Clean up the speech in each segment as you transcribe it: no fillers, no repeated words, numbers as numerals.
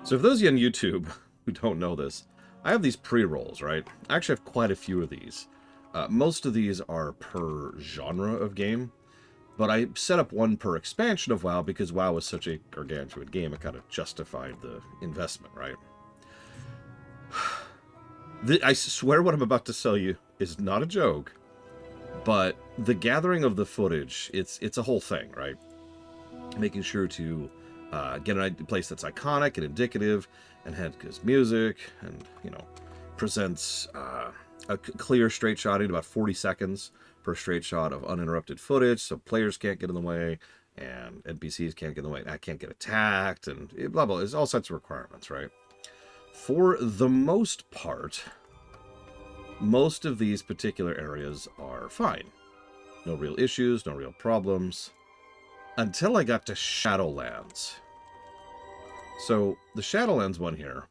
So for those of you on YouTube who don't know this, I have these pre-rolls, right? I actually have quite a few of these. Most of these are per genre of game, but I set up one per expansion of WoW because WoW was such a gargantuan game, it kind of justified the investment, right? I swear what I'm about to sell you is not a joke, but the gathering of the footage, it's a whole thing, right? Making sure to get a place that's iconic and indicative and had good music and, you know, presents a clear straight shot in about 40 seconds per straight shot of uninterrupted footage, so players can't get in the way and NPCs can't get in the way, I can't get attacked, and blah blah. There's all sorts of requirements, right? For the most part, most of these particular areas are fine. No real issues, no real problems. Until I got to Shadowlands. So, the Shadowlands one here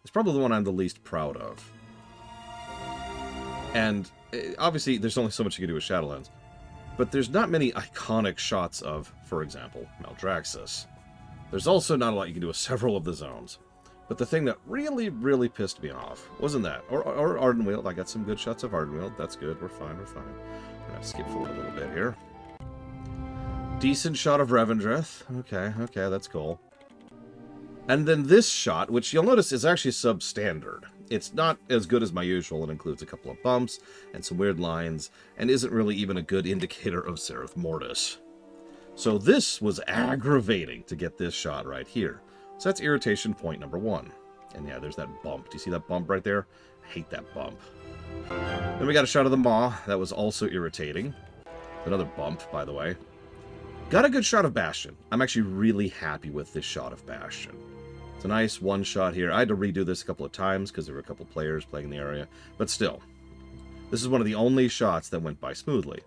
is probably the one I'm the least proud of. And, obviously, there's only so much you can do with Shadowlands. But there's not many iconic shots of, for example, Maldraxxus. There's also not a lot you can do with several of the zones. But the thing that really, really pissed me off wasn't that. Or Ardenweald. I got some good shots of Ardenweald. That's good. We're fine. We're fine. I'm going to skip forward a little bit here. Decent shot of Revendreth. Okay, that's cool. And then this shot, which you'll notice is actually substandard. It's not as good as my usual. It includes a couple of bumps and some weird lines, and isn't really even a good indicator of Zereth Mortis. So this was aggravating to get this shot right here. So that's irritation point number 1. And yeah, there's that bump. Do you see that bump right there? I hate that bump. Then we got a shot of the Maw. That was also irritating. Another bump, by the way. Got a good shot of Bastion. I'm actually really happy with this shot of Bastion. It's a nice one shot here. I had to redo this a couple of times because there were a couple of players playing in the area. But still, this is one of the only shots that went by smoothly.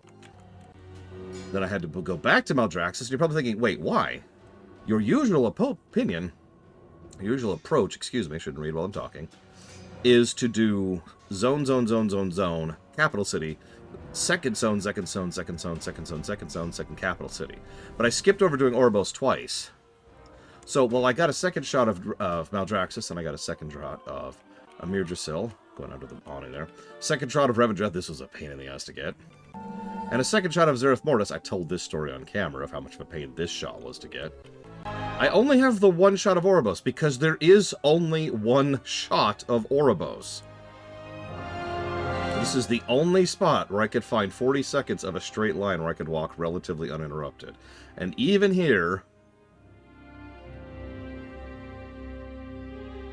Then I had to go back to Maldraxxus, and you're probably thinking, wait, why? Your usual approach, excuse me, I shouldn't read while I'm talking, is to do zone, capital city, second zone, second zone, second zone, second zone, second zone, second capital city. But I skipped over doing Oribos twice. So, well, I got a second shot of Maldraxxus, and I got a second shot of Amir Drasil, going under the awning there. Second shot of Revendreth, this was a pain in the ass to get. And a second shot of Zereth Mortis. I told this story on camera of how much of a pain this shot was to get. I only have the one shot of Oribos, because there is only one shot of Oribos. This is the only spot where I could find 40 seconds of a straight line where I could walk relatively uninterrupted. And even here...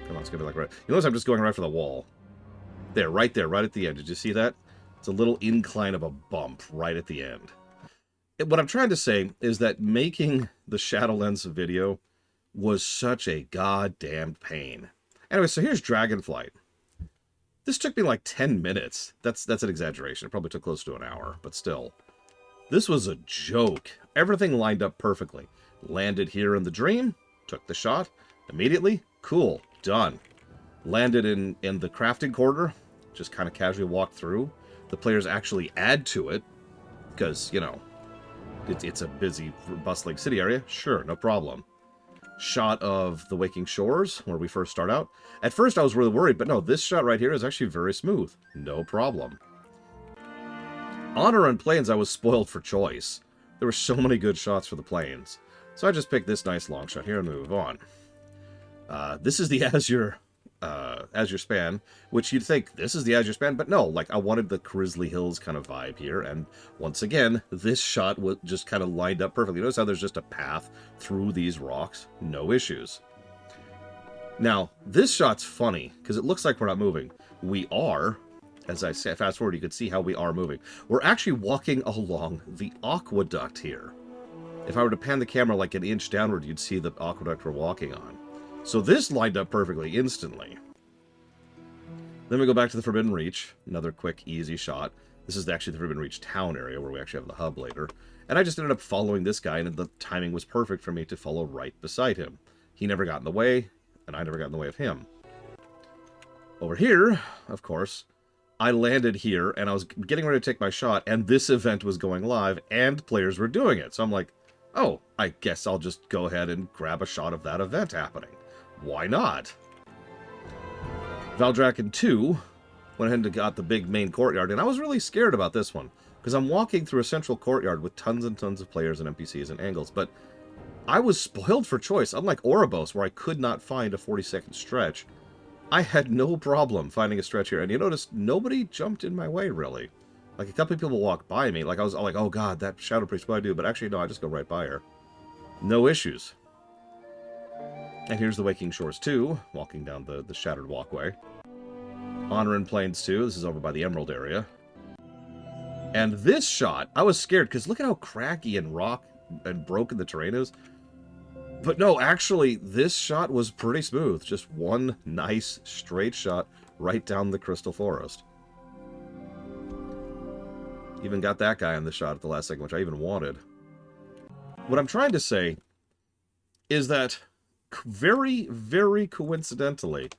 Come on, it's going to be like right... You notice I'm just going right for the wall. There, right at the end. Did you see that? It's a little incline of a bump right at the end. What I'm trying to say is that making the Shadowlands video was such a goddamn pain. Anyway, so here's Dragonflight. This took me like 10 minutes. That's an exaggeration. It probably took close to an hour, but still. This was a joke. Everything lined up perfectly. Landed here in the dream, took the shot, immediately, cool, done. Landed in the crafting corridor, just kind of casually walked through. The players actually add to it, because, you know, it's a busy, bustling city area. Sure, no problem. Shot of the Waking Shores, where we first start out. At first I was really worried, but no, this shot right here is actually very smooth. No problem. Honor and Plains, I was spoiled for choice. There were so many good shots for the Plains. So I just picked this nice long shot here and move on. This is the Azure Span, which you'd think this is the Azure Span, but no, like I wanted the Grizzly Hills kind of vibe here, and once again, this shot was just kind of lined up perfectly. Notice how there's just a path through these rocks, no issues. Now, this shot's funny, because it looks like we're not moving. We are, as I say, fast forward, you can see how we are moving. We're actually walking along the aqueduct here. If I were to pan the camera like an inch downward, you'd see the aqueduct we're walking on. So this lined up perfectly instantly. Then we go back to the Forbidden Reach. Another quick, easy shot. This is actually the Forbidden Reach town area where we actually have the hub later. And I just ended up following this guy, and the timing was perfect for me to follow right beside him. He never got in the way, and I never got in the way of him. Over here, of course, I landed here, and I was getting ready to take my shot, and this event was going live, and players were doing it. So I'm like, oh, I guess I'll just go ahead and grab a shot of that event happening. why not? Valdrakken 2 went ahead and got the big main courtyard, and I was really scared about this one, because I'm walking through a central courtyard with tons and tons of players and NPCs and angles, but I was spoiled for choice. Unlike Ouroboros, where I could not find a 40-second stretch, I had no problem finding a stretch here. And you notice nobody jumped in my way, really. Like, a couple of people walked by me. Like, I was like, oh god, that Shadow Priest, what do I do? But actually, no, I just go right by her. No issues. And here's the Waking Shores 2, walking down the shattered walkway. Honor in Plains 2, this is over by the Emerald area. And this shot, I was scared, because look at how cracky and rock and broken the terrain is. But no, actually, this shot was pretty smooth. Just one nice, straight shot right down the Crystal Forest. Even got that guy in the shot at the last second, which I even wanted. What I'm trying to say is that very, very coincidentally,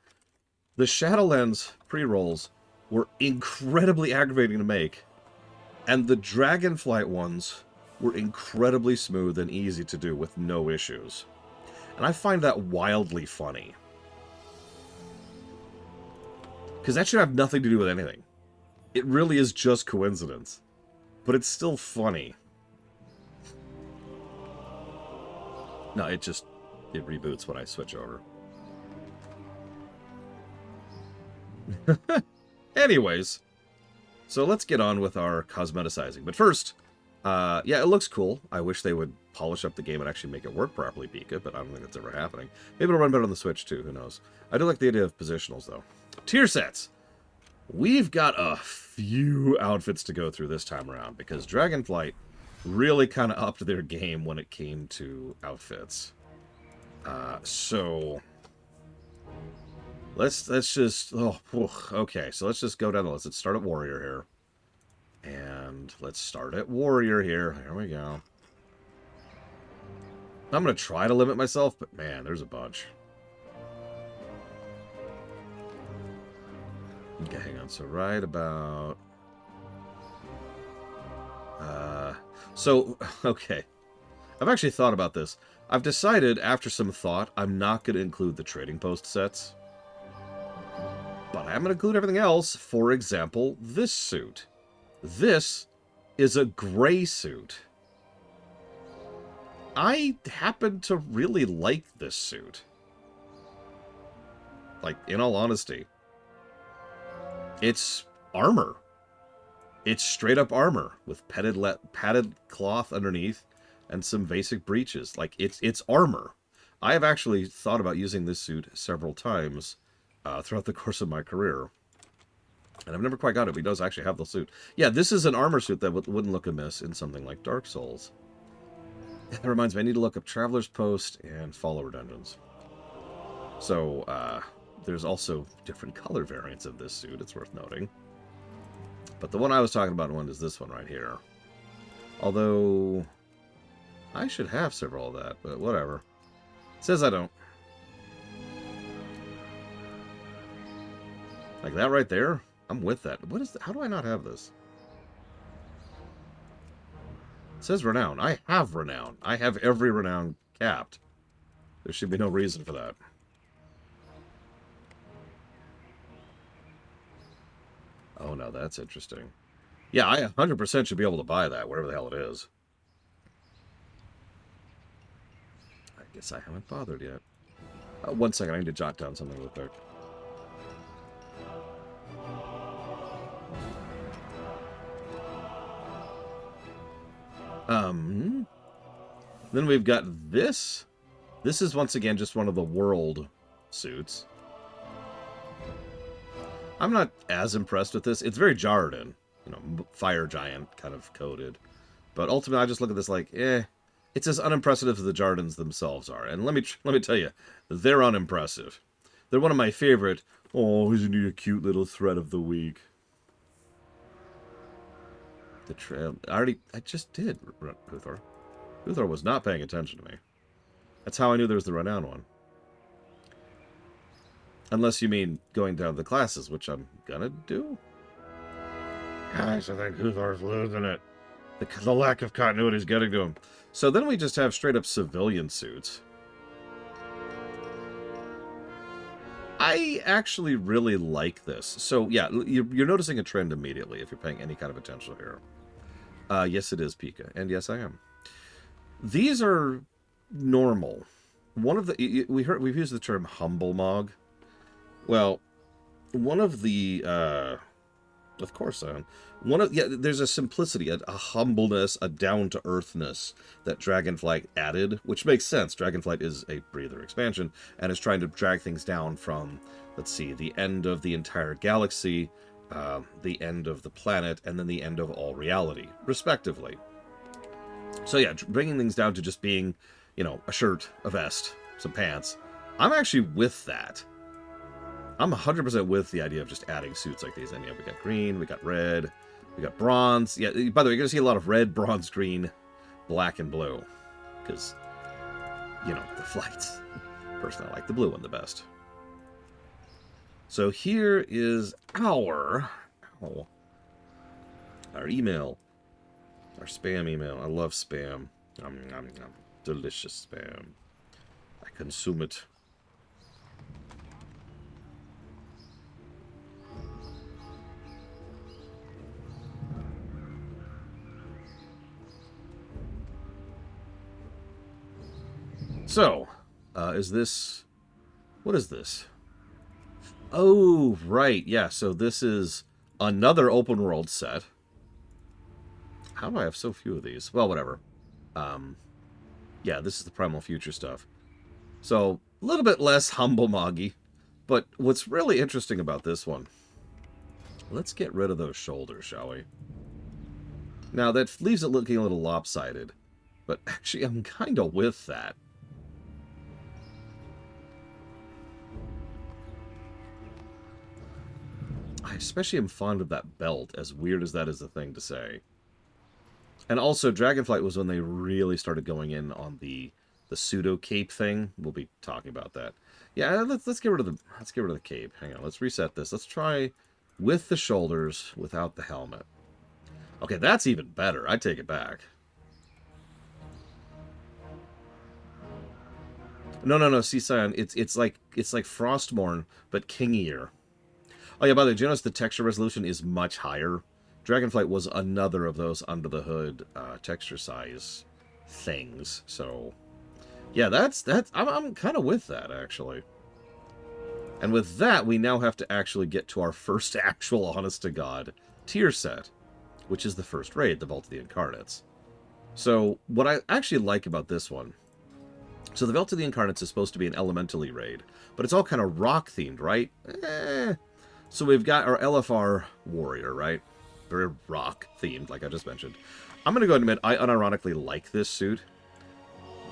the Shadowlands pre-rolls were incredibly aggravating to make, and the Dragonflight ones were incredibly smooth and easy to do with no issues. And I find that wildly funny. Because that should have nothing to do with anything. It really is just coincidence. But it's still funny. No, it reboots when I switch over. Anyways, so let's get on with our cosmeticizing. But first, yeah, it looks cool. I wish they would polish up the game and actually make it work properly, Pika, but I don't think that's ever happening. Maybe it'll run better on the Switch, too. Who knows? I do like the idea of positionals, though. Tier sets. We've got a few outfits to go through this time around, because Dragonflight really kind of upped their game when it came to outfits. So let's just... okay, so let's just go down the list. Let's start at Warrior here. And let's start at Warrior here. There we go. I'm going to try to limit myself, but man, there's a bunch. Okay, hang on. So right about... okay. I've actually thought about this. I've decided, after some thought, I'm not going to include the trading post sets. But I'm going to include everything else. For example, this suit. This is a gray suit. I happen to really like this suit. Like, in all honesty. It's armor. It's straight up armor with padded cloth underneath and some basic breeches. Like, it's armor. I have actually thought about using this suit several times throughout the course of my career. And I've never quite got it, but he does actually have the suit. Yeah, this is an armor suit that wouldn't look amiss in something like Dark Souls. That reminds me, I need to look up Traveler's Post and Follower Dungeons. So, there's also different color variants of this suit, it's worth noting. But the one I was talking about is this one right here. Although, I should have several of that, but whatever. It says I don't. Like that right there? I'm with that. What is how do I not have this? It says Renown. I have Renown. I have every Renown capped. There should be no reason for that. Oh, no, that's interesting. Yeah, I 100% should be able to buy that, whatever the hell it is. I guess I haven't bothered yet. 1 second, I need to jot down something real quick. Then we've got this. This is once again just one of the world suits. I'm not as impressed with this. It's very Jarden, you know, fire giant kind of coated. But ultimately, I just look at this like, it's as unimpressive as the Jardins themselves are. And let me tell you, they're unimpressive. They're one of my favorite. Oh, isn't he a cute little thread of the week? The trail. I just did, Uthor. Uthor was not paying attention to me. That's how I knew there was the Renown one. Unless you mean going down the classes, which I'm gonna do. Guys, I think Uthor's losing it. The lack of continuity is getting to him. So then we just have straight up civilian suits. I actually really like this. So, yeah, you're noticing a trend immediately if you're paying any kind of attention here. Yes, it is Pika, and yes, I am. These are normal. One of the we've used the term humble mog. Well, one of the of course, there's a simplicity, a humbleness, a down to earthness that Dragonflight added, which makes sense. Dragonflight is a breather expansion and is trying to drag things down from, let's see, the end of the entire galaxy, the end of the planet, and then the end of all reality, respectively. So yeah, bringing things down to just being, a shirt, a vest, some pants. I'm actually with that. I'm 100% with the idea of just adding suits like these. And yeah, we got green, we got red, we got bronze. Yeah, by the way, you're going to see a lot of red, bronze, green, black, and blue. Because, the flights. Personally, I like the blue one the best. So here is our email. Our spam email. I love spam. Delicious spam. I consume it. So, is this... What is this? Oh, right. Yeah, so this is another open world set. How do I have so few of these? Well, whatever. Yeah, this is the Primal Future stuff. So, a little bit less humble moggy. But what's really interesting about this one... Let's get rid of those shoulders, shall we? Now, that leaves it looking a little lopsided. But actually, I'm kind of with that. I especially am fond of that belt, as weird as that is a thing to say. And also, Dragonflight was when they really started going in on the pseudo cape thing. We'll be talking about that. Yeah, let's get rid of the cape. Hang on, let's reset this. Let's try with the shoulders, without the helmet. Okay, that's even better. I take it back. No. See, Sion, it's like Frostmourne, but kingier. Oh yeah, by the way, do you notice the texture resolution is much higher? Dragonflight was another of those under the hood texture size things. So yeah, I'm kind of with that actually. And with that, we now have to actually get to our first actual honest to god tier set, which is the first raid, the Vault of the Incarnates. So what I actually like about this one, so the Vault of the Incarnates is supposed to be an elementally raid, but it's all kind of rock themed, right? So we've got our LFR warrior, right? Very rock themed, like I just mentioned. I'm going to go ahead and admit, I unironically like this suit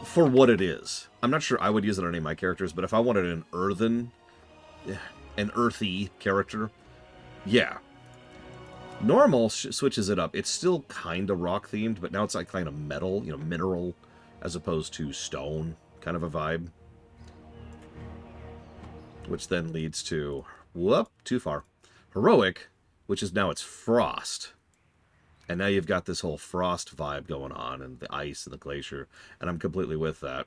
for what it is. I'm not sure I would use it on any of my characters, but if I wanted an earthy character, yeah. Normal switches it up. It's still kind of rock themed, but now it's like kind of metal, mineral, as opposed to stone kind of a vibe. Which then leads to... Whoop, too far. Heroic, which is now it's frost. And now you've got this whole frost vibe going on, and the ice and the glacier, and I'm completely with that.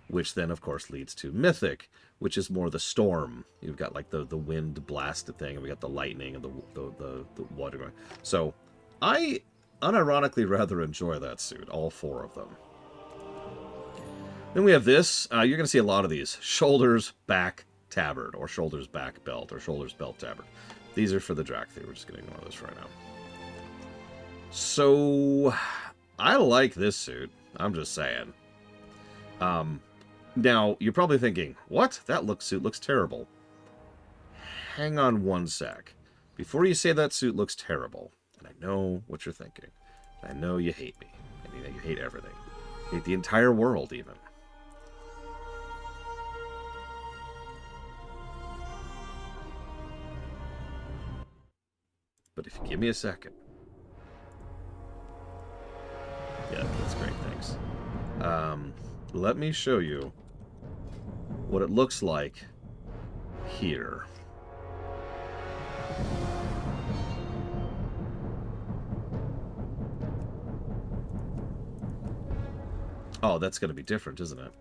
Which then, of course, leads to mythic, which is more the storm. You've got like the wind blasted thing, and we got the lightning and the water going. So, I unironically rather enjoy that suit, all four of them. Then we have this. You're going to see a lot of these. Shoulders, back, tabard, or shoulders back belt, or shoulders belt tabard. These are for the Drac. We're just going to ignore those right now. So, I like this suit. I'm just saying. Now, you're probably thinking, what? That suit looks terrible. Hang on one sec. Before you say that suit looks terrible, and I know what you're thinking, I know you hate me, and you hate everything. You hate the entire world, even. But if you give me a second... Yeah, that's great, thanks. Let me show you what it looks like here. Oh, that's going to be different, isn't it?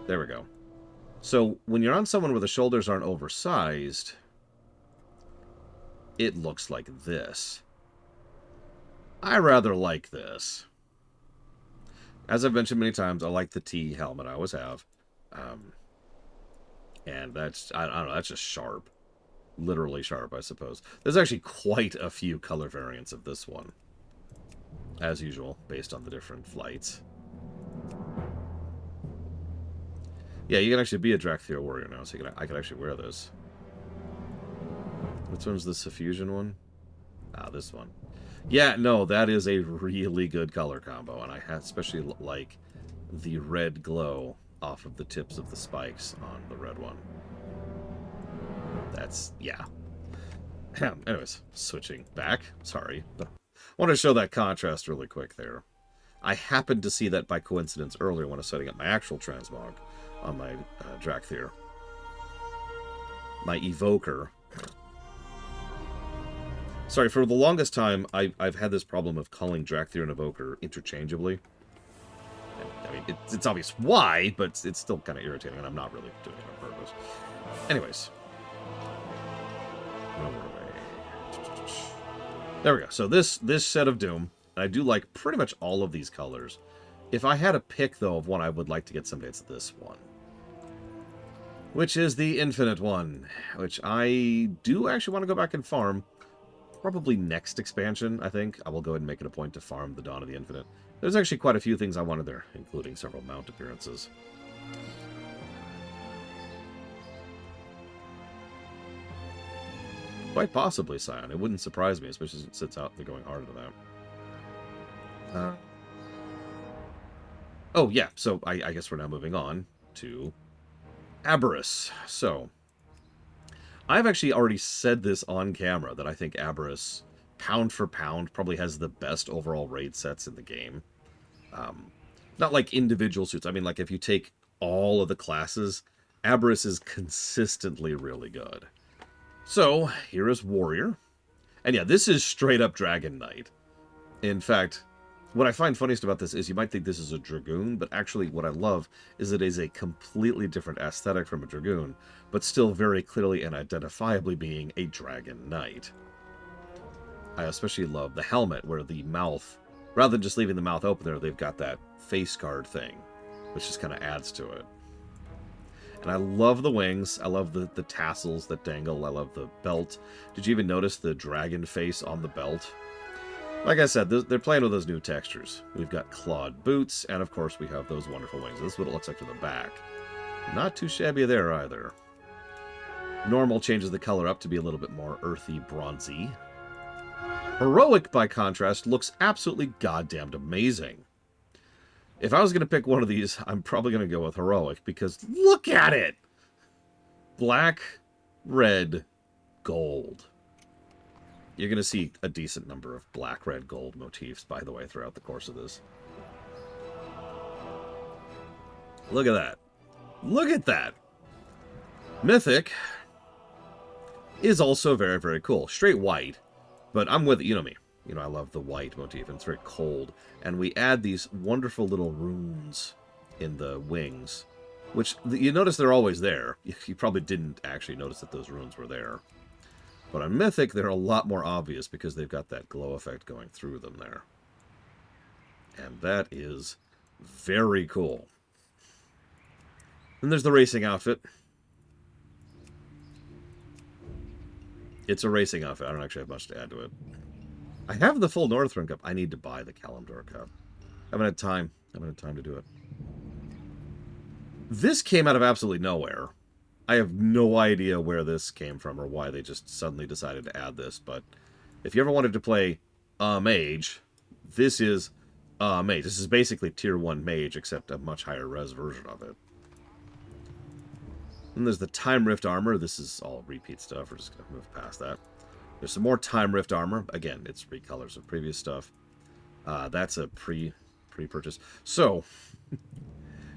There we go. So when you're on someone where the shoulders aren't oversized, it looks like this. I rather like this. As I've mentioned many times, I like the T helmet I always have. And that's, I don't know, that's just sharp. Literally sharp, I suppose. There's actually quite a few color variants of this one. As usual, based on the different flights. Yeah, you can actually be a Dracthyr warrior now, so I can actually wear this. Which one's the Suffusion one? Ah, this one. Yeah, no, that is a really good color combo, and I especially like the red glow off of the tips of the spikes on the red one. That's, yeah. Anyways, switching back. Sorry. But I want to show that contrast really quick there. I happened to see that by coincidence earlier when I was setting up my actual transmog on my Dracthyr. My Evoker. Sorry, for the longest time, I've had this problem of calling Dracthyr and Evoker interchangeably. And, I mean, it's obvious why, but it's still kind of irritating, and I'm not really doing it on purpose. Anyways. There we go. So this set of Doom, I do like pretty much all of these colors. If I had a pick, though, of one I would like to get someday, it's this one. Which is the Infinite one, which I do actually want to go back and farm. Probably next expansion, I think. I will go ahead and make it a point to farm the Dawn of the Infinite. There's actually quite a few things I wanted there, including several mount appearances. Quite possibly, Scion. It wouldn't surprise me, especially since it sits out. They're going hard into that. Oh, yeah. So I guess we're now moving on to Aberrus. So I've actually already said this on camera that I think Aberrus, pound for pound, probably has the best overall raid sets in the game. Not like individual suits. I mean, like if you take all of the classes, Aberrus is consistently really good. So, here is Warrior. And yeah, this is straight up Dragon Knight. In fact, what I find funniest about this is you might think this is a Dragoon, but actually what I love is it is a completely different aesthetic from a Dragoon, but still very clearly and identifiably being a Dragon Knight. I especially love the helmet where the mouth, rather than just leaving the mouth open there, they've got that face guard thing, which just kind of adds to it. And I love the wings. I love the tassels that dangle. I love the belt. Did you even notice the dragon face on the belt? Like I said, they're playing with those new textures. We've got clawed boots, and of course we have those wonderful wings. This is what it looks like from the back. Not too shabby there either. Normal changes the color up to be a little bit more earthy, bronzy. Heroic, by contrast, looks absolutely goddamned amazing. If I was going to pick one of these, I'm probably going to go with Heroic, because look at it! Black, red, gold. You're going to see a decent number of black, red, gold motifs, by the way, throughout the course of this. Look at that. Look at that! Mythic is also very, very cool. Straight white, but I'm with it, you know me. You know, I love the white motif, and it's very cold. And we add these wonderful little runes in the wings, which you notice they're always there. You probably didn't actually notice that those runes were there. But on Mythic, they're a lot more obvious because they've got that glow effect going through them there. And that is very cool. Then there's the racing outfit. It's a racing outfit. I don't actually have much to add to it. I have the full Northrend Cup. I need to buy the Kalimdor Cup. I haven't had time. I haven't had time to do it. This came out of absolutely nowhere. I have no idea where this came from or why they just suddenly decided to add this, but if you ever wanted to play a mage, this is a mage. This is basically tier 1 mage, except a much higher res version of it. And there's the Time Rift armor. This is all repeat stuff. We're just going to move past that. There's some more Time Rift armor. Again, it's recolors of previous stuff. That's a pre-purchase. So,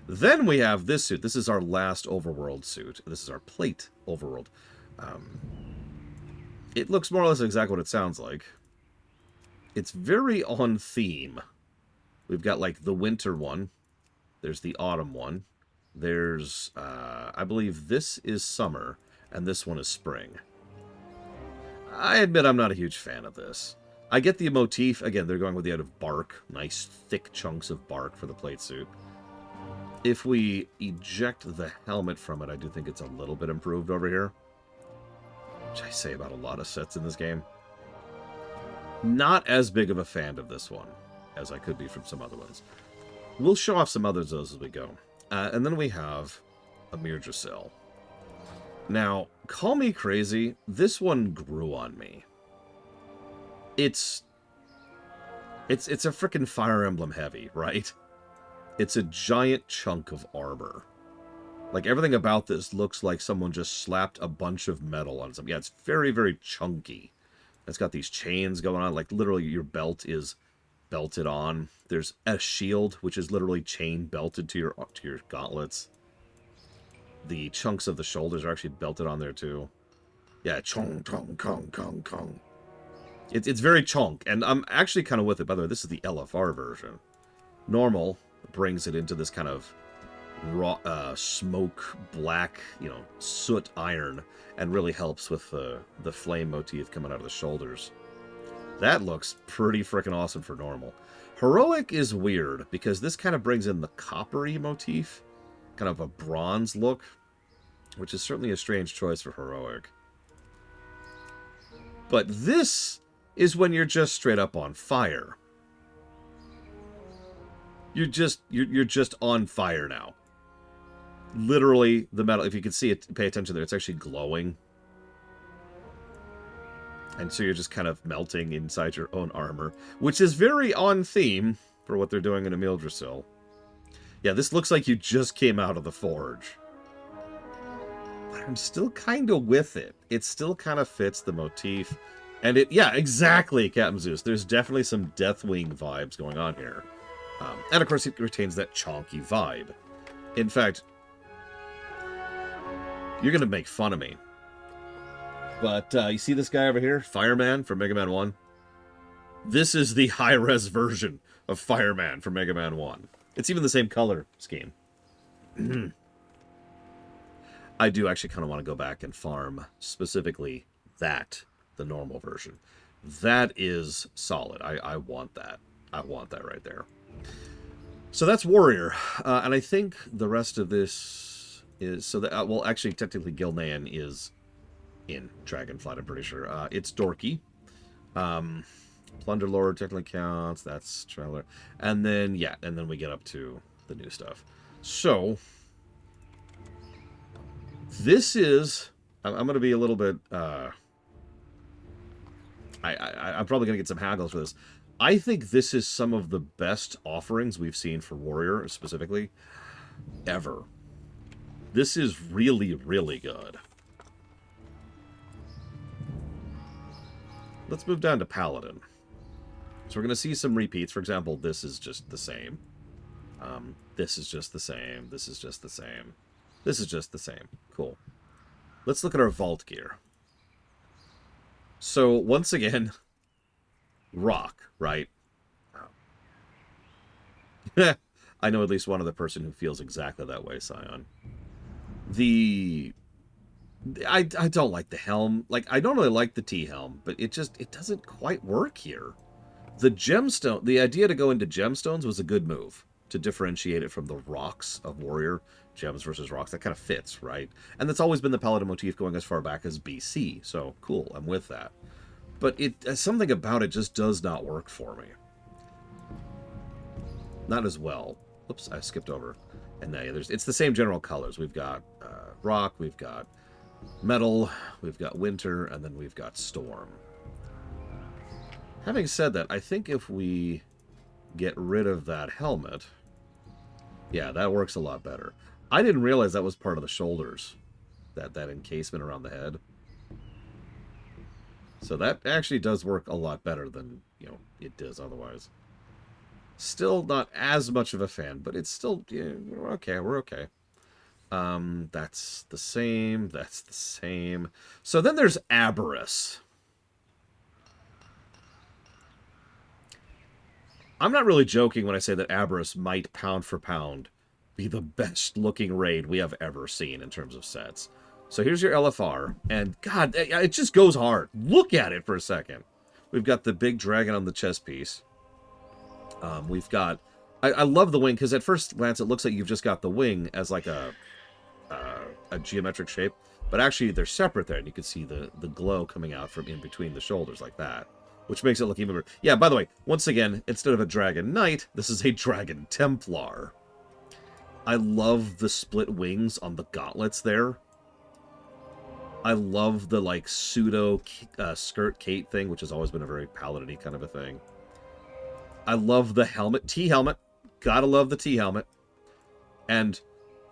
then we have this suit. This is our last overworld suit. This is our plate overworld. It looks more or less exactly what it sounds like. It's very on theme. We've got, like, the winter one. There's the autumn one. There's, I believe this is summer, and this one is spring. I admit I'm not a huge fan of this. I get the motif. Again, they're going with the idea of bark. Nice, thick chunks of bark for the plate suit. If we eject the helmet from it, I do think it's a little bit improved over here. Which I say about a lot of sets in this game. Not as big of a fan of this one as I could be from some other ones. We'll show off some others as we go. And then we have a Mirdrasil. Now, call me crazy, this one grew on me. It's a frickin' Fire Emblem heavy, right? It's a giant chunk of armor. Like, everything about this looks like someone just slapped a bunch of metal on something. Yeah, it's very, very chunky. It's got these chains going on. Like, literally, your belt is belted on. There's a shield, which is literally chain belted to your gauntlets. The chunks of the shoulders are actually belted on there, too. Yeah, chong, chong, kong, kong, kong. It's very chonk, and I'm actually kind of with it. By the way, this is the LFR version. Normal brings it into this kind of raw, smoke, black, soot iron, and really helps with the flame motif coming out of the shoulders. That looks pretty freaking awesome for normal. Heroic is weird, because this kind of brings in the coppery motif, kind of a bronze look, which is certainly a strange choice for Heroic. But this is when you're just straight up on fire. You're just on fire now. Literally, the metal, if you can see it, pay attention there, it's actually glowing. And so you're just kind of melting inside your own armor, which is very on theme for what they're doing in Emil Drasil. Yeah, this looks like you just came out of the forge. But I'm still kind of with it. It still kind of fits the motif. And yeah, exactly, Captain Zeus. There's definitely some Deathwing vibes going on here. And of course, it retains that chonky vibe. In fact, you're going to make fun of me. But you see this guy over here? Fireman from Mega Man 1? This is the high-res version of Fireman from Mega Man 1. It's even the same color scheme. I do actually kind of want to go back and farm specifically that, the normal version. That is solid. I want that. I want that right there. So that's Warrior. And I think the rest of this is... So that, well, actually, technically, Gilnean is in Dragonflight, I'm pretty sure. It's dorky. Plunder Lord technically counts. That's trailer. And then, yeah, and then we get up to the new stuff. So, this is... I'm going to be a little bit... I'm probably going to get some haggles for this. I think this is some of the best offerings we've seen for Warrior, specifically, ever. This is really, really good. Let's move down to Paladin. So we're going to see some repeats. For example, this is just the same. This is just the same. This is just the same. This is just the same. Cool. Let's look at our vault gear. So, once again, rock, right? I know at least one other person who feels exactly that way, Scion. I don't like the helm. Like, I don't really like the T-helm, but it doesn't quite work here. The gemstone, the idea to go into gemstones was a good move to differentiate it from the rocks of Warrior. Gems versus rocks, that kind of fits, right? And that's always been the Paladin motif going as far back as BC, so cool, I'm with that. But something about it just does not work for me. Not as well. Oops, I skipped over. And now it's the same general colors. We've got rock, we've got metal, we've got winter, and then we've got storm. Having said that, I think if we get rid of that helmet, yeah, that works a lot better. I didn't realize that was part of the shoulders, that encasement around the head. So that actually does work a lot better than, it does otherwise. Still not as much of a fan, but it's still, we're okay. That's the same, that's the same. So then there's Aberrus. I'm not really joking when I say that Aberrus might, pound for pound, be the best looking raid we have ever seen in terms of sets. So here's your LFR, and God, it just goes hard. Look at it for a second. We've got the big dragon on the chest piece. We've got... I love the wing, because at first glance it looks like you've just got the wing as like a geometric shape, but actually they're separate there, and you can see the glow coming out from in between the shoulders like that, which makes it look even better. Yeah, by the way, once again, instead of a Dragon Knight, this is a Dragon Templar. I love the split wings on the gauntlets there. I love the, like, pseudo skirt cape thing, which has always been a very paladin-y kind of a thing. I love the helmet. T-helmet. Gotta love the T-helmet. And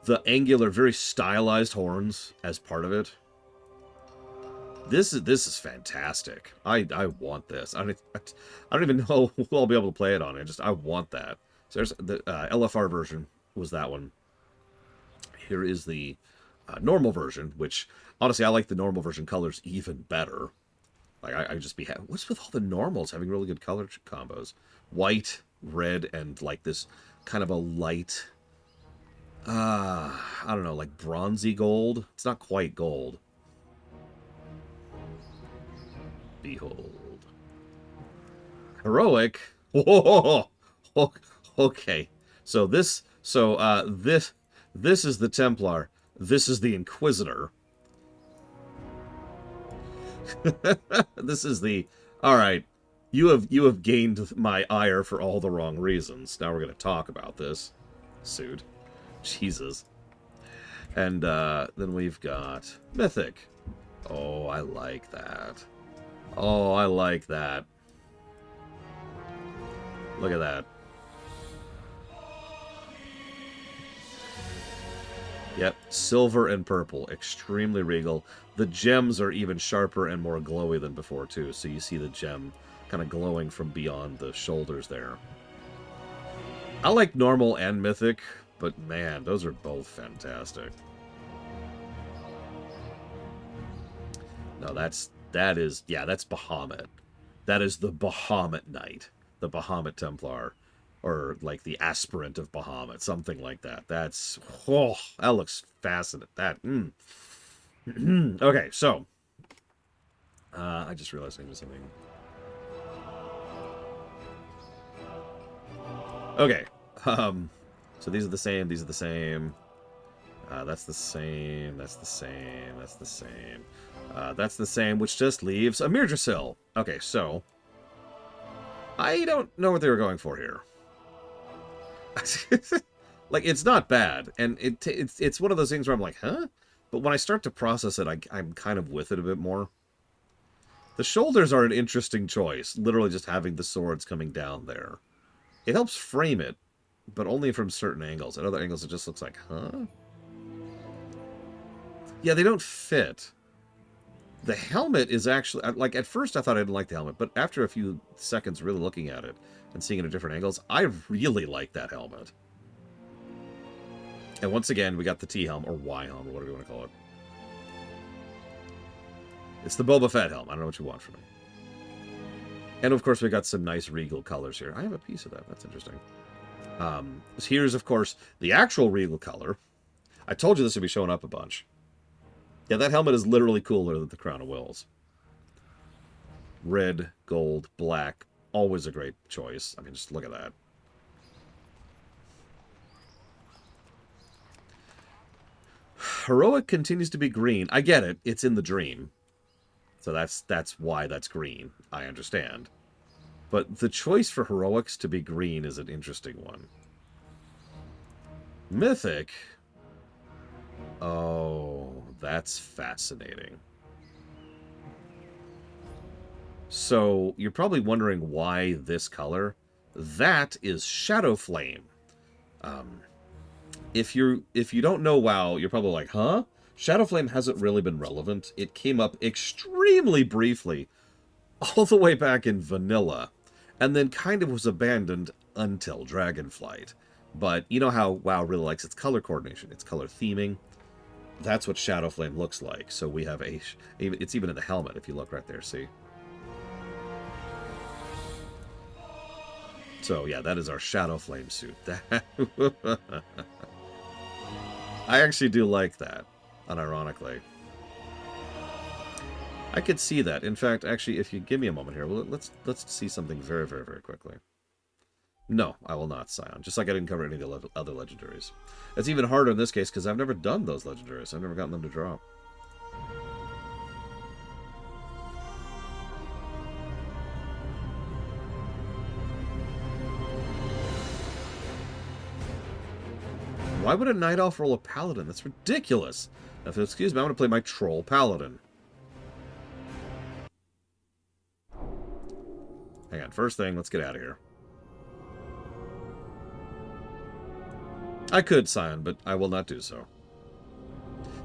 the angular, very stylized horns as part of it. This is fantastic. I want this. I don't even know who I'll be able to play it on. I want that. So there's the LFR version was that one. Here is the normal version, which... Honestly, I like the normal version colors even better. Like, I just be... What's with all the normals having really good color combos? White, red, and, like, this kind of a light... I don't know, like bronzy gold? It's not quite gold. Behold. Heroic? Oh, okay. So this is the Templar. This is the Inquisitor. This is the... Alright, you have gained my ire for all the wrong reasons. Now we're going to talk about this suit. Jesus. And then we've got Mythic. Oh, I like that. Oh, I like that. Look at that. Yep, silver and purple. Extremely regal. The gems are even sharper and more glowy than before, too. So you see the gem kind of glowing from beyond the shoulders there. I like normal and mythic, but man, those are both fantastic. No, that's Bahamut. That is the Bahamut Knight. The Bahamut Templar. Or, like, the aspirant of Bahamut. Something like that. That's... Oh, that looks fascinating. That... Okay, so... I just realized I did something. Okay. So these are the same. These are the same. That's the same. That's the same. That's the same. That's the same, which just leaves a Mirdrasil. Okay, so... I don't know what they were going for here. Like, it's not bad, and it's one of those things where I'm like, huh? But when I start to process it, I'm kind of with it a bit more. The shoulders are an interesting choice, literally just having the swords coming down there. It helps frame it, but only from certain angles. At other angles, it just looks like, huh? Yeah, they don't fit. The helmet is actually... Like, at first I thought I didn't like the helmet, but after a few seconds really looking at it and seeing it at different angles, I really like that helmet. And once again, we got the T-helm, or Y-helm, or whatever you want to call it. It's the Boba Fett helm. I don't know what you want from me. And, of course, we got some nice regal colors here. I have a piece of that. That's interesting. Here's, of course, the actual regal color. I told you this would be showing up a bunch. Yeah, that helmet is literally cooler than the Crown of Wills. Red, gold, black. Always a great choice. I mean, just look at that. Heroic continues to be green. I get it. It's in the dream. So that's why that's green. I understand. But the choice for Heroics to be green is an interesting one. Mythic... Oh, that's fascinating. So, you're probably wondering why this color. That is Shadow Flame. If you don't know WoW, you're probably like, huh? Shadow Flame hasn't really been relevant. It came up extremely briefly, all the way back in Vanilla, and then kind of was abandoned until Dragonflight. But you know how WoW really likes its color coordination, its color theming? That's what Shadow Flame looks like. So we have it's even in the helmet, if you look right there, see? So, yeah, that is our Shadow Flame suit. I actually do like that, unironically. I could see that. In fact, actually, if you give me a moment here, well, let's see something very, very, very quickly. No, I will not, Scion. Just like I didn't cover any of the other legendaries. It's even harder in this case because I've never done those legendaries. I've never gotten them to drop. Why would a Night Elf roll a Paladin? That's ridiculous. Now, if you'll excuse me, I'm going to play my Troll Paladin. Hang on. First thing, let's get out of here. I could, Scion, but I will not do so.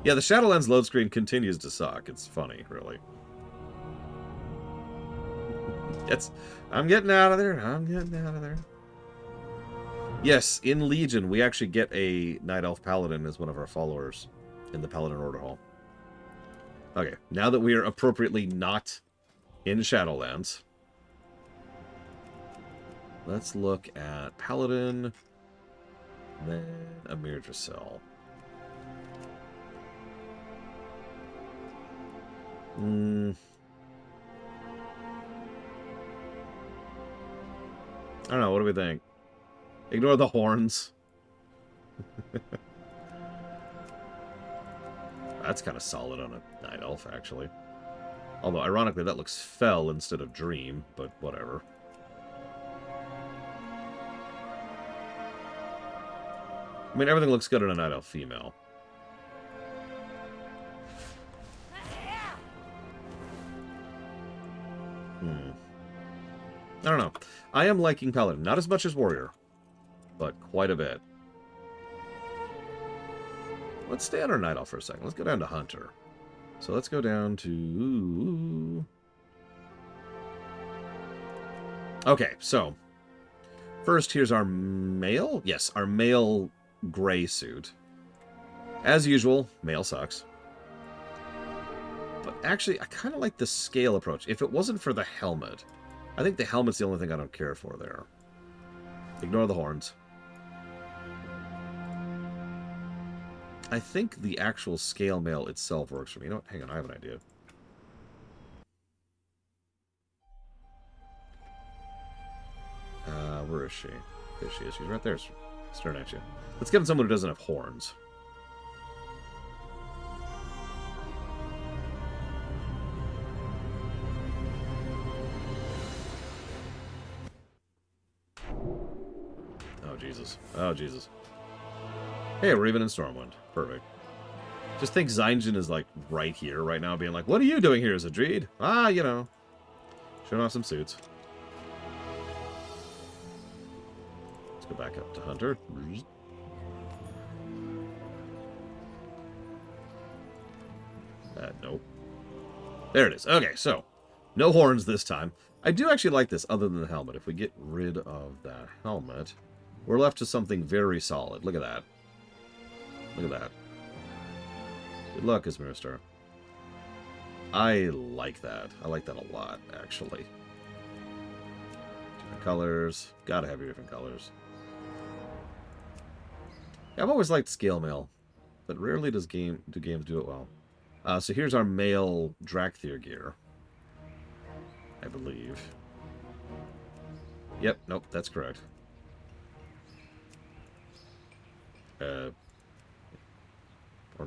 Yeah, the Shadowlands load screen continues to suck. It's funny, really. I'm getting out of there. I'm getting out of there. Yes, in Legion, we actually get a Night Elf Paladin as one of our followers in the Paladin Order Hall. Okay, now that we are appropriately not in Shadowlands, let's look at Paladin, then Amir Dracel. I don't know, what do we think? Ignore the horns. That's kind of solid on a Night Elf, actually. Although, ironically, that looks Fel instead of Dream, but whatever. I mean, everything looks good on a Night Elf female. I don't know. I am liking Paladin. Not as much as Warrior, but quite a bit. Let's stay on our Night Elf for a second. Let's go down to Hunter. So let's go down to... Okay, so... First, here's our male. Yes, our male gray suit. As usual, male sucks. But actually, I kind of like the scale approach. If it wasn't for the helmet... I think the helmet's the only thing I don't care for there. Ignore the horns. I think the actual scale mail itself works for me. You know what? Hang on, I have an idea. Where is she? There she is. She's right there, staring at you. Let's get someone who doesn't have horns. Oh, Jesus. Oh, Jesus. Hey, we're even in Stormwind. Perfect. Just think Zyngin is, like, right here right now, being like, what are you doing here, Zadreed? Ah, you know. Showing off some suits. Let's go back up to Hunter. Nope. There it is. Okay, so. No horns this time. I do actually like this, other than the helmet. If we get rid of that helmet, we're left to something very solid. Look at that. Look at that. Good luck, Ismaristar. I like that. I like that a lot, actually. Different colors. Gotta have your different colors. Yeah, I've always liked scale mail, but rarely do games do it well. So here's our male Drakthir gear. I believe. Yep, nope, that's correct. Or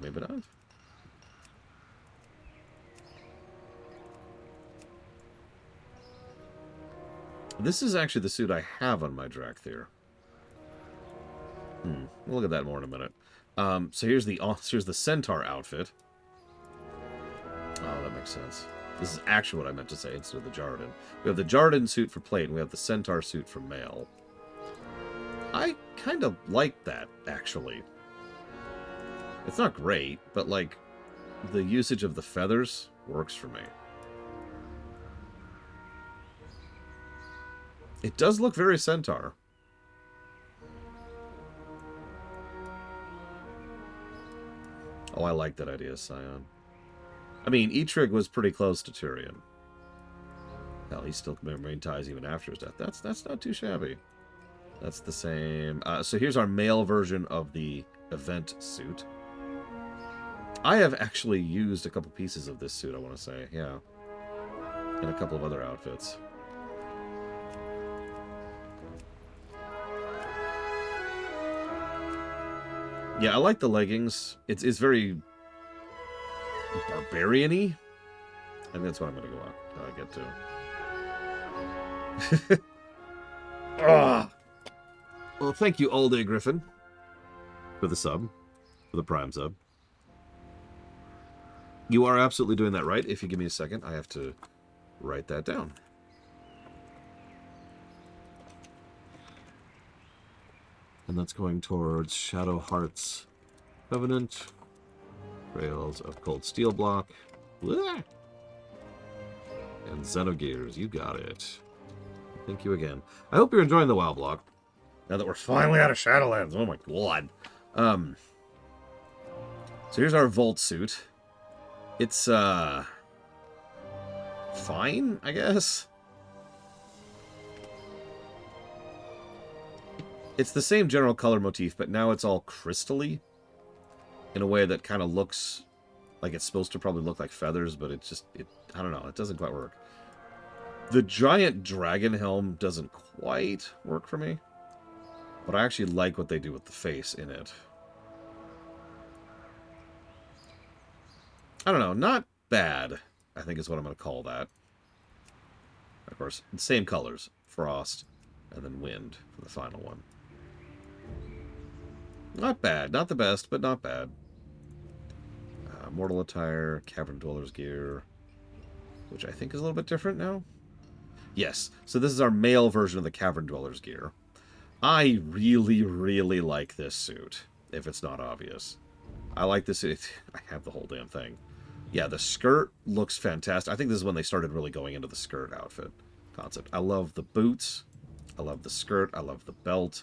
maybe not. This is actually the suit I have on my Drakthir. We'll look at that more in a minute. So here's the Centaur outfit. Oh, that makes sense. This is actually what I meant to say instead of the Jarden. We have the Jarden suit for plate, and we have the Centaur suit for male. I kind of like that, actually. It's not great, but, like, the usage of the feathers works for me. It does look very Centaur. Oh, I like that idea, Scion. I mean, Eitrig was pretty close to Tyrion. Hell, he still remained ties even after his death. That's not too shabby. That's the same. So here's our male version of the event suit. I have actually used a couple pieces of this suit, I want to say. Yeah. And a couple of other outfits. Yeah, I like the leggings. It's very barbarian-y. I think that's what I'm going to go on. Get to. Ah! Well, thank you, All Day Griffin, for the sub, for the Prime sub. You are absolutely doing that right. If you give me a second, I have to write that down. And that's going towards Shadow Heart's Covenant, Trails of Cold Steel Block, and Xenogears. You got it. Thank you again. I hope you're enjoying the WoW block. Now that we're finally out of Shadowlands. Oh my god. So here's our Volt suit. It's, fine, I guess. It's the same general color motif, but now it's all crystally in a way that kind of looks like it's supposed to probably look like feathers, but it I don't know, it doesn't quite work. The giant dragon helm doesn't quite work for me, but I actually like what they do with the face in it. I don't know, not bad, I think is what I'm going to call that. Of course, same colors, frost, and then wind for the final one. Not bad. Not the best, but not bad. Mortal attire, Cavern Dweller's gear, which I think is a little bit different now. Yes, so this is our male version of the Cavern Dweller's gear. I really, really like this suit, if it's not obvious. I like this suit. I have the whole damn thing. Yeah, the skirt looks fantastic. I think this is when they started really going into the skirt outfit concept. I love the boots. I love the skirt. I love the belt.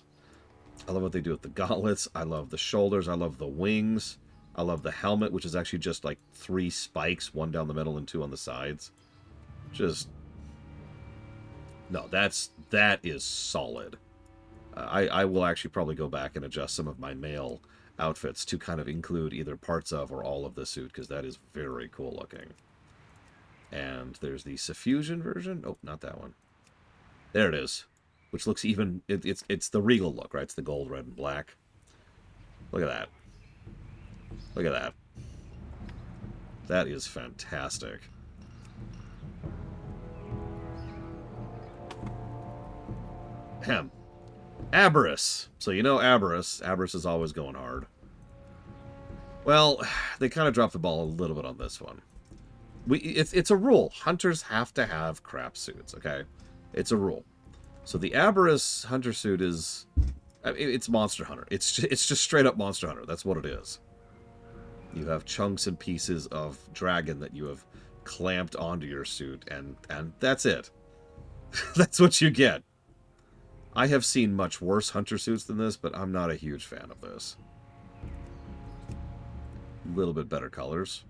I love what they do with the gauntlets. I love the shoulders. I love the wings. I love the helmet, which is actually just like 3 spikes, 1 down the middle and 2 on the sides. Just... no, that is solid. I will actually probably go back and adjust some of my male outfits to kind of include either parts of or all of the suit, because that is very cool looking. And there's the Suffusion version. Oh, not that one. There it is. Which looks even... it's the regal look, right? It's the gold, red, and black. Look at that. Look at that. That is fantastic. Ahem. Aberrus. So you know Aberrus. Aberrus is always going hard. Well, they kind of dropped the ball a little bit on this one. It's a rule. Hunters have to have crap suits, okay? It's a rule. So the Aberrus Hunter suit is... it's Monster Hunter. It's just straight up Monster Hunter. That's what it is. You have chunks and pieces of dragon that you have clamped onto your suit, and that's it. That's what you get. I have seen much worse Hunter suits than this, but I'm not a huge fan of this. A little bit better colors.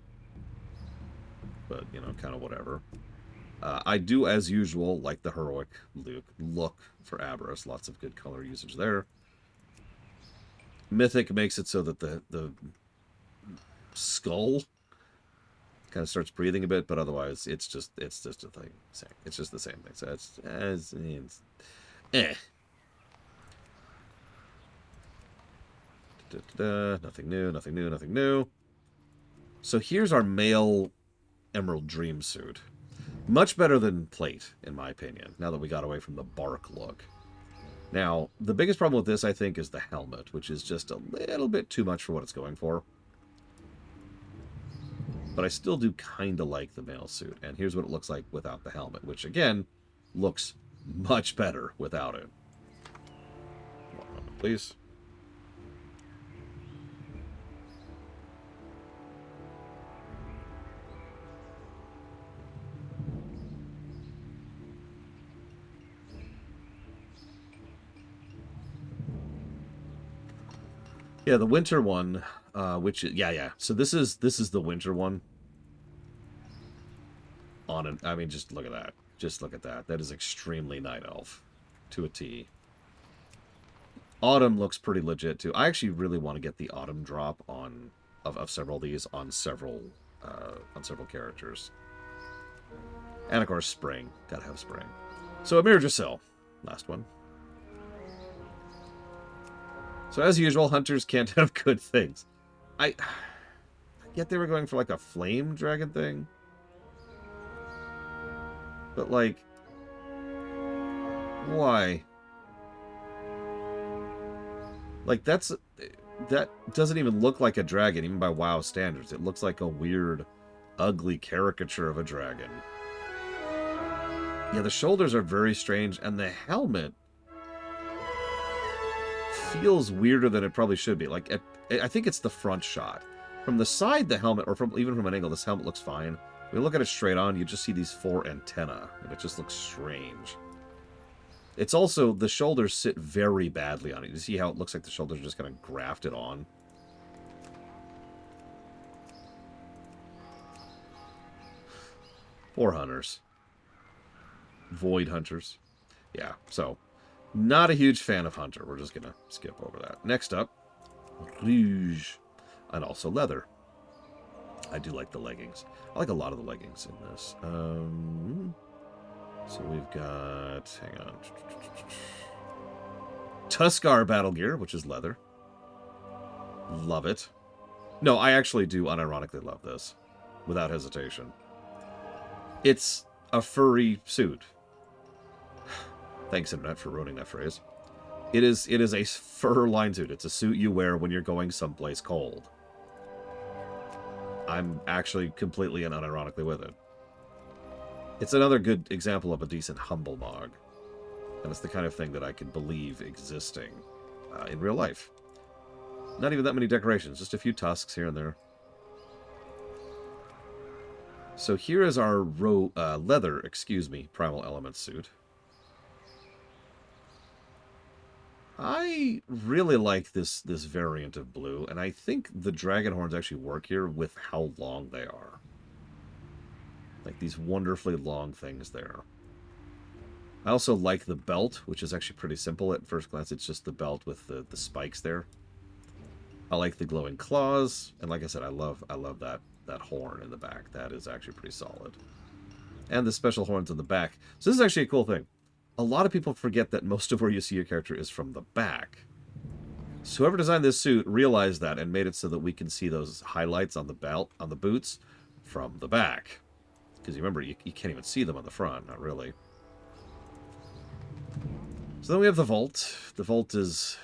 But, you know, kind of whatever. I do, as usual, like the heroic look for Aberrus. Lots of good color usage there. Mythic makes it so that the skull kind of starts breathing a bit, but otherwise it's just a thing. It's just the same thing. So it's eh. Nothing new, nothing new, nothing new. So here's our male Emerald Dream suit. Much better than plate, in my opinion, now that we got away from the bark look. Now, the biggest problem with this, I think, is the helmet, which is just a little bit too much for what it's going for. But I still do kind of like the male suit, and here's what it looks like without the helmet, which, again, looks much better without it. One moment, please. Yeah, the winter one, which yeah. So this is the winter one. I mean, just look at that. Just look at that. That is extremely Night Elf to a T. Autumn looks pretty legit too. I actually really want to get the Autumn drop on of several of these on several characters. And of course, spring. Gotta have spring. So Amir Giselle, last one. So as usual, hunters can't have good things. Yet they were going for like a flame dragon thing. But like, why? Like that doesn't even look like a dragon, even by WoW standards. It looks like a weird, ugly caricature of a dragon. Yeah, the shoulders are very strange, and the helmet feels weirder than it probably should be. Like, I think it's the front shot. From the side, the helmet, or even from an angle, this helmet looks fine. When you look at it straight on, you just see these 4 antennae, and it just looks strange. It's also, the shoulders sit very badly on it. You see how it looks like the shoulders are just kind of grafted on? Poor hunters. Void hunters. Yeah, so, not a huge fan of hunter. We're just going to skip over that. Next up, rouge. And also leather. I do like the leggings. I like a lot of the leggings in this. So we've got... Hang on. Tuskar battle gear, which is leather. Love it. No, I actually do unironically love this. Without hesitation. It's a furry suit. Thanks, Internet, for ruining that phrase. It is a fur-lined suit. It's a suit you wear when you're going someplace cold. I'm actually completely and unironically with it. It's another good example of a decent humble mog. And it's the kind of thing that I can believe existing in real life. Not even that many decorations, just a few tusks here and there. So here is our leather, Primal Element suit. I really like this variant of blue, and I think the dragon horns actually work here with how long they are. Like these wonderfully long things there. I also like the belt, which is actually pretty simple at first glance. It's just the belt with the spikes there. I like the glowing claws, and like I said, I love that horn in the back. That is actually pretty solid. And the special horns in the back. So this is actually a cool thing. A lot of people forget that most of where you see your character is from the back. So whoever designed this suit realized that and made it so that we can see those highlights on the belt, on the boots, from the back. Because you remember, you can't even see them on the front, not really. So then we have the vault. The vault is...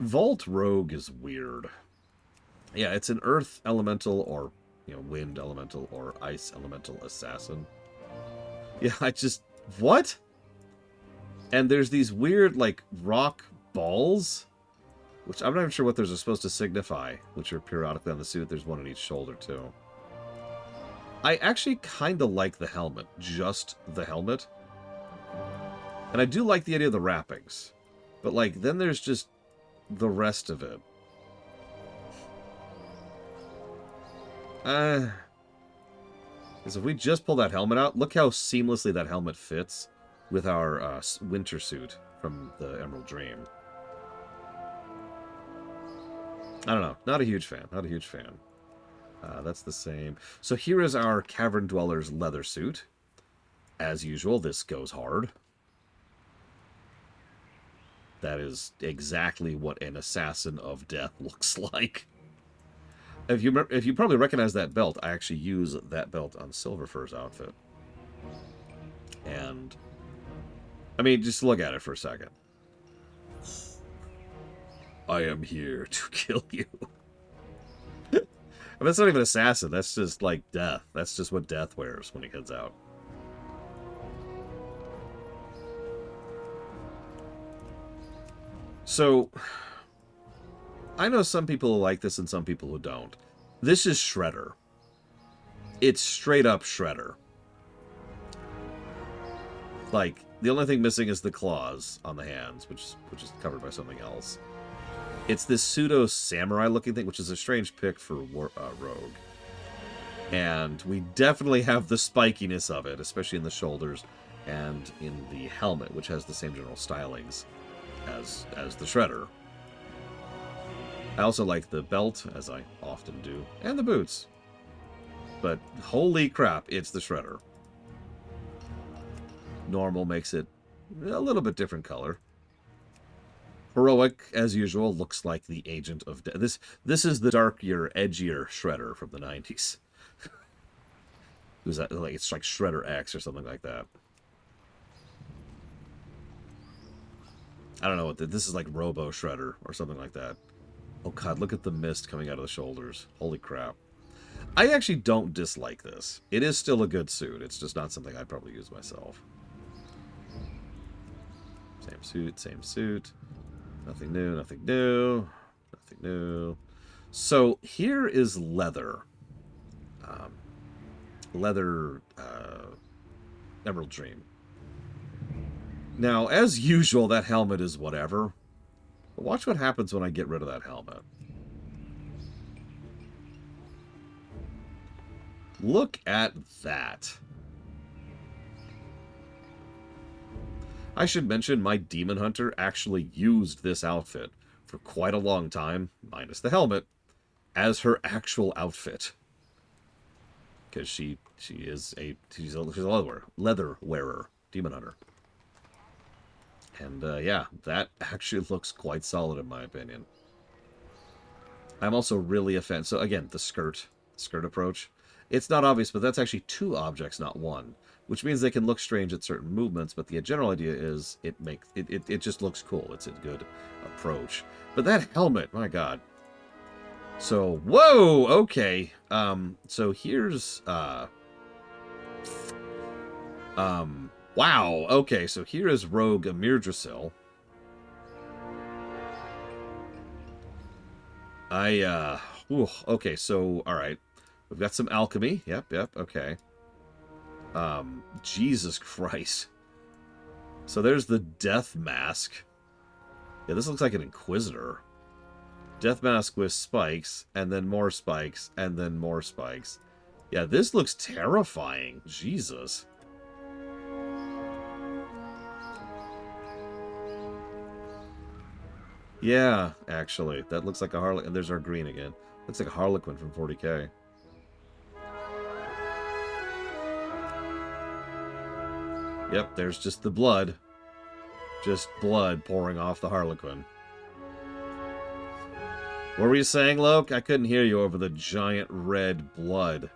Vault Rogue is weird. Yeah, it's an Earth Elemental or, Wind Elemental or Ice Elemental Assassin. Yeah, what? And there's these weird, like, rock balls, which I'm not even sure what those are supposed to signify, which are periodically on the suit. There's one on each shoulder, too. I actually kind of like the helmet, just the helmet. And I do like the idea of the wrappings. But, like, then there's just the rest of it. Because if we just pull that helmet out, look how seamlessly that helmet fits with our winter suit from the Emerald Dream. I don't know. Not a huge fan. Not a huge fan. That's the same. So here is our Cavern Dweller's leather suit. As usual, this goes hard. That is exactly what an Assassin of Death looks like. If you probably recognize that belt, I actually use that belt on Silverfur's outfit. And, I mean, just look at it for a second. I am here to kill you. I mean, that's not even Assassin, that's just, like, Death. That's just what Death wears when he heads out. So, I know some people who like this and some people who don't. This is Shredder. It's straight up Shredder. Like, the only thing missing is the claws on the hands, which is covered by something else. It's this pseudo-samurai-looking thing, which is a strange pick for Rogue. And we definitely have the spikiness of it, especially in the shoulders and in the helmet, which has the same general stylings as the Shredder. I also like the belt, as I often do, and the boots. But holy crap, it's the Shredder. Normal makes it a little bit different color. Heroic, as usual, looks like the Agent of Death. This is the darker, edgier Shredder from the 90s. Who's that? Like, it's like Shredder X or something like that. I don't know what this is, like Robo Shredder or something like that. Oh god, look at the mist coming out of the shoulders. Holy crap. I actually don't dislike this. It is still a good suit. It's just not something I'd probably use myself. Same suit, same suit. Nothing new, nothing new. Nothing new. So here is leather. Emerald Dream. Now, as usual, that helmet is whatever. But watch what happens when I get rid of that helmet. Look at that. I should mention my Demon Hunter actually used this outfit for quite a long time, minus the helmet, as her actual outfit. Because she's a leather wearer, Demon Hunter. And yeah, that actually looks quite solid in my opinion. I'm also really a fan. So again, the skirt approach. It's not obvious, but that's actually two objects, not one. Which means they can look strange at certain movements, but the general idea is it just looks cool. It's a good approach. But that helmet, my god. So, whoa, okay. So here's wow, okay, so here is Rogue Amirdrasil. Okay, so, alright. We've got some alchemy. Yep, okay. Jesus Christ. So there's the Death Mask. Yeah, this looks like an Inquisitor. Death Mask with spikes, and then more spikes, and then more spikes. Yeah, this looks terrifying. Jesus. Yeah, actually. That looks like a Harlequin. And there's our green again. Looks like a Harlequin from 40k. Yep, there's just the blood. Just blood pouring off the Harlequin. What were you saying, Loke? I couldn't hear you over the giant red blood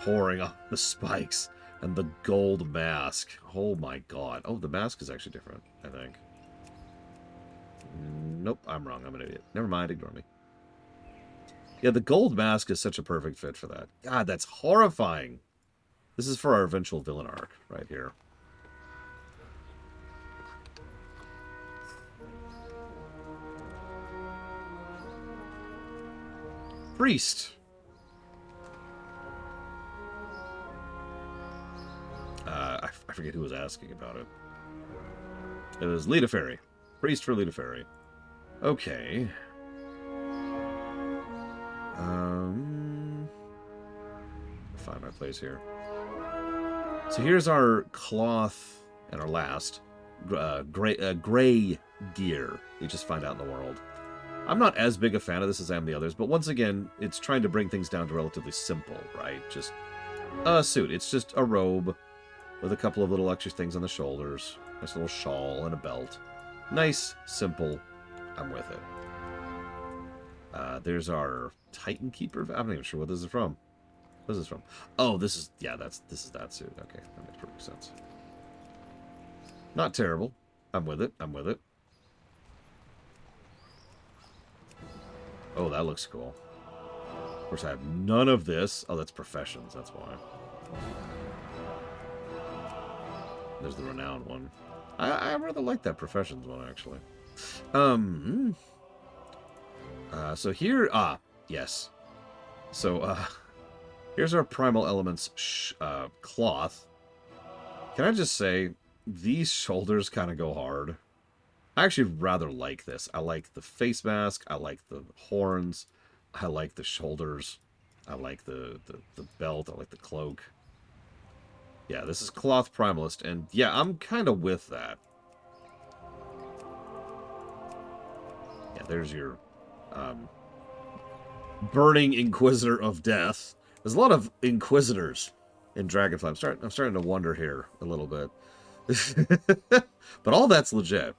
pouring off the spikes and the gold mask. Oh my god. Oh, the mask is actually different, I think. Nope, I'm wrong. I'm an idiot. Never mind, ignore me. Yeah, the gold mask is such a perfect fit for that. God, that's horrifying. This is for our eventual villain arc right here. Priest. I forget who was asking about it. It was Lita Fairy. Priest for Lita Fairy. Okay. Find my place here. So here's our cloth and our last gray gear you just find out in the world. I'm not as big a fan of this as I am the others, but once again, it's trying to bring things down to relatively simple, right? Just a suit. It's just a robe with a couple of little extra things on the shoulders. Nice little shawl and a belt. Nice, simple. I'm with it. There's our Titan Keeper. I'm not even sure what this is from. What is this from? Oh, this is, yeah, this is that suit. Okay, that makes perfect sense. Not terrible. I'm with it. I'm with it. Oh, that looks cool. Of course, I have none of this. Oh, that's Professions. That's why. There's the Renowned one. I rather like that Professions one, actually. So here... yes. So, here's our Primal Elements cloth. Can I just say, these shoulders kind of go hard. I actually rather like this. I like the face mask. I like the horns. I like the shoulders. I like the belt. I like the cloak. Yeah, this is Cloth Primalist, and yeah, I'm kind of with that. Yeah, there's your Burning Inquisitor of Death. There's a lot of Inquisitors in Dragonflight. I'm starting to wonder here a little bit. But all that's legit.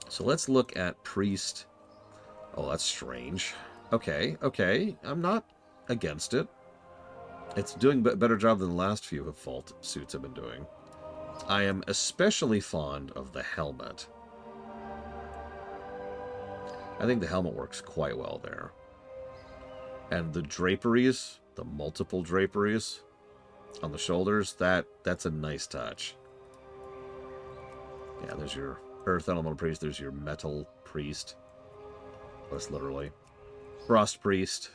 So let's look at Priest. Oh, that's strange. Okay, okay. I'm not against it. It's doing a better job than the last few Vault suits have been doing. I am especially fond of the helmet. I think the helmet works quite well there. And the draperies, the multiple draperies on the shoulders, that's a nice touch. Yeah, there's your Earth Elemental Priest, there's your Metal Priest. That's literally. Frost Priest.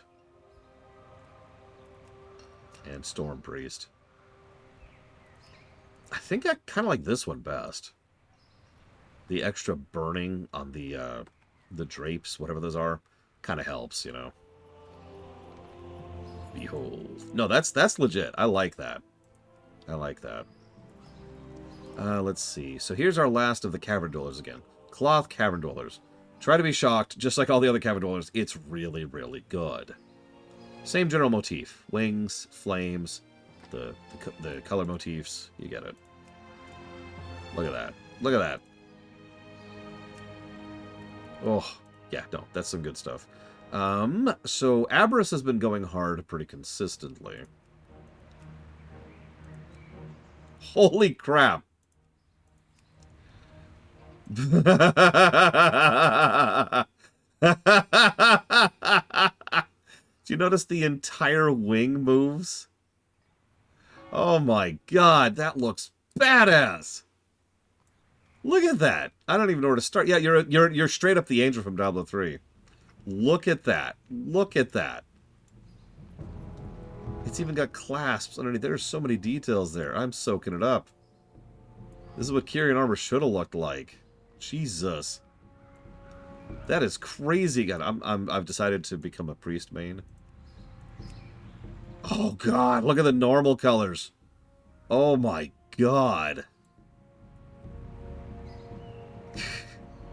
And Storm Priest. I think I kind of like this one best. The extra burning on the drapes, whatever those are, kind of helps, you know. Behold. No, that's legit. I like that. I like that. Let's see. So here's our last of the Cavern Dwellers again. Cloth Cavern Dwellers. Try to be shocked, just like all the other Cavern Dwellers. It's really, really good. Same general motif. Wings, flames, the color motifs. You get it. Look at that. Look at that. Oh, yeah, no, that's some good stuff. So Aberrus has been going hard pretty consistently. Holy crap. Do you notice the entire wing moves? Oh my god, that looks badass. Look at that. I don't even know where to start. Yeah, you're straight up the angel from Diablo 3. Look at that. Look at that. It's even got clasps underneath. There's so many details there. I'm soaking it up. This is what Kyrian armor should have looked like. Jesus. That is crazy. God, I've decided to become a priest main. Oh god, look at the normal colors. Oh my god.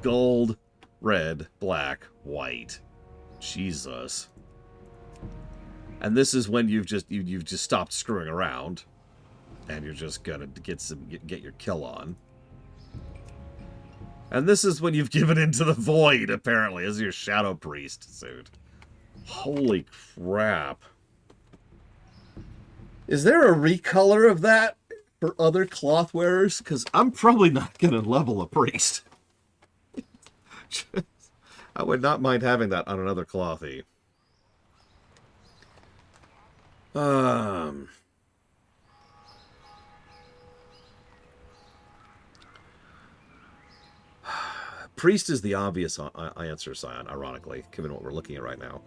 Gold, red, black, white. Jesus. And this is when you've just stopped screwing around, and you're just gonna get your kill on. And this is when you've given into the void, apparently, as your Shadow Priest suit. Holy crap. Is there a recolor of that for other cloth wearers? Because I'm probably not gonna level a priest. I would not mind having that on another clothy. Priest is the obvious answer, Scion, ironically, given what we're looking at right now.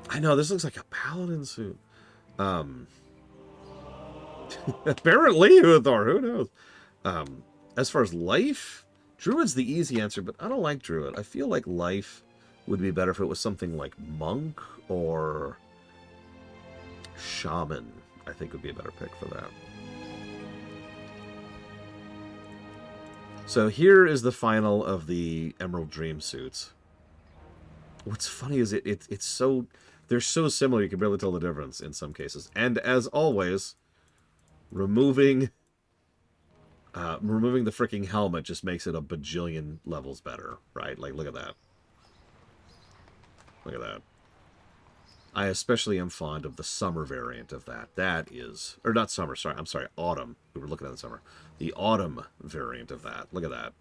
I know, this looks like a paladin suit. Apparently, Uthor, who knows? As far as life, Druid's the easy answer, but I don't like Druid. I feel like life would be better if it was something like Monk or Shaman. I think would be a better pick for that. So here is the final of the Emerald Dream suits. What's funny is it's so... They're so similar you can barely tell the difference in some cases. And as always, removing the freaking helmet just makes it a bajillion levels better, right? Like, look at that. Look at that. I especially am fond of the summer variant of that. That is... Or not summer, sorry. I'm sorry, autumn. We were looking at the summer. The autumn variant of that. Look at that.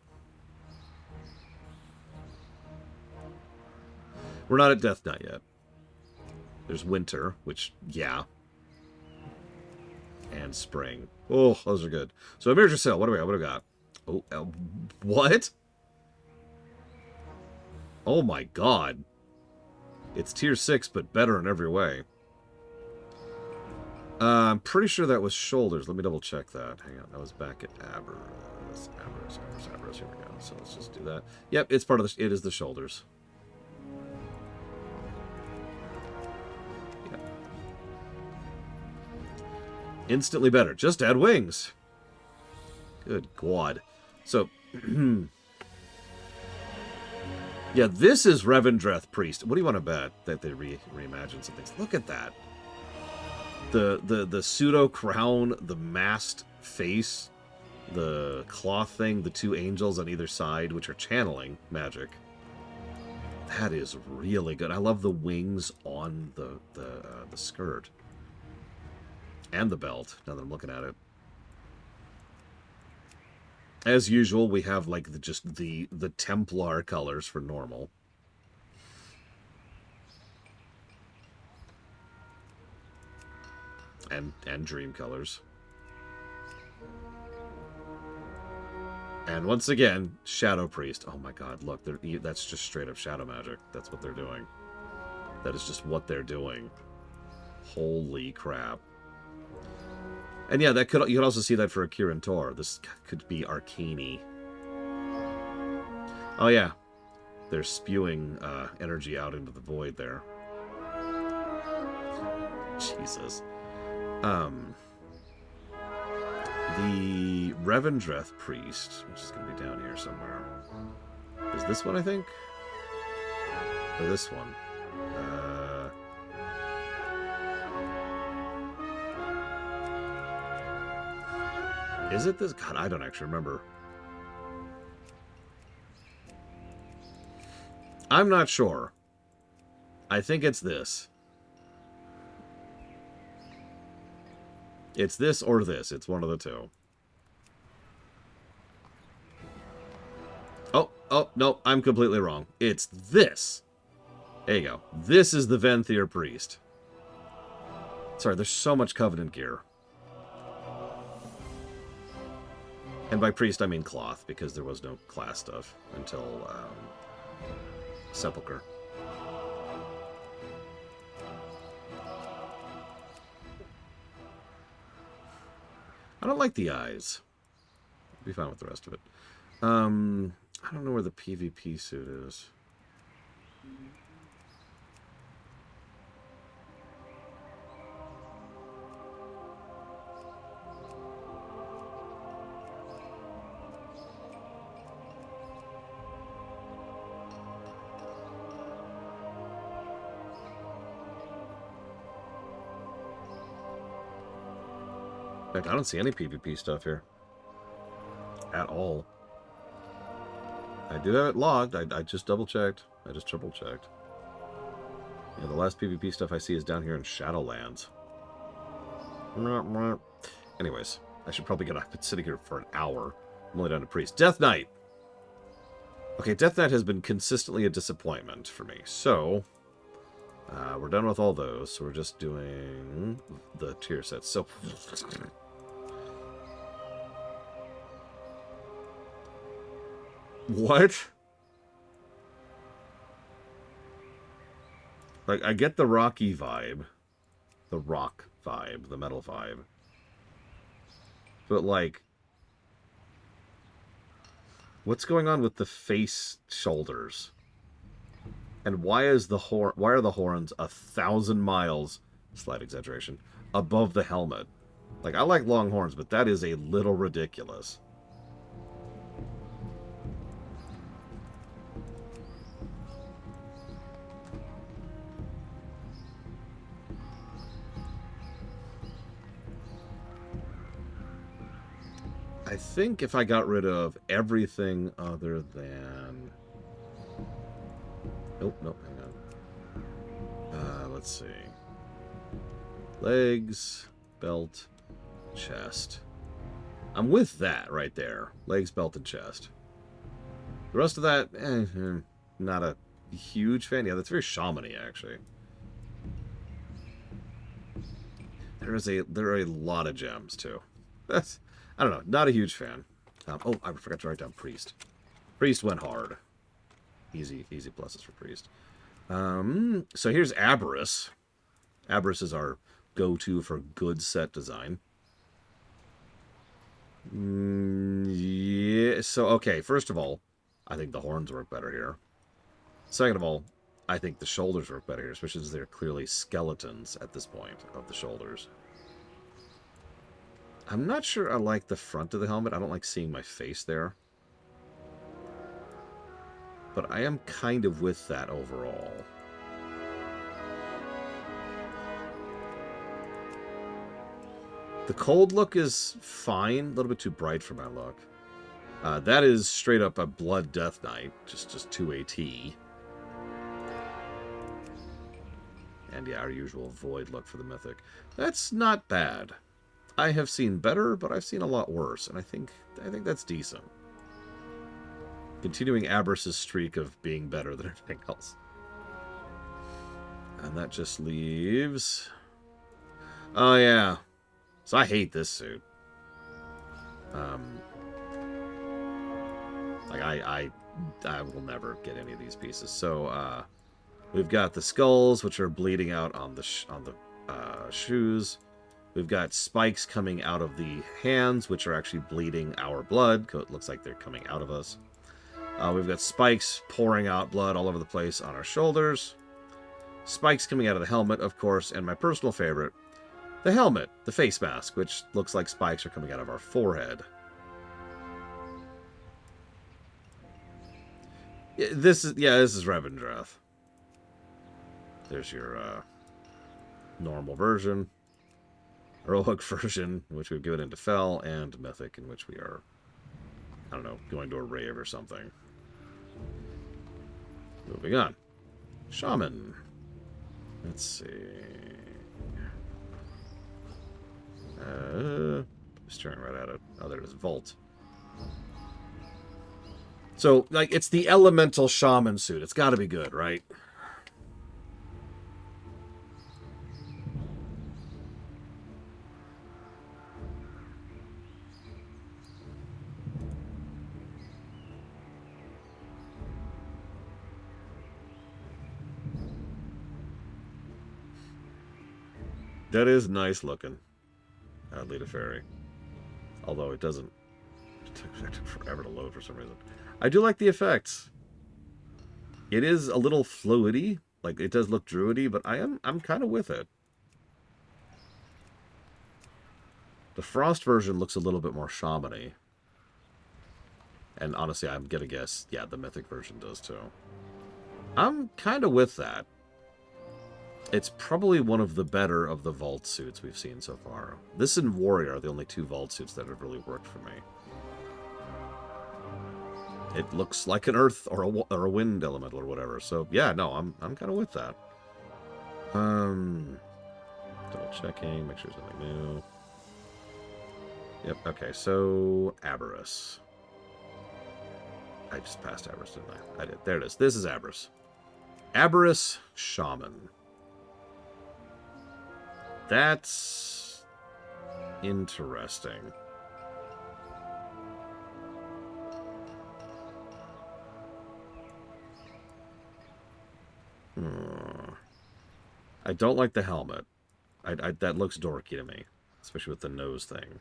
We're not at Death Knight yet. There's winter, which, yeah. And spring. Oh, those are good. So, Emerger Sail, what do we got? Oh, what? Oh my god. It's tier 6, but better in every way. I'm pretty sure that was shoulders. Let me double check that. Hang on, that was back at Aberrus. Avarice. Here we go. So let's just do that. Yep, it's part of the. It is the shoulders. Yep. Instantly better. Just add wings. Good God. So, yeah, this is Revendreth Priest. What do you want to bet that they reimagine some things? Look at that. The pseudo crown, the masked face, the cloth thing, the two angels on either side, which are channeling magic. That is really good. I love the wings on the skirt and the belt. Now that I'm looking at it. As usual, we have like the Templar colors for normal. And dream colors. And once again, Shadow Priest. Oh my god, look, that's just straight up shadow magic. That's what they're doing. That is just what they're doing. Holy crap. And yeah, you could also see that for a Kirin Tor. This could be Arcane-y. Oh yeah. They're spewing energy out into the void there. Jesus. The Revendreth Priest, which is going to be down here somewhere. Is this one, I think? Or this one? Is it this? God, I don't actually remember. I'm not sure. I think it's this. It's this or this. It's one of the two. Oh, no, I'm completely wrong. It's this. There you go. This is the Venthyr Priest. Sorry, there's so much Covenant gear. And by priest, I mean cloth, because there was no class stuff until Sepulchre. I don't like the eyes. I'll be fine with the rest of it. I don't know where the PvP suit is. In fact, I don't see any PvP stuff here. At all. I do have it logged. I just double-checked. I just triple-checked. Yeah, the last PvP stuff I see is down here in Shadowlands. Anyways, I should probably get up. I've been sitting here for an hour. I'm only down to Priest. Death Knight! Okay, Death Knight has been consistently a disappointment for me. So, we're done with all those. So we're just doing the tier sets. So... What? Like, I get the rocky vibe. The rock vibe. The metal vibe. But, like... What's going on with the face shoulders? And why are the horns 1,000 miles, slight exaggeration, above the helmet? Like, I like long horns, but that is a little ridiculous. I think if I got rid of everything other than... Nope, hang on. Let's see. Legs, belt, chest. I'm with that right there. Legs, belt, and chest. The rest of that, not a huge fan. Yeah, that's very shaman-y, actually. There are a lot of gems, too. I don't know, not a huge fan. Oh, I forgot to write down Priest. Priest went hard. Easy pluses for Priest. So here's Avarice. Avarice is our go-to for good set design. Yeah, so, okay, first of all, I think the horns work better here. Second of all, I think the shoulders work better here, especially as they're clearly skeletons at this point of the shoulders. I'm not sure I like the front of the helmet. I don't like seeing my face there. But I am kind of with that overall. The cold look is fine. A little bit too bright for my look. That is straight up a Blood Death Knight. Just 2 AT. And yeah, our usual Void look for the Mythic. That's not bad. I have seen better, but I've seen a lot worse. And I think that's decent. Continuing Aberyst's streak of being better than everything else. And that just leaves... Oh, yeah. So I hate this suit. Like, I will never get any of these pieces. So, we've got the skulls, which are bleeding out on the shoes. We've got spikes coming out of the hands, which are actually bleeding our blood. It looks like they're coming out of us. We've got spikes pouring out blood all over the place on our shoulders. Spikes coming out of the helmet, of course, and my personal favorite, the helmet, the face mask, which looks like spikes are coming out of our forehead. This is Revendreth. There's your normal version, heroic version, in which we've given into Fel, and mythic, in which we are, I don't know, going to a rave or something. Moving on. Shaman. Let's see. Staring right at it. Oh, there it is. Vault. So, like, it's the elemental shaman suit. It's got to be good, right? That is nice looking. Lita Fairy. Although it doesn't... It took forever to load for some reason. I do like the effects. It is a little fluidy. Like, it does look druidy, but I'm kind of with it. The Frost version looks a little bit more shaman-y. And honestly, I'm gonna guess, yeah, the Mythic version does too. I'm kind of with that. It's probably one of the better of the Vault suits we've seen so far. This and Warrior are the only two Vault suits that have really worked for me. It looks like an Earth or a Wind elemental or whatever. So yeah, no, I'm kind of with that. Double checking, make sure there's nothing new. Yep. Okay. So Aberys. I just passed Aberys, didn't I? I did. There it is. This is Aberys. Aberys Shaman. That's interesting. I don't like the helmet. That looks dorky to me, especially with the nose thing.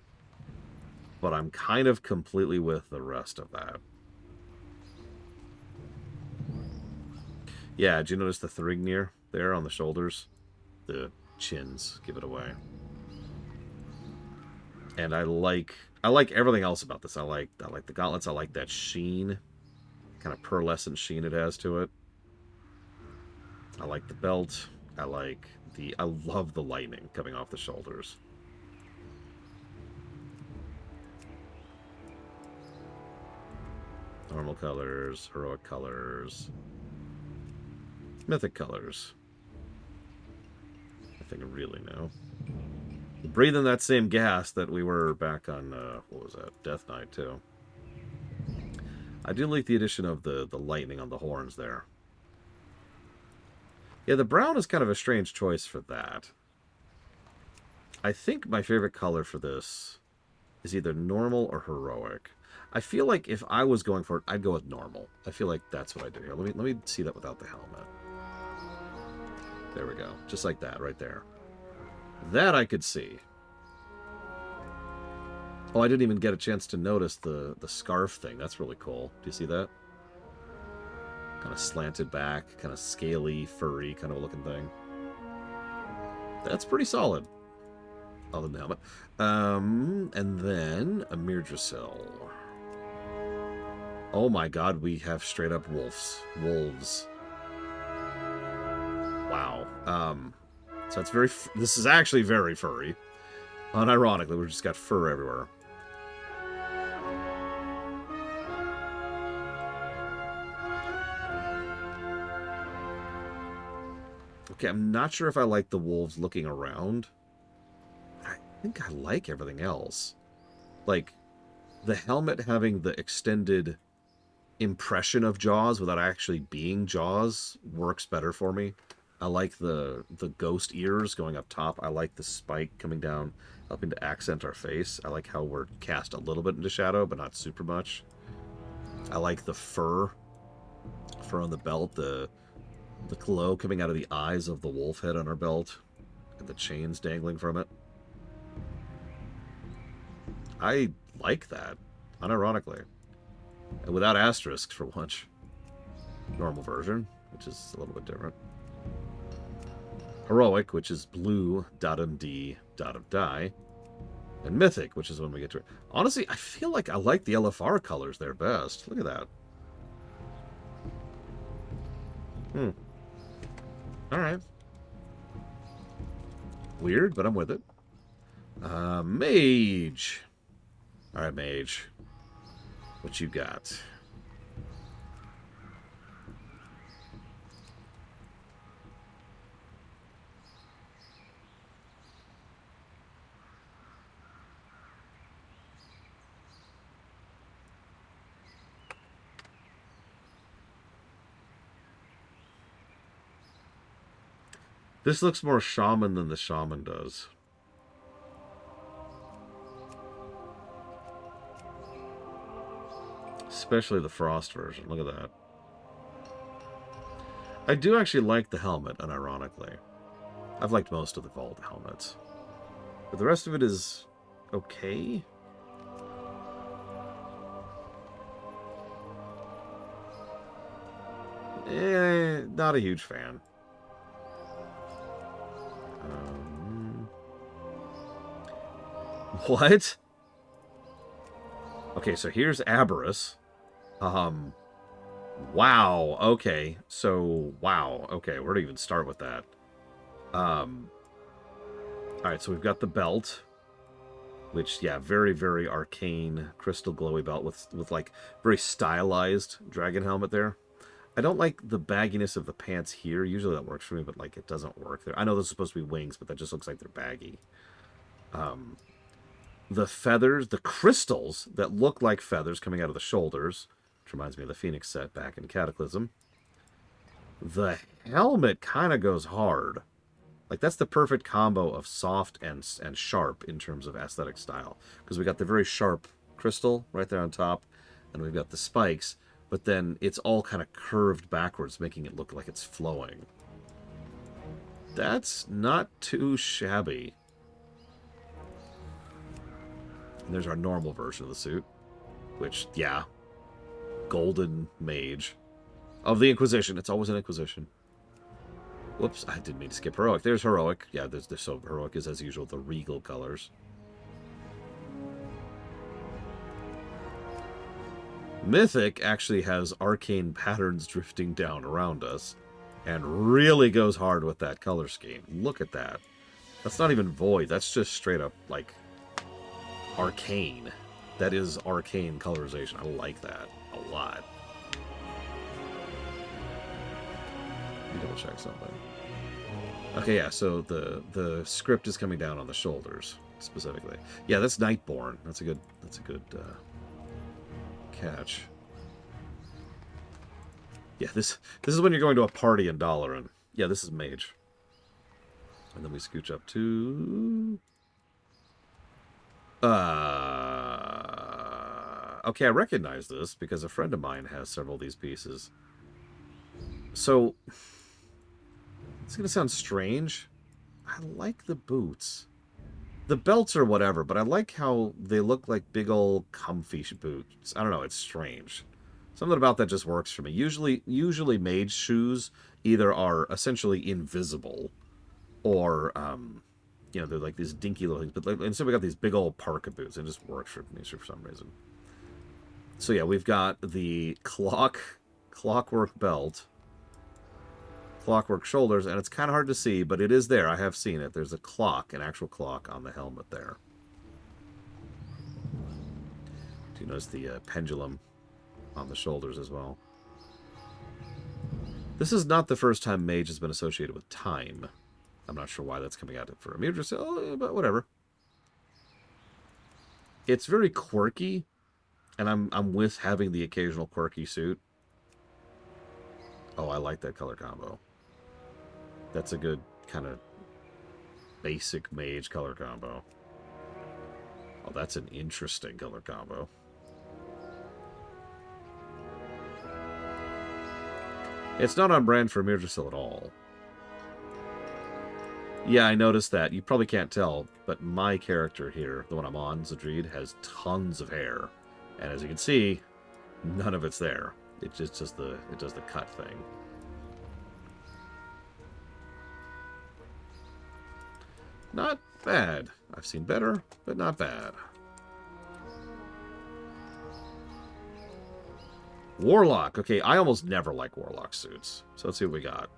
But I'm kind of completely with the rest of that. Yeah, did you notice the Thrignir there on the shoulders? The chins give it away. And I like everything else about this. I like the gauntlets. I like that sheen, kind of pearlescent sheen it has to it. I like the belt. I love the lightning coming off the shoulders. Normal colors, heroic colors, mythic colors. Nothing really new. Breathing that same gas that we were back on, what was that, Death Knight, too. I do like the addition of the lightning on the horns there. Yeah, the brown is kind of a strange choice for that. I think my favorite color for this is either normal or heroic. I feel like if I was going for it, I'd go with normal. I feel like that's what I do here. Let me see that without the helmet. There we go. Just like that, right there. That I could see. Oh, I didn't even get a chance to notice the scarf thing. That's really cool. Do you see that? Kind of slanted back, kind of scaly, furry kind of looking thing. That's pretty solid. Other than the helmet. And then a Mirdrasil. Oh my god, we have straight up wolves. Wolves. Wow. So it's very... This is actually very furry. Unironically, we've just got fur everywhere. Okay, I'm not sure if I like the wolves looking around. I think I like everything else. Like, the helmet having the extended impression of jaws without actually being jaws works better for me. I like the ghost ears going up top. I like the spike coming down, helping to accent our face. I like how we're cast a little bit into shadow, but not super much. I like the fur on the belt, the glow coming out of the eyes of the wolf head on our belt, and the chains dangling from it. I like that, unironically. And without asterisks, for once. Normal version, which is a little bit different. Heroic, which is blue, dot'em D, dot'em die. And Mythic, which is when we get to it. Honestly, I feel like I like the LFR colors there best. Look at that. Alright. Weird, but I'm with it. Mage. Alright, Mage. What you got? This looks more shaman than the shaman does. Especially the frost version. Look at that. I do actually like the helmet, unironically. I've liked most of the Vault helmets. But the rest of it is okay. Not a huge fan. What? Okay, so here's Aberrus. Wow. Okay. So, wow. Okay, where to even start with that? Alright, so we've got the belt. Which, yeah, very, very arcane, crystal glowy belt with like, very stylized dragon helmet there. I don't like the bagginess of the pants here. Usually that works for me, but, like, it doesn't work there. I know those are supposed to be wings, but that just looks like they're baggy. The feathers, the crystals that look like feathers coming out of the shoulders, which reminds me of the Phoenix set back in Cataclysm. The helmet kind of goes hard. Like, that's the perfect combo of soft and sharp in terms of aesthetic style. Because we got the very sharp crystal right there on top, and we've got the spikes, but then it's all kind of curved backwards, making it look like it's flowing. That's not too shabby. And there's our normal version of the suit, which, yeah, golden mage of the Inquisition. It's always an Inquisition. Whoops, I didn't mean to skip Heroic. There's Heroic. Yeah, so Heroic is, as usual, the regal colors. Mythic actually has arcane patterns drifting down around us, and really goes hard with that color scheme. Look at that. That's not even void. That's just straight up, like, arcane. That is arcane colorization. I like that a lot. Let me double check something. Okay, yeah, so the script is coming down on the shoulders specifically. Yeah, that's Nightborn. That's a good catch. Yeah, this is when you're going to a party in Dalaran. Yeah, this is Mage. And then we scooch up to okay, I recognize this because a friend of mine has several of these pieces. So it's gonna sound strange. I like the boots. The belts are whatever, but I like how they look like big old comfy boots. I don't know, it's strange. Something about that just works for me. Usually mage shoes either are essentially invisible or you know, they're like these dinky little things. But like, instead we got these big old parka boots. It just works for me for some reason. So yeah, we've got the clockwork belt, clockwork shoulders, and it's kind of hard to see, but it is there. I have seen it. There's a clock, an actual clock on the helmet there. Do you notice the pendulum on the shoulders as well? This is not the first time mage has been associated with time. I'm not sure why that's coming out for a Mudra, but whatever. It's very quirky, and I'm with having the occasional quirky suit. Oh, I like that color combo. That's a good kind of basic mage color combo. Oh, that's an interesting color combo. It's not on brand for Mirdrasil at all. Yeah, I noticed that. You probably can't tell, but my character here, the one I'm on, Zadrid, has tons of hair. And as you can see, none of it's there. It just does the cut thing. Not bad. I've seen better, but not bad. Warlock. Okay, I almost never like Warlock suits. So let's see what we got.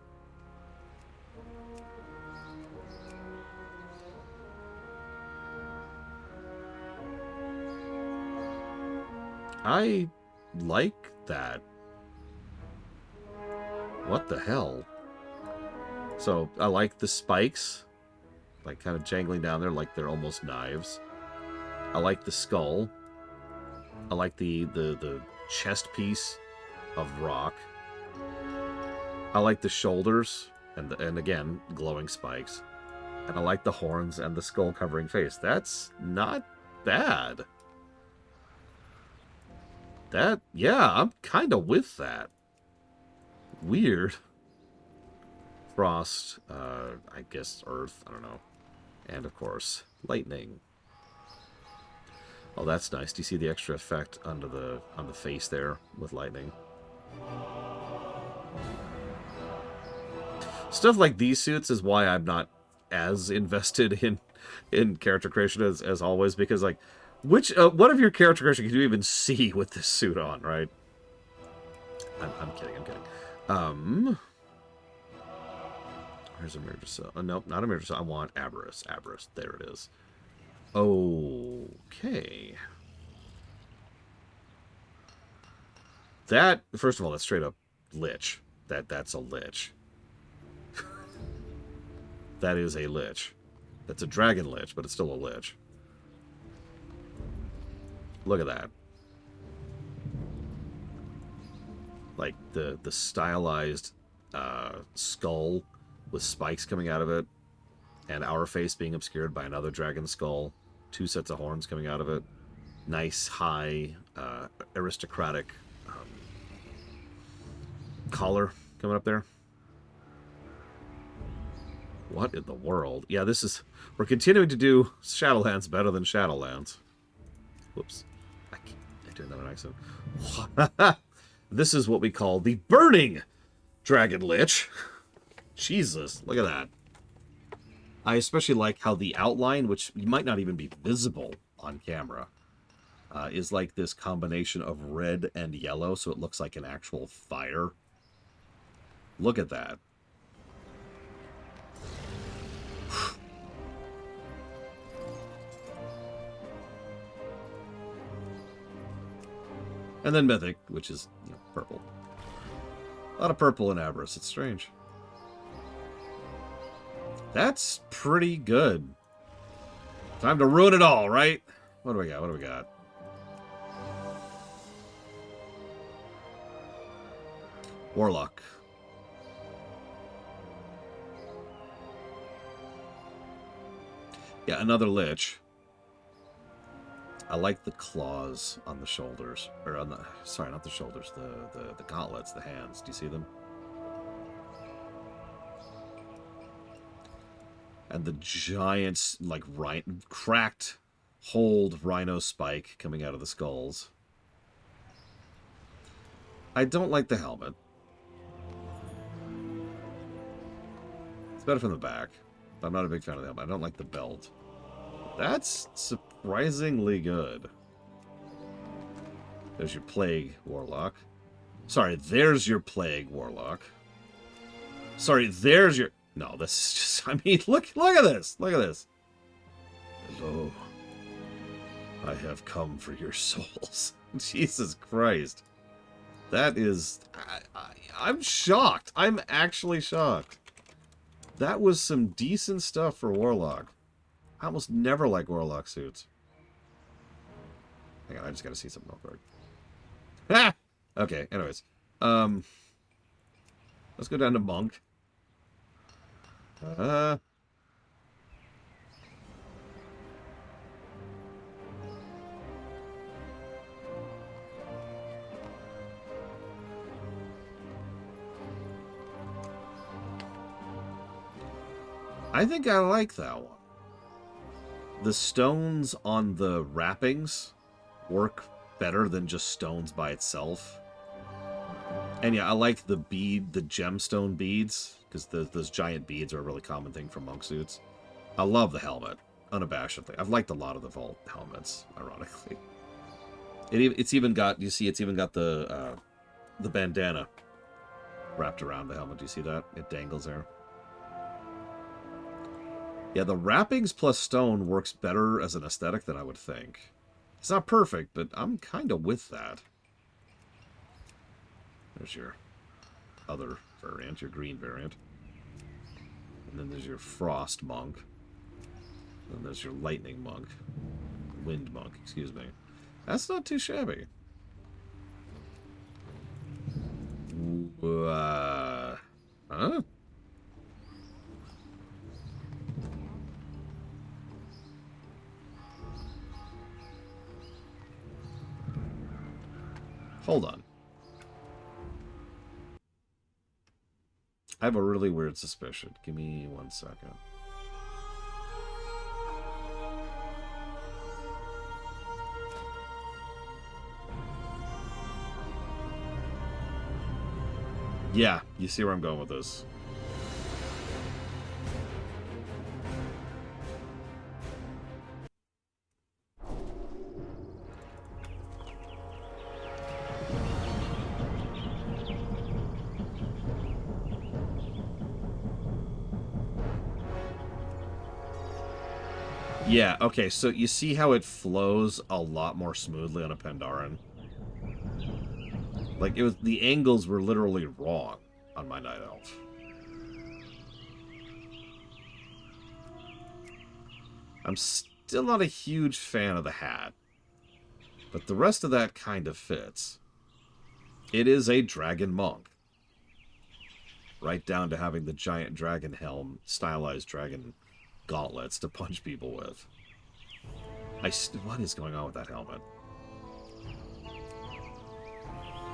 I like that. What the hell? So, I like the spikes. Like, kind of jangling down there like they're almost knives. I like the skull. I like the chest piece of rock. I like the shoulders and again, glowing spikes. And I like the horns and the skull covering face. That's not bad. That, yeah, I'm kind of with that. Weird. Frost, I guess earth, I don't know. And of course, lightning. Oh, that's nice. Do you see the extra effect on the face there with lightning? Stuff like these suits is why I'm not as invested in character creation as always, because like, what of your character creation can you even see with this suit on, right? I'm kidding. Where's a Mirdrasil? Oh, nope, not a Mirdrasil. I want Aberrus. Aberrus. There it is. Okay. That, first of all, that's straight up Lich. That's a Lich. That is a Lich. That's a Dragon Lich, but it's still a Lich. Look at that. Like, the stylized skull with spikes coming out of it, and our face being obscured by another dragon skull, 2 sets of horns coming out of it. Nice, high, aristocratic collar coming up there. What in the world? Yeah, this is... We're continuing to do Shadowlands better than Shadowlands. Whoops. I'm doing that on accident. This is what we call the Burning Dragon Lich. Jesus, look at that. I especially like how the outline, which might not even be visible on camera, is like this combination of red and yellow, so it looks like an actual fire. Look at that. And then Mythic, which is, you know, purple. A lot of purple in Aberrus. It's strange. That's pretty good. Time to ruin it all, right? What do we got? What do we got? Warlock. Yeah, another Lich. I like the claws on the shoulders. Or on the... Sorry, not the shoulders. The gauntlets, the hands. Do you see them? And the giant, like, cracked, hold rhino spike coming out of the skulls. I don't like the helmet. It's better from the back. But I'm not a big fan of the helmet. I don't like the belt. That's surprisingly good. There's your Plague Warlock. Sorry, there's your Plague Warlock. Sorry, there's your... No, this is just... I mean, look at this. Look at this. Hello. I have come for your souls. Jesus Christ. That is... I'm shocked. I'm actually shocked. That was some decent stuff for Warlock. I almost never like Warlock suits. Hang on, I just gotta see something real quick. Ah! Okay, anyways. Let's go down to Monk. I think I like that one. The stones on the wrappings work better than just stones by itself. And yeah, I like the gemstone beads, because those giant beads are a really common thing for monk suits. I love the helmet, unabashedly. I've liked a lot of the Vault helmets, ironically. It's even got, you see, it's even got the bandana wrapped around the helmet. Do you see that? It dangles there. Yeah, the wrappings plus stone works better as an aesthetic than I would think. It's not perfect, but I'm kind of with that. There's your other variant, your green variant. And then there's your Frost Monk. And there's your Lightning Monk. Wind Monk, excuse me. That's not too shabby. Huh? Hold on. I have a really weird suspicion. Give me 1 second. Yeah, you see where I'm going with this. Yeah, okay, so you see how it flows a lot more smoothly on a Pandaren? Like, the angles were literally wrong on my Night Elf. I'm still not a huge fan of the hat, but the rest of that kind of fits. It is a dragon monk. Right down to having the giant dragon helm, stylized dragon gauntlets to punch people with. What is going on with that helmet?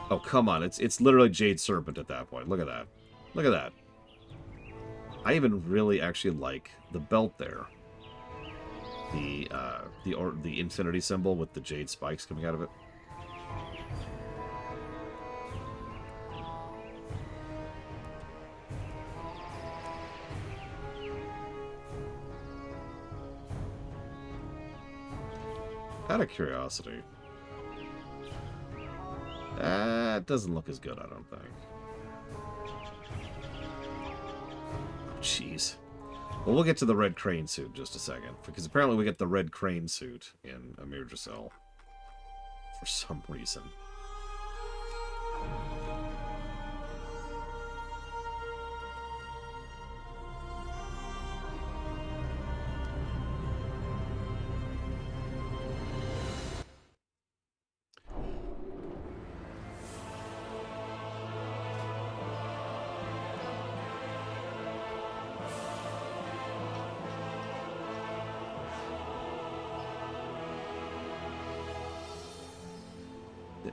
Oh, come on. It's literally Jade Serpent at that point. Look at that. Look at that. I even really actually like the belt there. The infinity symbol with the jade spikes coming out of it. Out of curiosity. That doesn't look as good, I don't think. Oh, jeez. Well, we'll get to the red crane suit in just a second, because apparently we get the red crane suit in Amir Giselle for some reason.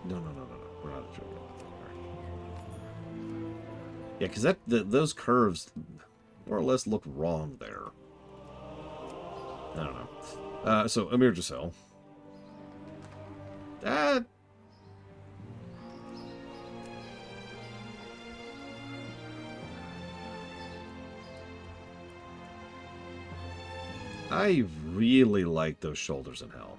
No. We're not joking. Yeah, because those curves more or less look wrong there. I don't know. So, Amir Giselle. That... I really like those shoulders and helm.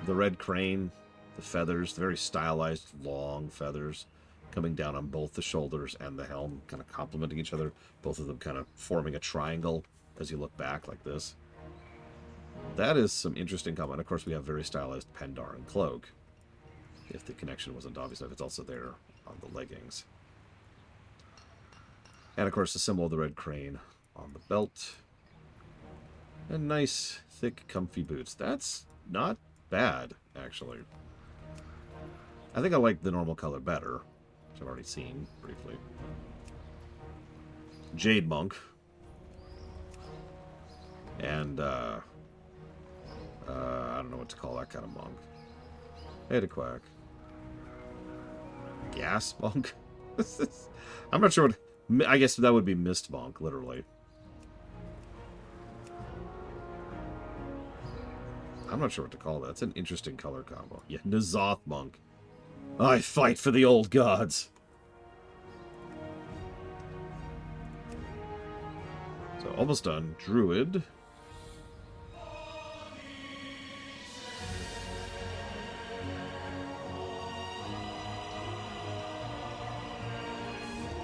The red crane, the feathers, the very stylized, long feathers coming down on both the shoulders and the helm, kind of complementing each other, both of them kind of forming a triangle as you look back like this. That is some interesting comment. Of course, we have very stylized Pendar and cloak. If the connection wasn't obvious enough, it's also there on the leggings. And, of course, the symbol of the red crane on the belt. And nice, thick, comfy boots. That's not bad, actually. I think I like the normal color better, which I've already seen briefly. Jade Monk. And, I don't know what to call that kind of monk. Hey, to Quack. Gas Monk? I'm not sure what... I guess that would be Mist Monk, literally. I'm not sure what to call that. It's an interesting color combo. Yeah, N'Zoth Monk. I fight for the old gods. So, almost done. Druid.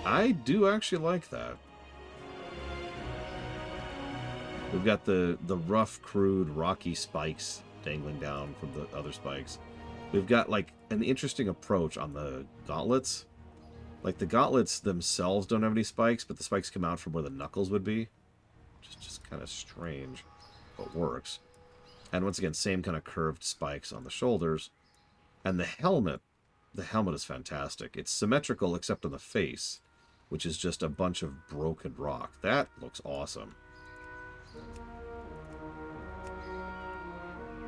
I do actually like that. We've got the rough, crude, rocky spikes dangling down from the other spikes. We've got, like, an interesting approach on the gauntlets. Like, the gauntlets themselves don't have any spikes, but the spikes come out from where the knuckles would be. Which is just kind of strange, but works. And once again, same kind of curved spikes on the shoulders. And the helmet is fantastic. It's symmetrical except on the face, which is just a bunch of broken rock. That looks awesome.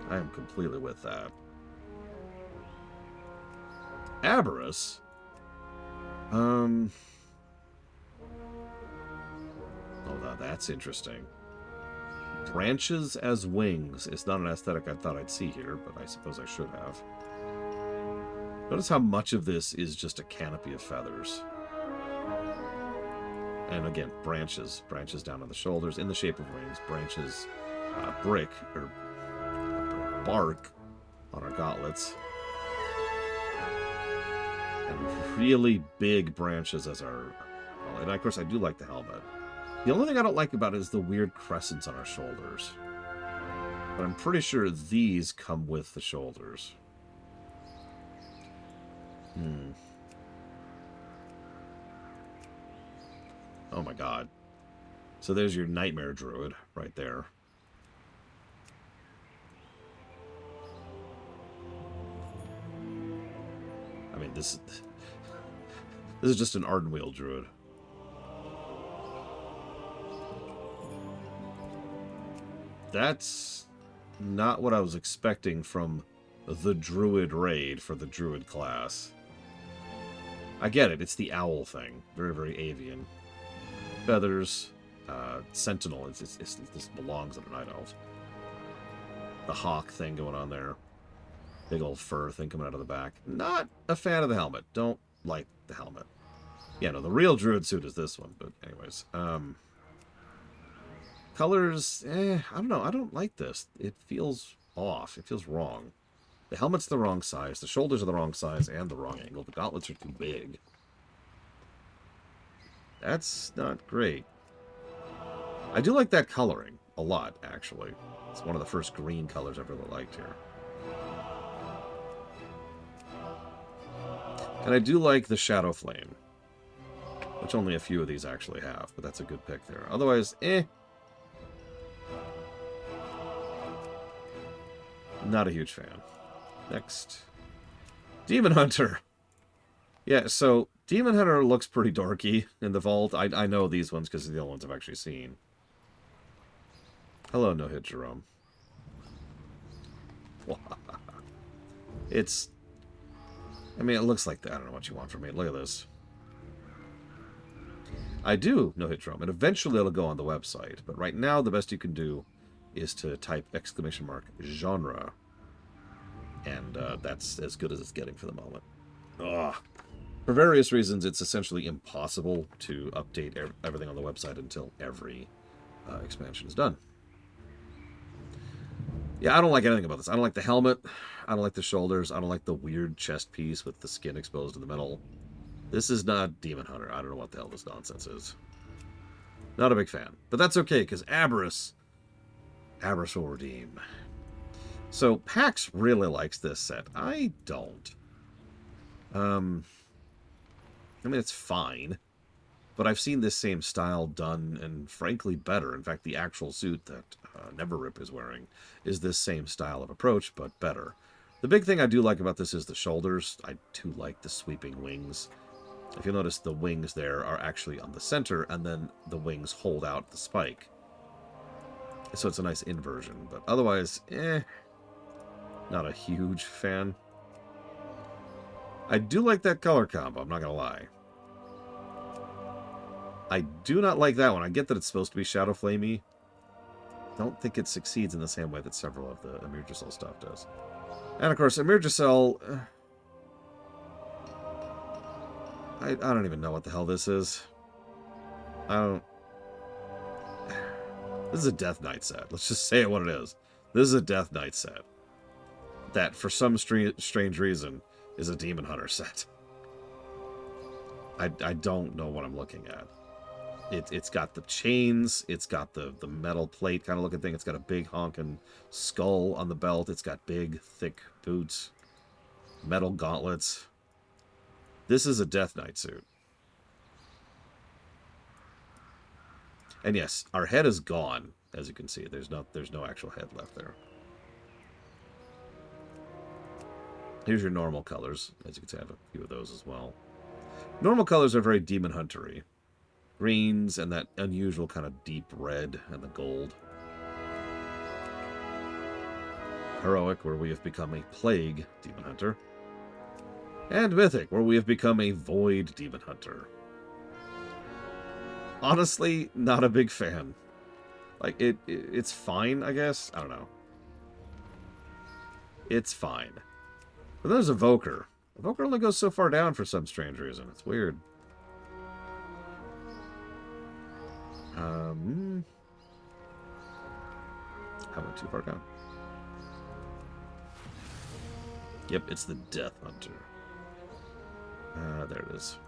I am completely with that. Aberrus. Oh, that's interesting. Branches as wings is not an aesthetic I thought I'd see here, but I suppose I should have. Notice how much of this is just a canopy of feathers. And again, branches down on the shoulders in the shape of wings, branches, brick, or bark on our gauntlets. And really big branches as our... And of course, I do like the helmet. The only thing I don't like about it is the weird crescents on our shoulders. But I'm pretty sure these come with the shoulders. Oh my god. So there's your Nightmare Druid right there. I mean, this is just an Ardenweald Druid. That's not what I was expecting from the Druid raid for the Druid class. I get it, it's the owl thing. Very, very avian. Feathers, Sentinel, this belongs in a Night Elf. The hawk thing going on there. Big old fur thing coming out of the back. Not a fan of the helmet. Don't like the helmet. Yeah, no, the real Druid suit is this one, but anyways. Colors, I don't know. I don't like this. It feels off. It feels wrong. The helmet's the wrong size. The shoulders are the wrong size and the wrong angle. The gauntlets are too big. That's not great. I do like that coloring a lot, actually. It's one of the first green colors I've really liked here. And I do like the Shadow Flame, which only a few of these actually have, but that's a good pick there. Otherwise, not a huge fan. Next. Demon Hunter. Yeah, so Demon Hunter looks pretty dorky in the vault. I know these ones because they're the only ones I've actually seen. Hello, No Hit Jerome. It's... I mean, it looks like that. I don't know what you want from me. Look at this. I do know Hitdrum, and eventually it'll go on the website. But right now, the best you can do is to type !genre. And that's as good as it's getting for the moment. Ugh. For various reasons, it's essentially impossible to update everything on the website until every expansion is done. Yeah, I don't like anything about this. I don't like the helmet. I don't like the shoulders. I don't like the weird chest piece with the skin exposed in the middle. This is not Demon Hunter. I don't know what the hell this nonsense is. Not a big fan. But that's okay, because Aberrus will redeem. So, Pax really likes this set. I don't. I mean, it's fine. But I've seen this same style done, and frankly better. In fact, the actual suit that Neverrip is wearing is this same style of approach, but better. The big thing I do like about this is the shoulders. I do like the sweeping wings. If you'll notice, the wings there are actually on the center, and then the wings hold out the spike. So it's a nice inversion, but otherwise, not a huge fan. I do like that color combo, I'm not going to lie. I do not like that one. I get that it's supposed to be Shadow Flamey. Don't think it succeeds in the same way that several of the Amir Giselle stuff does. And of course, Amir Giselle... I don't even know what the hell this is. This is a Death Knight set. Let's just say it what it is. This is a Death Knight set. That, for some strange reason, is a Demon Hunter set. I don't know what I'm looking at. It's got the chains. It's got the metal plate kind of looking thing. It's got a big honking skull on the belt. It's got big, thick boots. Metal gauntlets. This is a Death Knight suit. And yes, our head is gone, as you can see. There's no actual head left there. Here's your normal colors. As you can see, I have a few of those as well. Normal colors are very Demon Hunter-y. Greens and that unusual kind of deep red and the gold. Heroic, where we have become a Plague Demon Hunter. And Mythic, where we have become a Void Demon Hunter. Honestly, not a big fan. Like, it's fine, I guess? I don't know. It's fine. But then there's Evoker. Evoker only goes so far down for some strange reason. It's weird. How about too far down? Yep, it's the Death Hunter. There it is.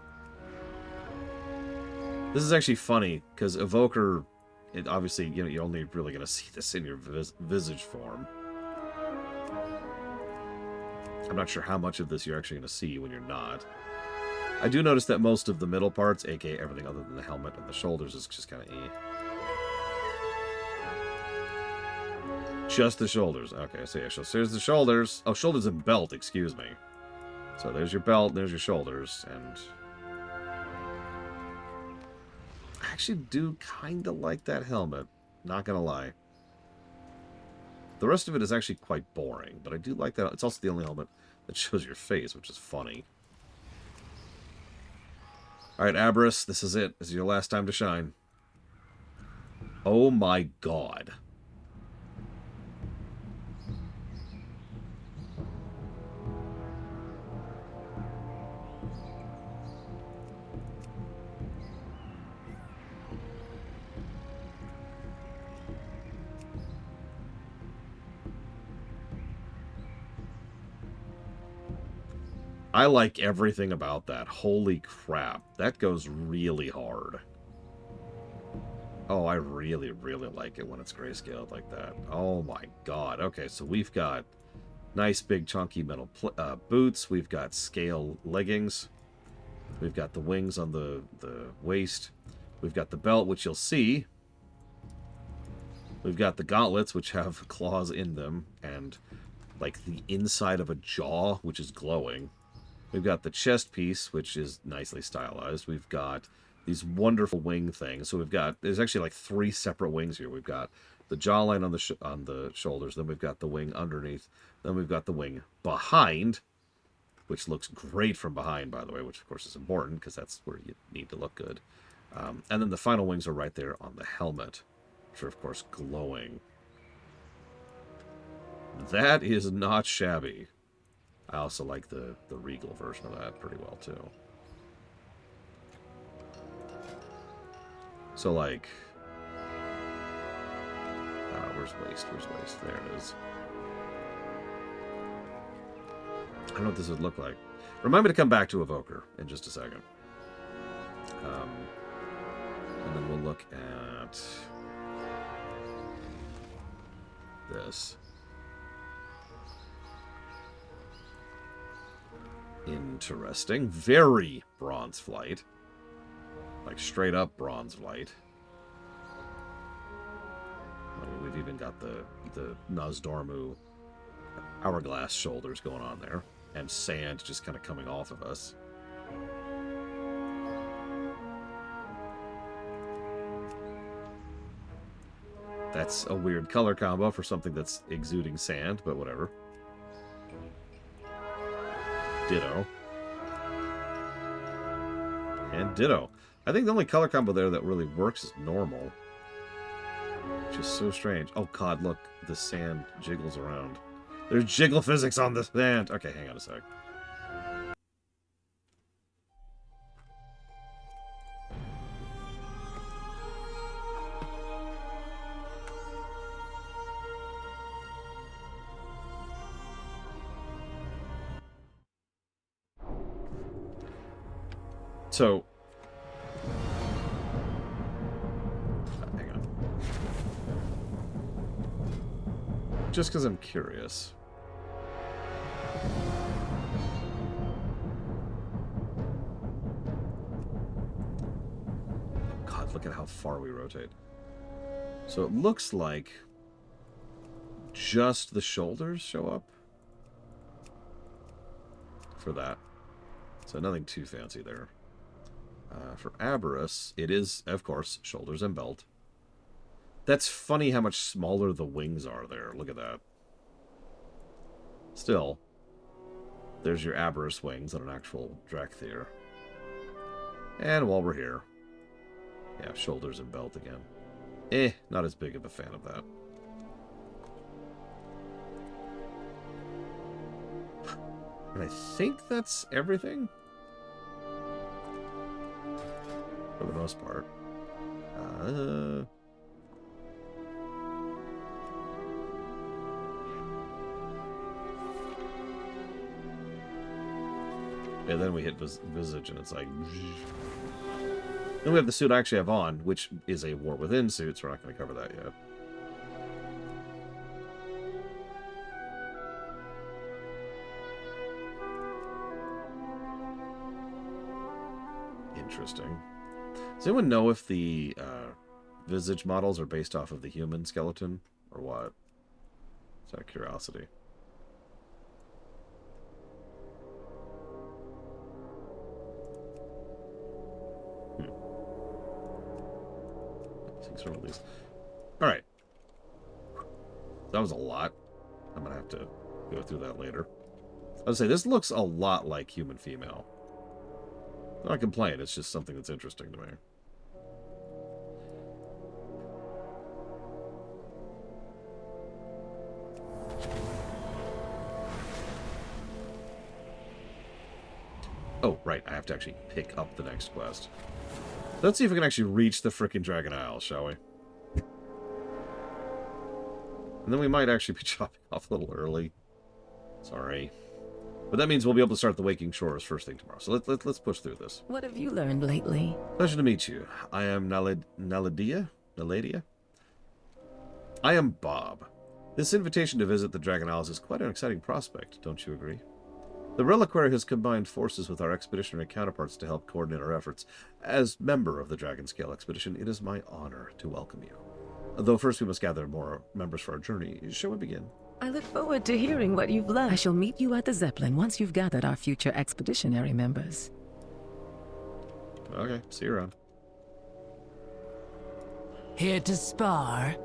This is actually funny, because Evoker, obviously, you're only really going to see this in your visage form. I'm not sure how much of this you're actually going to see when you're not. I do notice that most of the middle parts, aka everything other than the helmet and the shoulders, is just kind of Just the shoulders. Okay, so yeah, so there's the shoulders. Oh, shoulders and belt, excuse me. So there's your belt, and there's your shoulders, and... I actually do kind of like that helmet. Not gonna lie. The rest of it is actually quite boring, but I do like that. It's also the only helmet that shows your face, which is funny. Alright, Aberrus, this is it. This is your last time to shine. Oh my god. I like everything about that. Holy crap. That goes really hard. Oh, I really, really like it when it's grayscaled like that. Oh my god. Okay, so we've got nice big chunky metal boots. We've got scale leggings. We've got the wings on the waist. We've got the belt, which you'll see. We've got the gauntlets, which have claws in them. And like the inside of a jaw, which is glowing. We've got the chest piece, which is nicely stylized. We've got these wonderful wing things. So there's actually like 3 separate wings here. We've got the jawline on the shoulders. Then we've got the wing underneath. Then we've got the wing behind, which looks great from behind, by the way, which of course is important because that's where you need to look good. And then the final wings are right there on the helmet, which are, of course, glowing. That is not shabby. I also like the regal version of that pretty well, too. So, like... where's waist? Where's waist? There it is. I don't know what this would look like. Remind me to come back to Evoker in just a second. And then we'll look at this. Interesting. Very Bronzeflight. Like straight up Bronzeflight. I mean, we've even got the Nozdormu hourglass shoulders going on there. And sand just kind of coming off of us. That's a weird color combo for something that's exuding sand, but whatever. Ditto. And ditto. I think the only color combo there that really works is normal. Which is so strange. Oh god, look. The sand jiggles around. There's jiggle physics on the sand. Okay, hang on a sec. So, hang on. Just because I'm curious. God, look at how far we rotate. So it looks like just the shoulders show up for that. So nothing too fancy there. For Aberrus, it is, of course, shoulders and belt. That's funny how much smaller the wings are there. Look at that. Still, there's your Aberrus wings on an actual Drakthir. And while we're here, yeah, shoulders and belt again. Not as big of a fan of that. And I think that's everything. For the most part. And then we hit Visage, and it's like... Then we have the suit I actually have on, which is a War Within suit, so we're not going to cover that yet. Interesting. Does anyone know if the Visage models are based off of the human skeleton, or what? Just out of curiosity. Alright. That was a lot. I'm going to have to go through that later. I would say, this looks a lot like human female. Not a complaint, it's just something that's interesting to me. Oh, right, I have to actually pick up the next quest. Let's see if we can actually reach the frickin' Dragon Isle, shall we? And then we might actually be chopping off a little early. Sorry. But that means we'll be able to start the Waking Shores first thing tomorrow. So let's push through this. What have you learned lately? Pleasure to meet you. I am Naladia? I am Bob. This invitation to visit the Dragon Isles is quite an exciting prospect, don't you agree? The Reliquary has combined forces with our expeditionary counterparts to help coordinate our efforts. As member of the Dragonscale expedition, it is my honor to welcome you. Though first we must gather more members for our journey. Shall we begin? I look forward to hearing what you've learned. I shall meet you at the Zeppelin once you've gathered our future expeditionary members. Okay, see you around. Here to spar.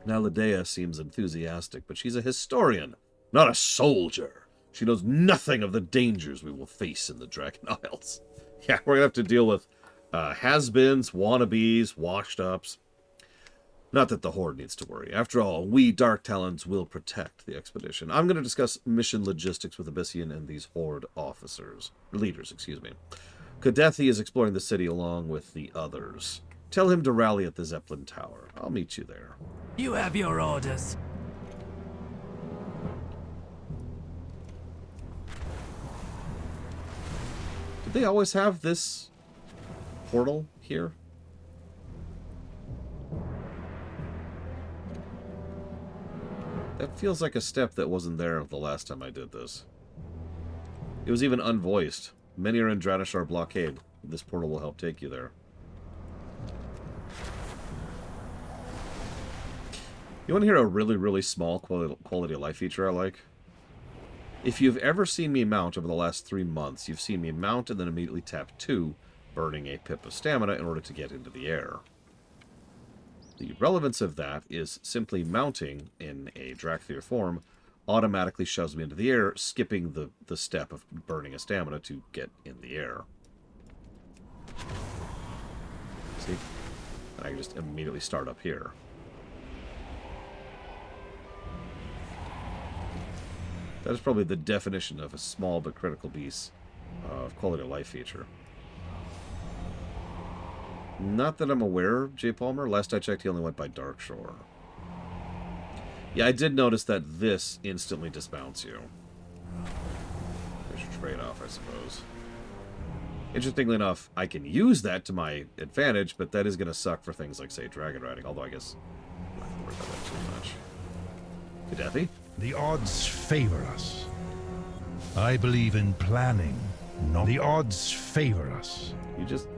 Now Ladea seems enthusiastic, but she's a historian, not a soldier. She knows nothing of the dangers we will face in the Dragon Isles. Yeah, we're going to have to deal with has-beens, wannabes, washed-ups. Not that the Horde needs to worry. After all, we Dark Talons will protect the expedition. I'm going to discuss mission logistics with Abyssian and these Horde leaders, excuse me. Kadethi is exploring the city along with the others. Tell him to rally at the Zeppelin Tower. I'll meet you there. You have your orders. Did they always have this portal here? That feels like a step that wasn't there the last time I did this. It was even unvoiced. Many are in Dranishar blockade. This portal will help take you there. You want to hear a really, really small quality of life feature I like? If you've ever seen me mount over the last 3 months, you've seen me mount and then immediately tap 2, burning a pip of stamina in order to get into the air. The relevance of that is simply mounting in a Drakthir form automatically shoves me into the air, skipping the step of burning a stamina to get in the air. See? I can just immediately start up here. That is probably the definition of a small but critical piece of quality of life feature. Not that I'm aware, J. Palmer. Last I checked, he only went by Darkshore. Yeah, I did notice that this instantly dismounts you. There's your trade-off, I suppose. Interestingly enough, I can use that to my advantage, but that is going to suck for things like, say, dragon riding. Although I guess I'm not going to worry about that too much. Kadethi? The odds favor us. I believe in planning, not the odds favor us. You just...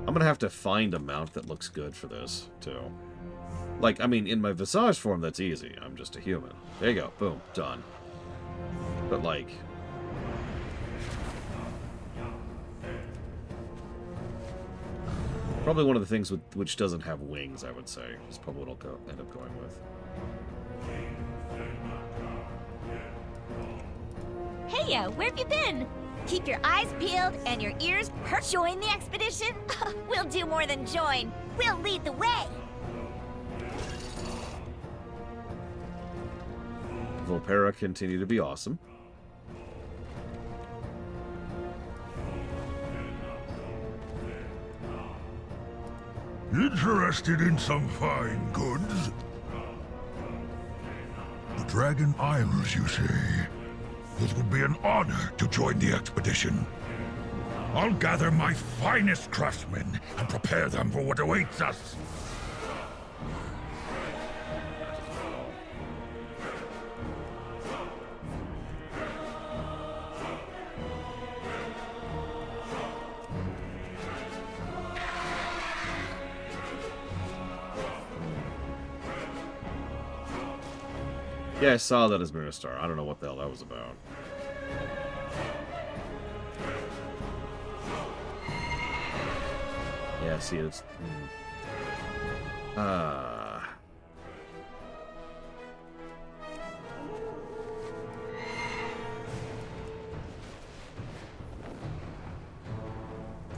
I'm going to have to find a mount that looks good for this, too. Like, I mean, in my Visage form, that's easy. I'm just a human. There you go. Boom. Done. But, like... probably one of the things which doesn't have wings, I would say, is probably what I'll end up going with. Hey, where have you been? Keep your eyes peeled and your ears perked. Join the expedition? We'll do more than join. We'll lead the way. Volpera continue to be awesome. Interested in some fine goods? The Dragon Isles, you say? It would be an honor to join the expedition. I'll gather my finest craftsmen and prepare them for what awaits us. Yeah, I saw that as Miristar. I don't know what the hell that was about. Yeah, see, it's... I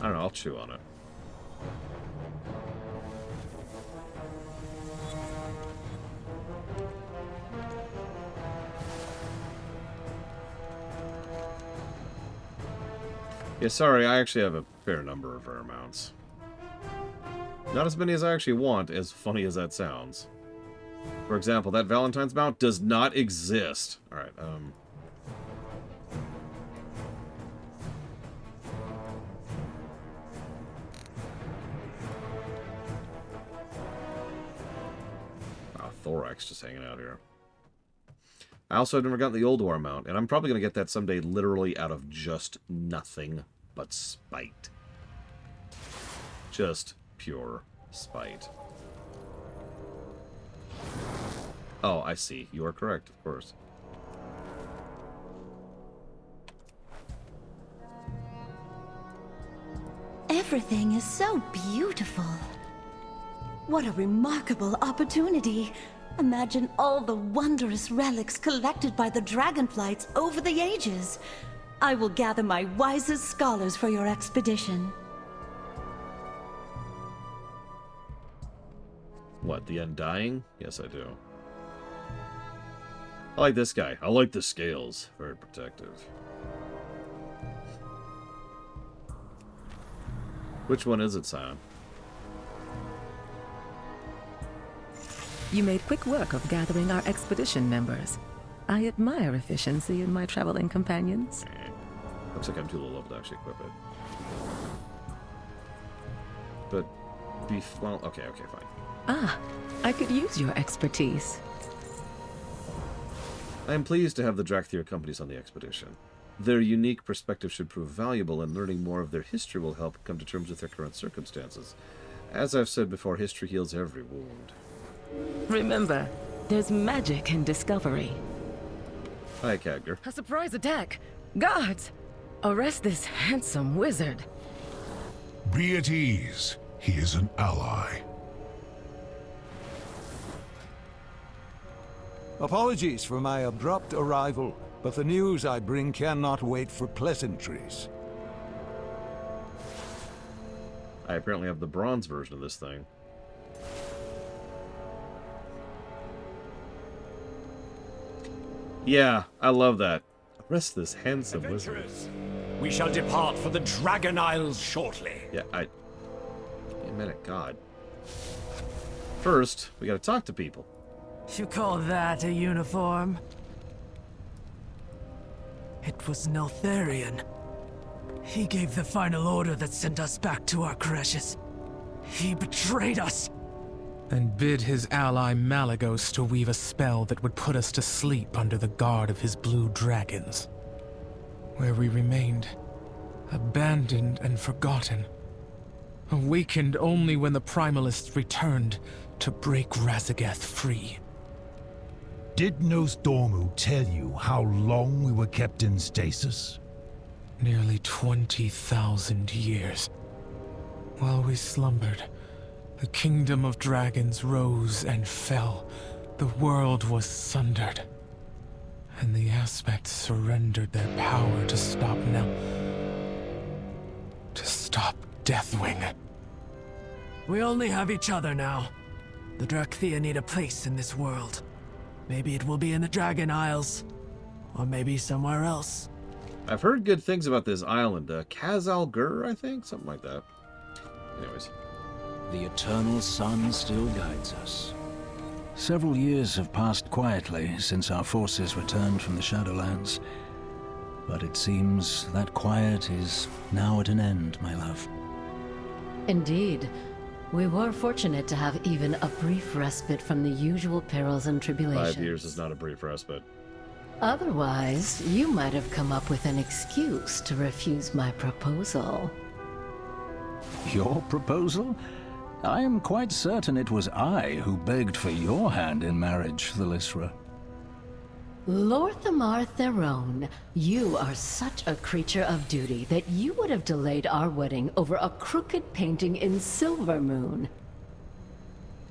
don't know, I'll chew on it. Yeah, sorry, I actually have a fair number of rare mounts. Not as many as I actually want, as funny as that sounds. For example, that Valentine's mount does not exist. Alright, Thorax just hanging out here. I also have never gotten the Old War mount, and I'm probably going to get that someday literally out of just nothing but spite. Just pure spite. Oh, I see. You are correct, of course. Everything is so beautiful. What a remarkable opportunity. Imagine all the wondrous relics collected by the Dragonflights over the ages. I will gather my wisest scholars for your expedition. What, the Undying? Yes, I do. I like this guy. I like the scales. Very protective. Which one is it, Sion? You made quick work of gathering our expedition members. I admire efficiency in my traveling companions. Looks like I'm too low level to actually equip it. But, well, okay, fine. Ah, I could use your expertise. I am pleased to have the Drakthir companies on the expedition. Their unique perspective should prove valuable, and learning more of their history will help come to terms with their current circumstances. As I've said before, history heals every wound. Remember, there's magic in discovery. Hi, Khadgar. A surprise attack! Guards! Arrest this handsome wizard. Be at ease. He is an ally. Apologies for my abrupt arrival, but the news I bring cannot wait for pleasantries. I apparently have the bronze version of this thing. Yeah, I love that. Arrest this handsome wizard. We shall depart for the Dragon Isles shortly. Yeah, Wait a minute, God. First, we gotta talk to people. You call that a uniform? It was Neltharion. He gave the final order that sent us back to our crashes. He betrayed us. And bid his ally Malagos to weave a spell that would put us to sleep under the guard of his blue dragons. Where we remained, abandoned and forgotten. Awakened only when the Primalists returned to break Razageth free. Did Nosdormu tell you how long we were kept in stasis? Nearly 20,000 years. While we slumbered, the kingdom of dragons rose and fell. The world was sundered. And the aspects surrendered their power to stop Deathwing. We only have each other now. The Drakthir need a place in this world. Maybe it will be in the Dragon Isles. Or maybe somewhere else. I've heard good things about this island. Khazal Gur, I think? Something like that. Anyways. The eternal sun still guides us. Several years have passed quietly since our forces returned from the Shadowlands. But it seems that quiet is now at an end, my love. Indeed. We were fortunate to have even a brief respite from the usual perils and tribulations. 5 years is not a brief respite. Otherwise, you might have come up with an excuse to refuse my proposal. Your proposal? I am quite certain it was I who begged for your hand in marriage, Thalysra. Lorthamar Theron, you are such a creature of duty that you would have delayed our wedding over a crooked painting in Silvermoon.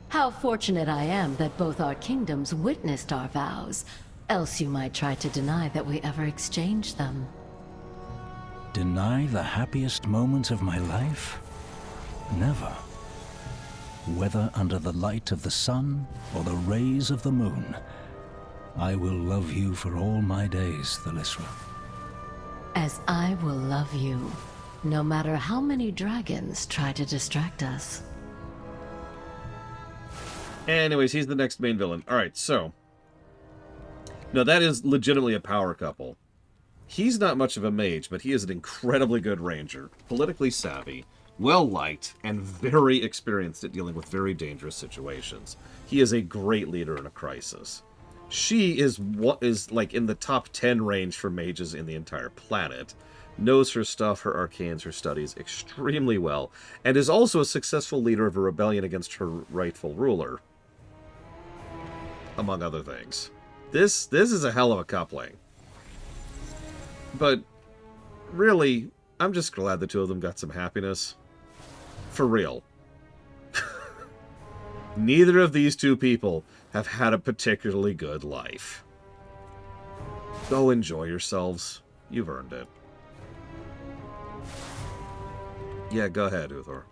How fortunate I am that both our kingdoms witnessed our vows, else you might try to deny that we ever exchanged them. Deny the happiest moments of my life? Never. Whether under the light of the sun or the rays of the moon, I will love you for all my days, Thalysra. As I will love you, no matter how many dragons try to distract us. Anyways, he's the next main villain. Alright, so. No, that is legitimately a power couple. He's not much of a mage, but he is an incredibly good ranger. Politically savvy, well-liked, and very experienced at dealing with very dangerous situations. He is a great leader in a crisis. She is what is like in the top 10 range for mages in the entire planet. Knows her stuff, her arcanes, her studies extremely well, and is also a successful leader of a rebellion against her rightful ruler. Among other things. This is a hell of a coupling. But really, I'm just glad the two of them got some happiness. For real. Neither of these two people have had a particularly good life. Go enjoy yourselves. You've earned it. Yeah, go ahead, Uthor.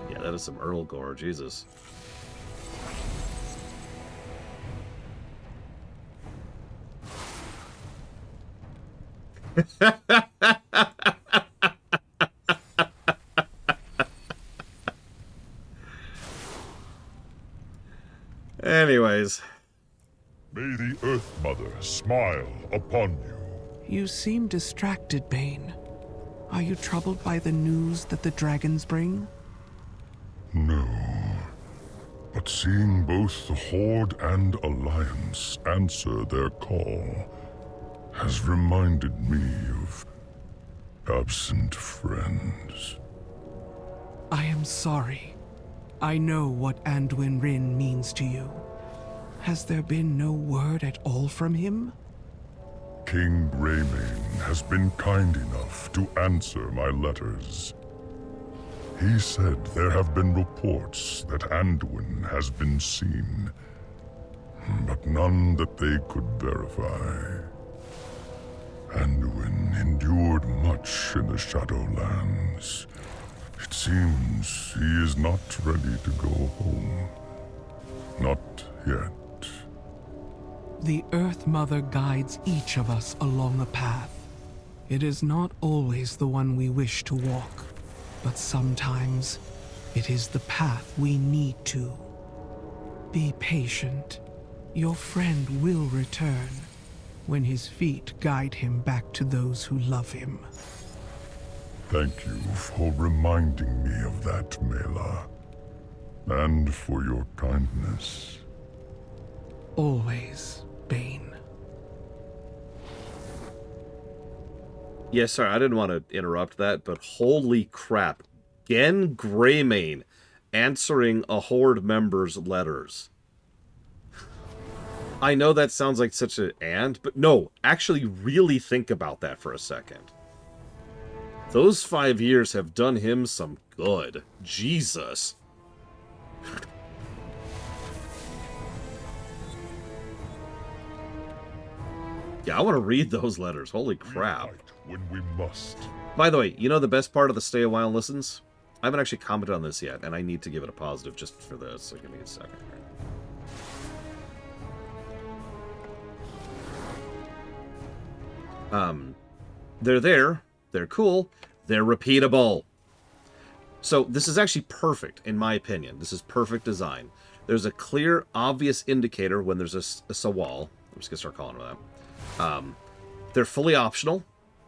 Yeah, that is some Earl gore, Jesus. Anyways. May the Earth Mother smile upon you. You seem distracted, Bane. Are you troubled by the news that the dragons bring? No. But seeing both the Horde and Alliance answer their call has reminded me of absent friends. I am sorry. I know what Anduin Rin means to you. Has there been no word at all from him? King Greymane has been kind enough to answer my letters. He said there have been reports that Anduin has been seen, but none that they could verify. Anduin endured much in the Shadowlands. It seems he is not ready to go home. Not yet. The Earth Mother guides each of us along a path. It is not always the one we wish to walk, but sometimes it is the path we need to. Be patient. Your friend will return when his feet guide him back to those who love him. Thank you for reminding me of that, Mela. And for your kindness. Always, Bane. Yeah, sorry, I didn't want to interrupt that, but holy crap. Gen Greymane answering a Horde member's letters. I know that sounds like such an but no, actually really think about that for a second. Those 5 years have done him some good. Jesus. Yeah, I want to read those letters. Holy crap. When we must. By the way, you know the best part of the Stay a While listens? I haven't actually commented on this yet, and I need to give it a positive just for this, so give me a second here. They're there, they're cool, they're repeatable. So this is actually perfect, in my opinion. This is perfect design. There's a clear, obvious indicator when there's a Sawal. I'm just going to start calling them that. They're fully optional,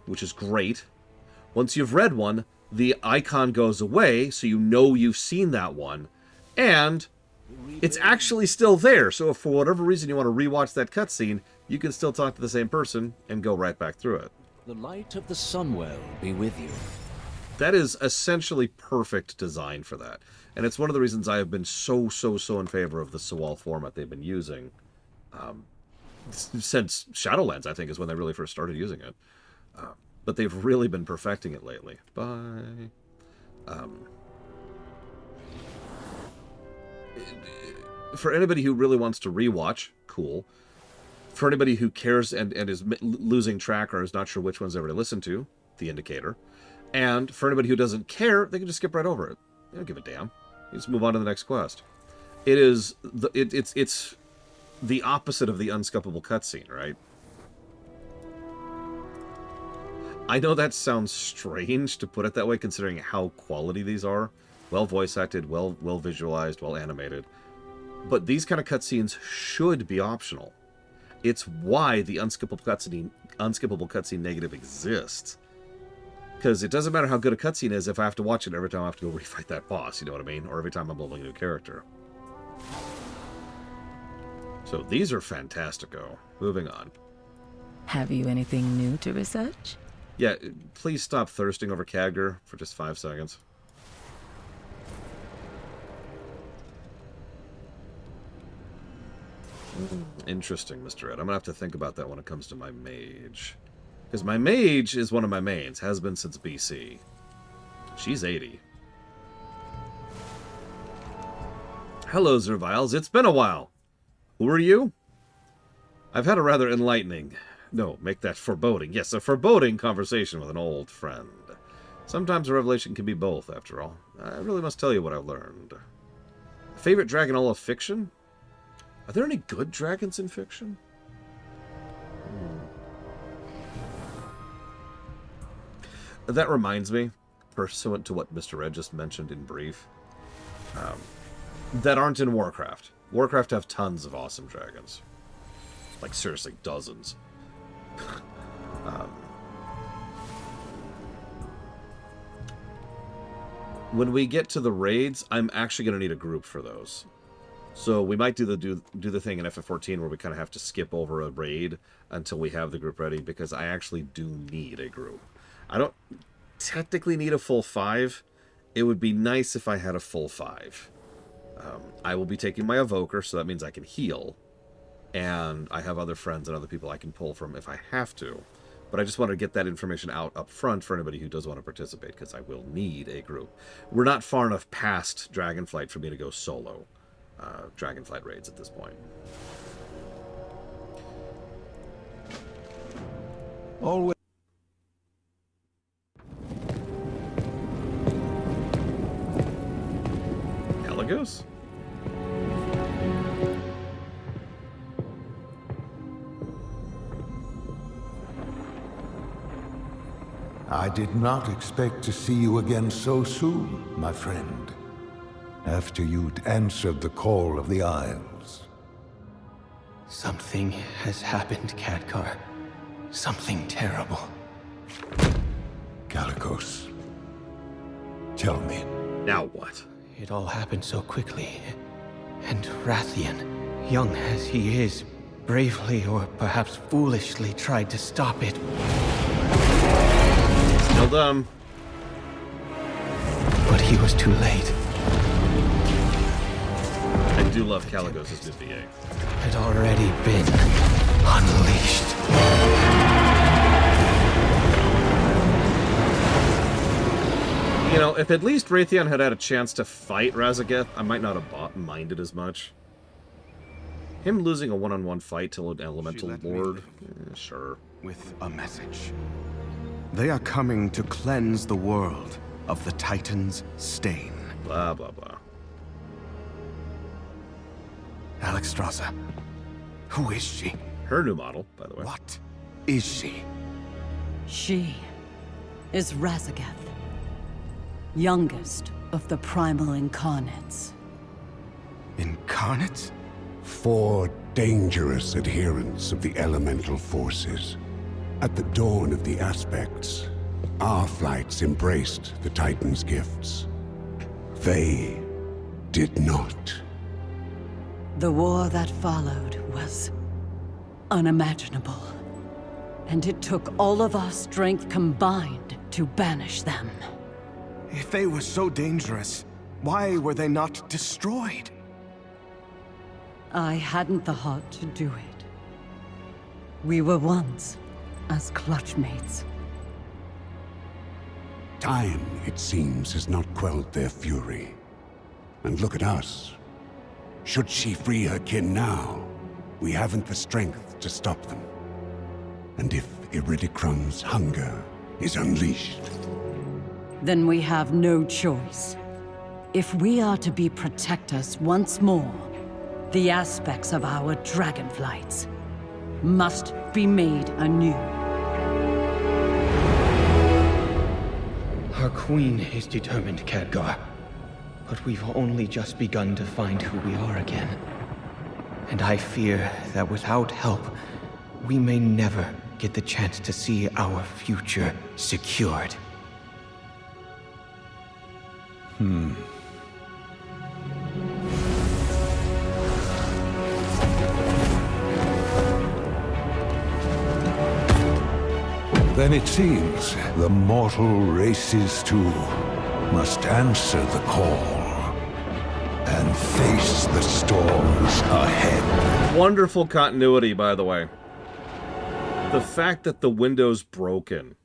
which is great. Once you've read one, the icon goes away, so you know you've seen that one. And it's actually still there. So if for whatever reason you want to rewatch that cutscene, you can still talk to the same person and go right back through it. The light of the Sunwell be with you. That is essentially perfect design for that. And it's one of the reasons I have been so in favor of the Sawal format they've been using. Since Shadowlands, I think, is when they really first started using it. But they've really been perfecting it lately. Bye. For anybody who really wants to rewatch, cool. For anybody who cares and is losing track or is not sure which ones ever to listen to, the indicator. And for anybody who doesn't care, they can just skip right over it. They don't give a damn. You just move on to the next quest. It is it's the opposite of the unskippable cutscene, right? I know that sounds strange to put it that way, considering how quality these are. Well voice acted, well visualized, well animated. But these kind of cutscenes should be optional. It's why the unskippable cutscene negative exists. Because it doesn't matter how good a cutscene is if I have to watch it every time I have to go refight that boss, you know what I mean? Or every time I'm building a new character. So these are fantastico. Moving on. Have you anything new to research? Yeah, please stop thirsting over Khadgar for just 5 seconds. Interesting, Mr. Ed. I'm going to have to think about that when it comes to my mage. Because my mage is one of my mains, has been since BC. She's 80. Hello, Zerviles. It's been a while. Who are you? I've had a rather enlightening... No, make that foreboding. Yes, a foreboding conversation with an old friend. Sometimes a revelation can be both, after all. I really must tell you what I've learned. Favorite dragon all of fiction? Are there any good dragons in fiction? That reminds me, pursuant to what Mr. Red just mentioned in brief, that aren't in Warcraft. Warcraft have tons of awesome dragons. Like, seriously, dozens. When we get to the raids, I'm actually going to need a group for those. So we might do the thing in FF14 where we kind of have to skip over a raid until we have the group ready, because I actually do need a group. I don't technically need a full 5. It would be nice if I had a full 5. I will be taking my Evoker, so that means I can heal. And I have other friends and other people I can pull from if I have to. But I just want to get that information out up front for anybody who does want to participate, because I will need a group. We're not far enough past Dragonflight for me to go solo Dragonflight raids at this point. Always. Caligos? I did not expect to see you again so soon, my friend. After you'd answered the call of the Isles. Something has happened, Khadgar. Something terrible. Caligos. Tell me. Now what? It all happened so quickly. And Rathian, young as he is, bravely or perhaps foolishly tried to stop it. Still dumb. But he was too late. I do love Caligos' new VA. Had already been unleashed. You know, if at least Raytheon had had a chance to fight Razageth, I might not have minded as much. Him losing a one-on-one fight to an elemental lord, sure. With a message. They are coming to cleanse the world of the Titan's stain. Blah, blah, blah. Alexstrasza. Who is she? Her new model, by the way. What is she? She is Razageth, youngest of the primal incarnates. Incarnates? 4 dangerous adherents of the elemental forces. At the dawn of the aspects, our flights embraced the Titan's gifts. They did not. The war that followed was unimaginable. And it took all of our strength combined to banish them. If they were so dangerous, why were they not destroyed? I hadn't the heart to do it. We were once as clutchmates. Time, it seems, has not quelled their fury. And look at us. Should she free her kin now, we haven't the strength to stop them. And if Iridicrum's hunger is unleashed... Then we have no choice. If we are to be protectors once more, the aspects of our Dragonflights must be made anew. Our queen is determined, Khadgar. But we've only just begun to find who we are again. And I fear that without help, we may never get the chance to see our future secured. Then it seems the mortal races too must answer the call and face the storms ahead. Wonderful continuity, by the way. The fact that the window's broken.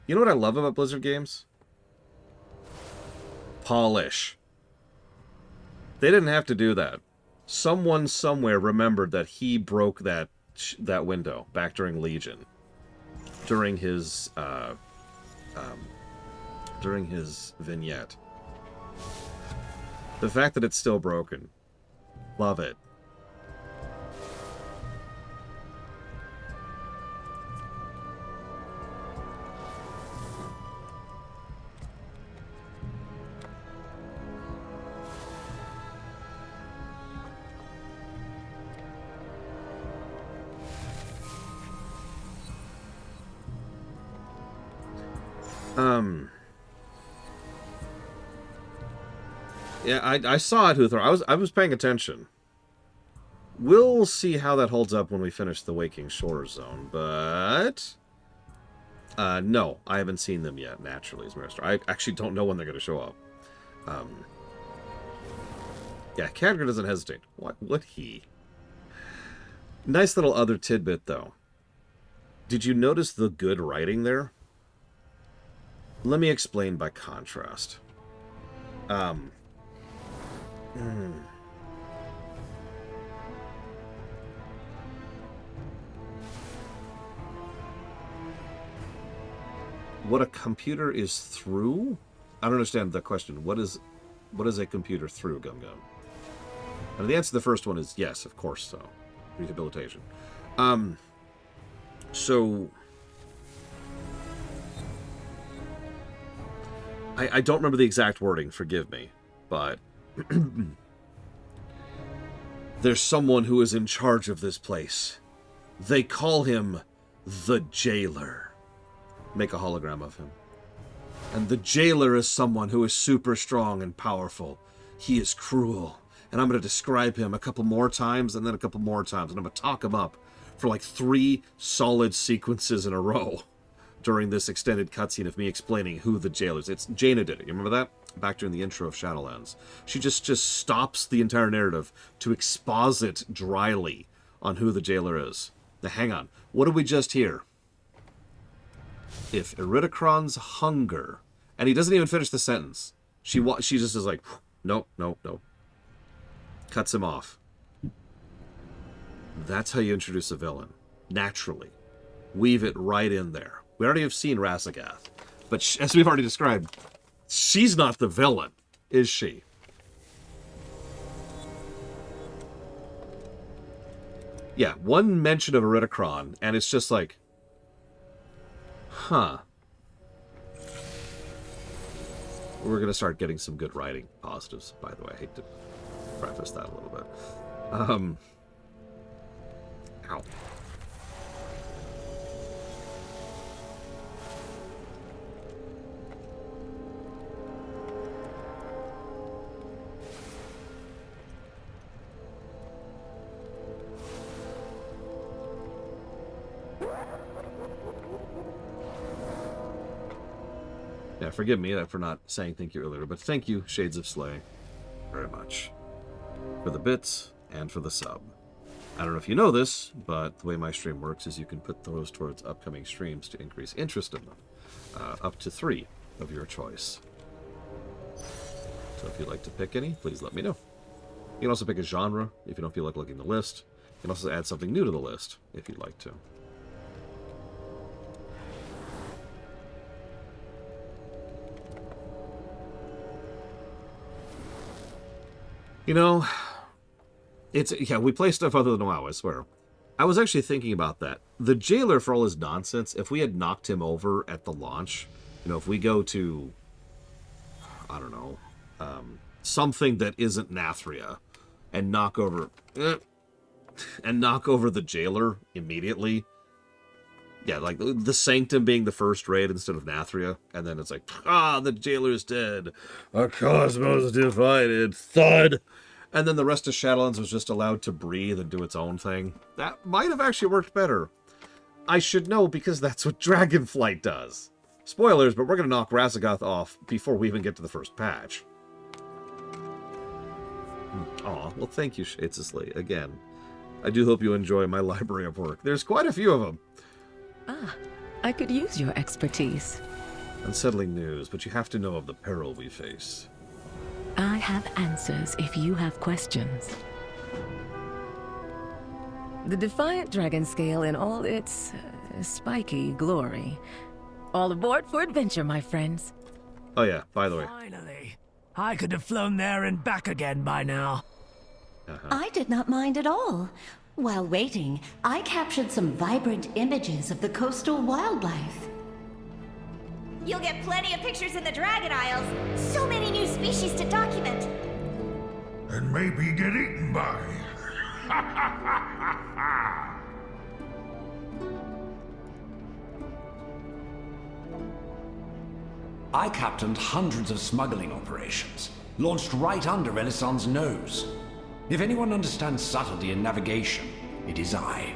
You know what I love about Blizzard games? polish. They didn't have to do that. Someone somewhere remembered that he broke that window back during Legion, during his vignette. The fact that it's still broken, love it. Yeah, I saw it, Huthor. I was paying attention. We'll see how that holds up when we finish the Waking Shores zone, but... no, I haven't seen them yet, naturally, as Master. I actually don't know when they're going to show up. Yeah, Khadgar doesn't hesitate. What would he? Nice little other tidbit, though. Did you notice the good writing there? Let me explain by contrast. What a computer is through? I don't understand the question. What is a computer through, Gum Gum? And the answer to the first one is yes, of course so. Rehabilitation. So... I don't remember the exact wording, forgive me, but there's someone who is in charge of this place. They call him the Jailer. Make a hologram of him. And the Jailer is someone who is super strong and powerful. He is cruel. And I'm going to describe him a couple more times and then a couple more times. And I'm going to talk him up for like 3 solid sequences in a row during this extended cutscene of me explaining who the Jailer is. Jaina did it. You remember that? Back during the intro of Shadowlands. She just stops the entire narrative to exposit dryly on who the Jailer is. Now, hang on. What did we just hear? If Iridikron's hunger... And he doesn't even finish the sentence. She just is like, nope, nope, nope. Cuts him off. That's how you introduce a villain. Naturally. Weave it right in there. We already have seen Rasagath, but as we've already described, she's not the villain, is she? Yeah, one mention of Iridikron, and it's just like, huh. We're going to start getting some good writing positives, by the way. I hate to preface that a little bit. Ow. Yeah, forgive me for not saying thank you earlier, but thank you, Shades of Slay, very much. For the bits and for the sub. I don't know if you know this, but the way my stream works is you can put those towards upcoming streams to increase interest in them. Up to 3 of your choice. So if you'd like to pick any, please let me know. You can also pick a genre if you don't feel like looking at the list. You can also add something new to the list if you'd like to. You know, we play stuff other than WoW, I swear. I was actually thinking about that. The Jailer, for all his nonsense, if we had knocked him over at the launch, if we go to, I don't know, something that isn't Nathria, and knock over the Jailer immediately. Yeah, like the Sanctum being the first raid instead of Nathria, and then it's like, the Jailer's dead. Our cosmos divided. Thud! And then the rest of Shadowlands was just allowed to breathe and do its own thing. That might have actually worked better. I should know because that's what Dragonflight does. Spoilers, but we're going to knock Rasagath off before we even get to the first patch. Aw, well thank you, Shades of Slay, again. I do hope you enjoy my library of work. There's quite a few of them. I could use your expertise. Unsettling news, but you have to know of the peril we face. have answers if you have questions. The Defiant Dragon Scale in all its spiky glory. All aboard for adventure, my friends. Oh yeah, by the way. Finally. I could have flown there and back again by now. I did not mind at all. While waiting, I captured some vibrant images of the coastal wildlife. You'll get plenty of pictures in the Dragon Isles. So many new species to document. And maybe get eaten by. I captained hundreds of smuggling operations, launched right under Elisand's nose. If anyone understands subtlety in navigation, it is I.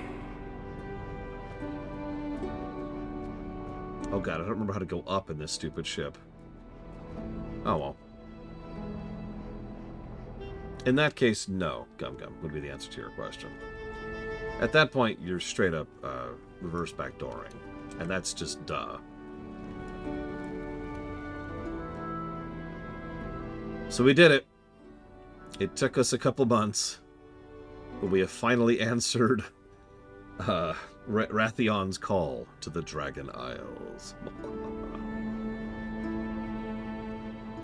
Oh god, I don't remember how to go up in this stupid ship. Oh well. In that case, no, Gum Gum would be the answer to your question. At that point, you're straight up reverse backdooring. And that's just duh. So we did it. It took us a couple months, but we have finally answered Rathion's call to the Dragon Isles.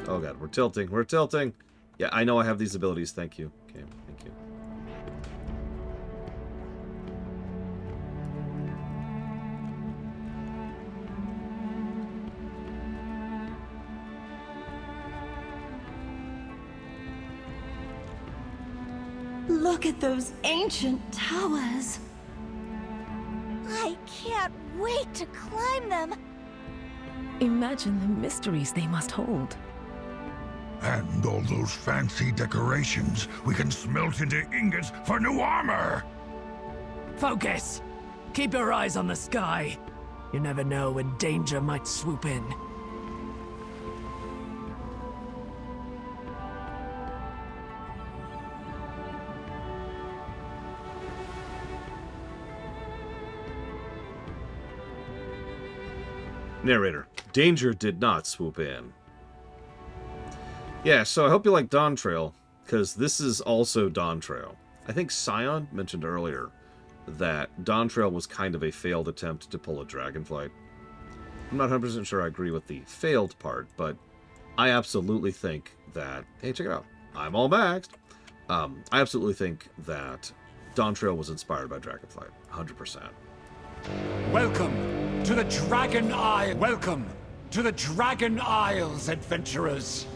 Oh god, we're tilting. We're tilting. Yeah, I know I have these abilities. Thank you. Okay, thank you. Look at those ancient towers. I can't wait to climb them. Imagine the mysteries they must hold. And all those fancy decorations we can smelt into ingots for new armor! Focus! Keep your eyes on the sky. You never know when danger might swoop in. Narrator, danger did not swoop in. Yeah, so I hope you like Dawn Trail, because this is also Dawn Trail. I think Scion mentioned earlier that Dawn Trail was kind of a failed attempt to pull a Dragonflight. I'm not 100% sure I agree with the failed part, but I absolutely think that... Hey, check it out. I'm all maxed. I absolutely think that Dawn Trail was inspired by Dragonflight. 100%. Welcome to the Dragon Isle. Welcome to the Dragon Isles, adventurers.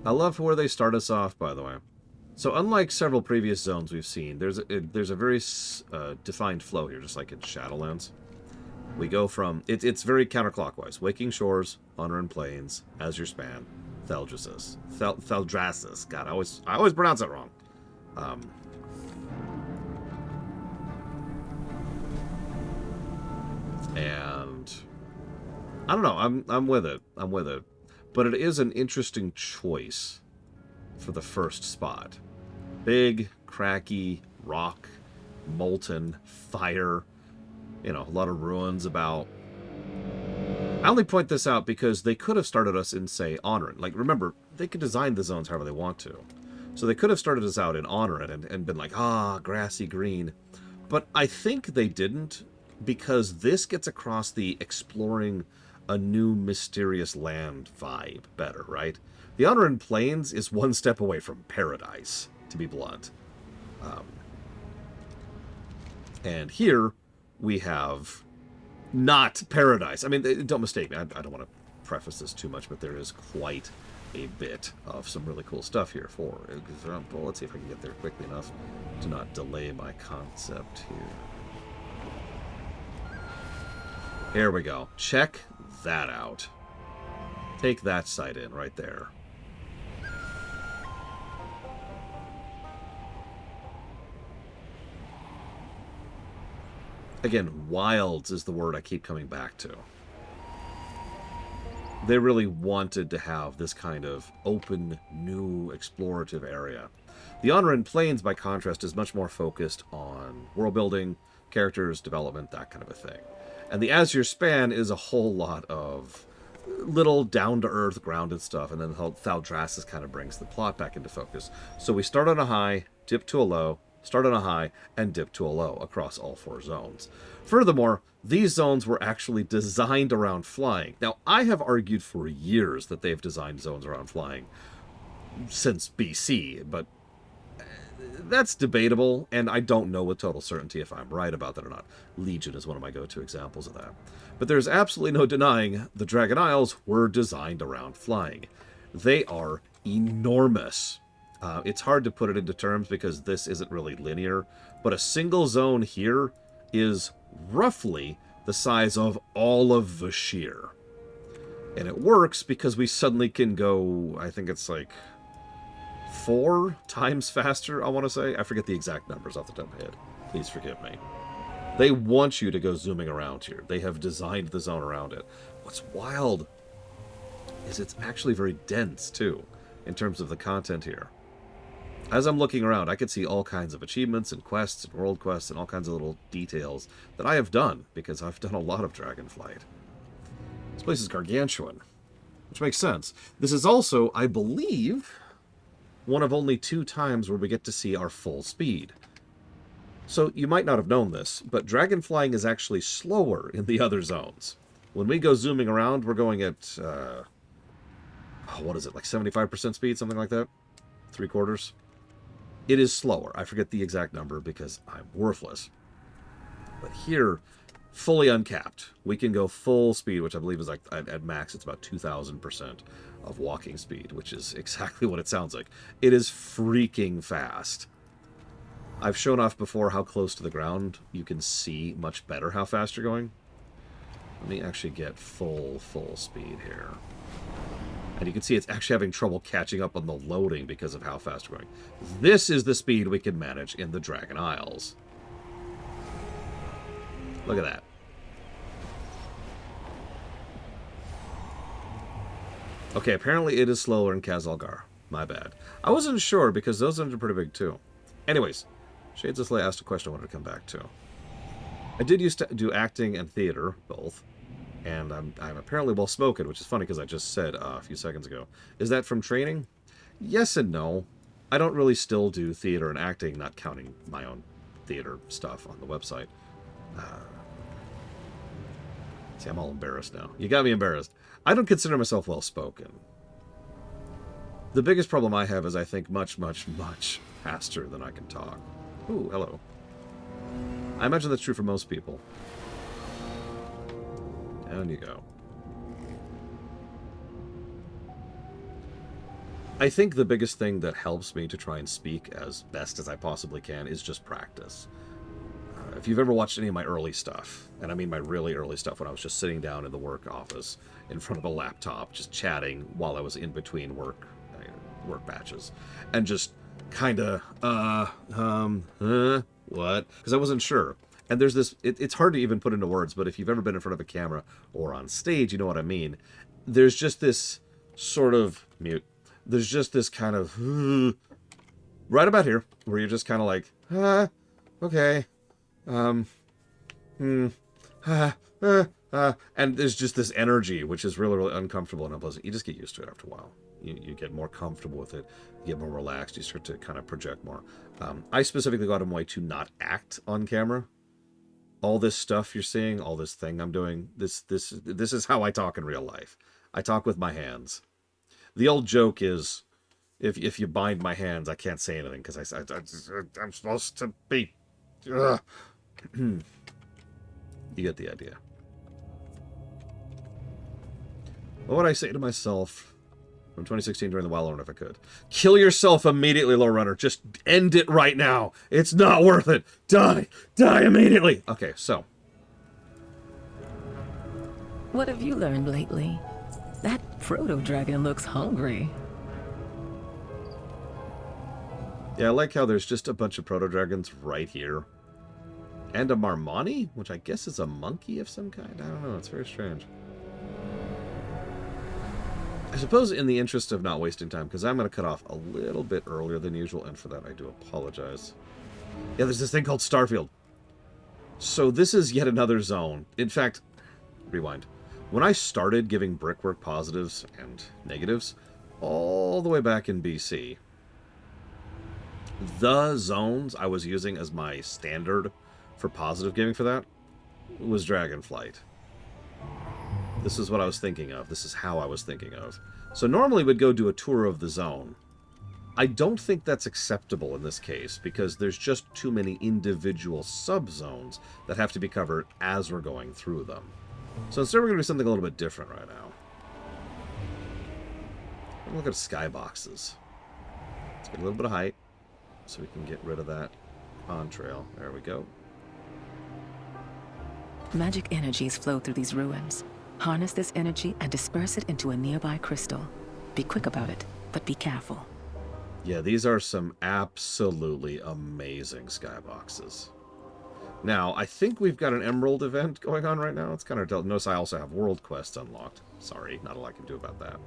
I love where they start us off, by the way. So unlike several previous zones we've seen, there's a very defined flow here, just like in Shadowlands. We go from... It's very counterclockwise. Waking Shores, Honorin Plains, Azure Span, Theldrassus. Theldrassus. God, I always pronounce it wrong. And... I don't know. I'm with it. I'm with it. But it is an interesting choice for the first spot. Big, cracky, rock, molten, fire, you know, a lot of ruins about. I only point this out because they could have started us in, say, Honorin. Like, remember, they could design the zones however they want to. So they could have started us out in Honorin and been like, grassy green. But I think they didn't, because this gets across the exploring a new mysterious land vibe better, right? The Honorin Plains is one step away from paradise, to be blunt. And here we have not paradise. I mean, don't mistake me. I don't want to preface this too much, but there is quite a bit of some really cool stuff here. For example, let's see if I can get there quickly enough to not delay my concept here. Here we go. Check that out. Take that sight in right there. Again, wilds is the word I keep coming back to. They really wanted to have this kind of open, new, explorative area. The Honoran Plains, by contrast, is much more focused on world building, characters, development, that kind of a thing. And the Azure Span is a whole lot of little down-to-earth, grounded stuff, and then Thaldraszus kind of brings the plot back into focus. So we start on a high, dip to a low, start on a high, and dip to a low across all 4 zones. Furthermore, these zones were actually designed around flying. Now, I have argued for years that they've designed zones around flying since BC, but that's debatable, and I don't know with total certainty if I'm right about that or not. Legion is one of my go-to examples of that. But there's absolutely no denying the Dragon Isles were designed around flying. They are enormous. It's hard to put it into terms because this isn't really linear, but a single zone here is roughly the size of all of Vashir. And it works because we suddenly can go, I think it's like 4 times faster, I want to say. I forget the exact numbers off the top of my head. Please forgive me. They want you to go zooming around here. They have designed the zone around it. What's wild is it's actually very dense, too, in terms of the content here. As I'm looking around, I can see all kinds of achievements and quests and world quests and all kinds of little details that I have done because I've done a lot of Dragonflight. This place is gargantuan, which makes sense. This is also, I believe, one of only 2 times where we get to see our full speed. So you might not have known this, but dragon flying is actually slower in the other zones. When we go zooming around, we're going at, what is it, like 75% speed, something like that? 3/4? It is slower. I forget the exact number because I'm worthless. But here, fully uncapped, we can go full speed, which I believe is like, at max, it's about 2,000% of walking speed, which is exactly what it sounds like. It is freaking fast. I've shown off before how close to the ground you can see much better how fast you're going. Let me actually get full speed here. And you can see it's actually having trouble catching up on the loading because of how fast we're going. This is the speed we can manage in the Dragon Isles. Look at that. Okay, apparently it is slower in Khazalgar. My bad. I wasn't sure because those zones are pretty big too. Anyways, Shades of Slay asked a question I wanted to come back to. I did used to do acting and theater, both. And I'm apparently well-spoken, which is funny because I just said a few seconds ago. Is that from training? Yes and no. I don't really still do theater and acting, not counting my own theater stuff on the website. See, I'm all embarrassed now. You got me embarrassed. I don't consider myself well-spoken. The biggest problem I have is I think much, much, much faster than I can talk. Ooh, hello. I imagine that's true for most people. Down you go. I think the biggest thing that helps me to try and speak as best as I possibly can is just practice. If you've ever watched any of my early stuff, and I mean my really early stuff when I was just sitting down in the work office in front of a laptop, just chatting while I was in between work batches, and just kind of, what? Because I wasn't sure. And there's this, it's hard to even put into words, but if you've ever been in front of a camera or on stage, you know what I mean. There's just this sort of mute. There's just this kind of, right about here, where you're just kind of like, okay, and there's just this energy, which is really, really uncomfortable and unpleasant. You just get used to it after a while. You get more comfortable with it. You get more relaxed. You start to kind of project more. I specifically got a way to not act on camera. All this stuff you're seeing, all this thing I'm doing, this is how I talk in real life. I talk with my hands. The old joke is, if you bind my hands, I can't say anything because I'm supposed to be. You get the idea. What would I say to myself from 2016 during the WoW Run if I could? Kill yourself immediately, Lore Runner. Just end it right now. It's not worth it. Die. Die immediately. Okay, so. What have you learned lately? That proto-dragon looks hungry. Yeah, I like how there's just a bunch of proto-dragons right here. And a Marmani, which I guess is a monkey of some kind. I don't know. It's very strange. I suppose in the interest of not wasting time, because I'm going to cut off a little bit earlier than usual, and for that I do apologize. Yeah, there's this thing called Starfield. So this is yet another zone. In fact, rewind. When I started giving Brickwork positives and negatives, all the way back in BC, the zones I was using as my standard for positive giving for that was Dragonflight. This is what I was thinking of. This is how I was thinking of. So normally we'd go do a tour of the zone. I don't think that's acceptable in this case, because there's just too many individual sub-zones that have to be covered as we're going through them. So instead we're going to do something a little bit different right now. Look at skyboxes. Let's get a little bit of height, so we can get rid of that contrail. There we go. Magic energies flow through these ruins. Harness this energy and disperse it into a nearby crystal. Be quick about it, but be careful. Yeah, these are some absolutely amazing skyboxes. Now, I think we've got an Emerald event going on right now. It's kind of... Notice I also have World Quests unlocked. Sorry, not a lot I can do about that.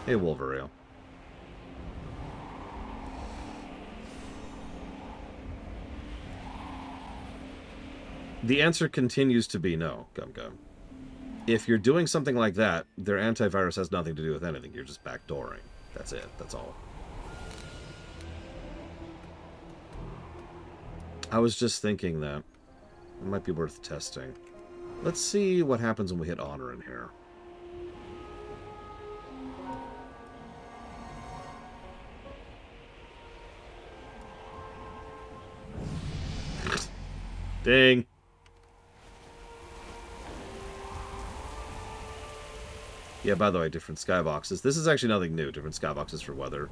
Hey, Wolverine. The answer continues to be no, Gum Gum. If you're doing something like that, their antivirus has nothing to do with anything. You're just backdooring. That's it. That's all. I was just thinking that it might be worth testing. Let's see what happens when we hit Honor in here. Ding. Yeah, by the way, different skyboxes. This is actually nothing new, different skyboxes for weather.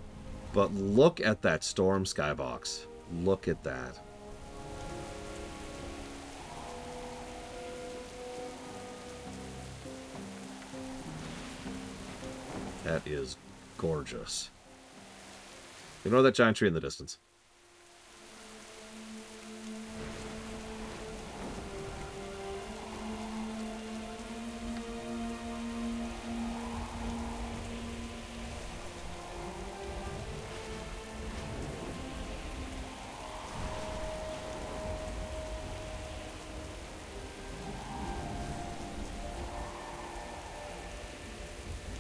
But look at that storm skybox. Look at that. That is gorgeous. Ignore that giant tree in the distance.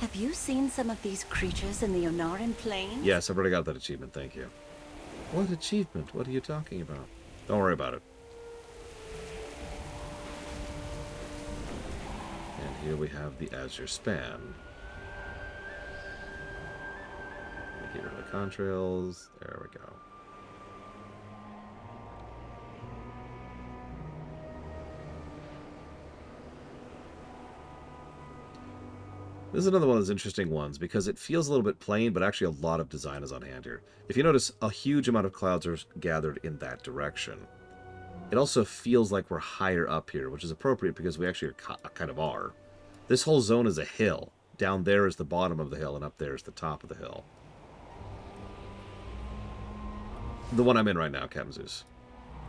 Have you seen some of these creatures in the Onaran Plains? Yes, I've already got that achievement, thank you. What achievement? What are you talking about? Don't worry about it. And here we have the Azure Span. Get rid of the contrails. There we go. This is another one of those interesting ones because it feels a little bit plain, but actually a lot of design is on hand here. If you notice, a huge amount of clouds are gathered in that direction. It also feels like we're higher up here, which is appropriate because we actually kind of are. This whole zone is a hill. Down there is the bottom of the hill, and up there is the top of the hill. The one I'm in right now, Captain Zeus.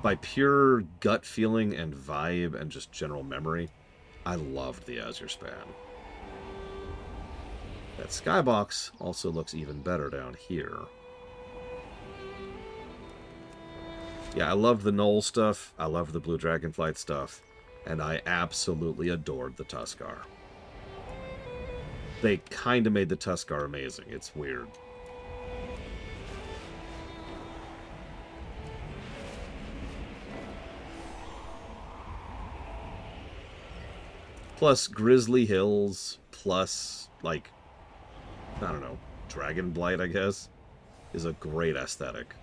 By pure gut feeling and vibe and just general memory, I loved the Azure Span. That skybox also looks even better down here. Yeah, I love the Knoll stuff, I love the Blue Dragonflight stuff, and I absolutely adored the Tuskar. They kind of made the Tuskar amazing. It's weird. Plus Grizzly Hills, plus, like, I don't know, Dragonblight, I guess, is a great aesthetic.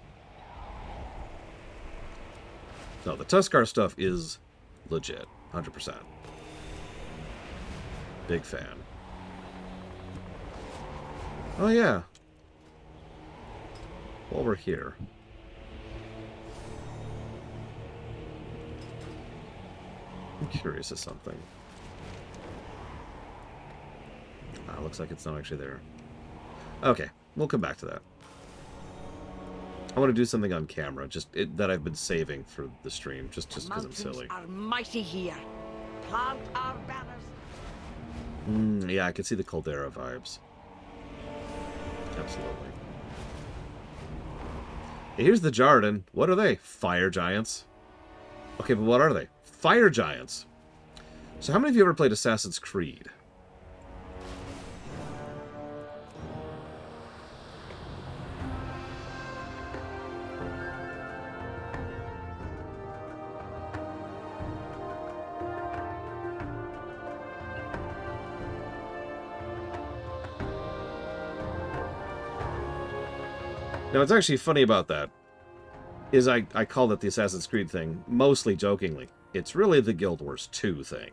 No, the Tuskar stuff is legit, 100%. Big fan. Oh yeah. While we're here. I'm curious of something. Looks like it's not actually there. Okay, we'll come back to that. I want to do something on camera, that I've been saving for the stream, just because I'm silly. Are mighty here. Plant our banners. Yeah, I can see the Caldera vibes. Absolutely. Hey, here's the Jarden. What are they? Fire giants. Okay, but what are they? Fire giants. So how many of you ever played Assassin's Creed? Now, what's actually funny about that is I call it the Assassin's Creed thing, mostly jokingly. It's really the Guild Wars 2 thing.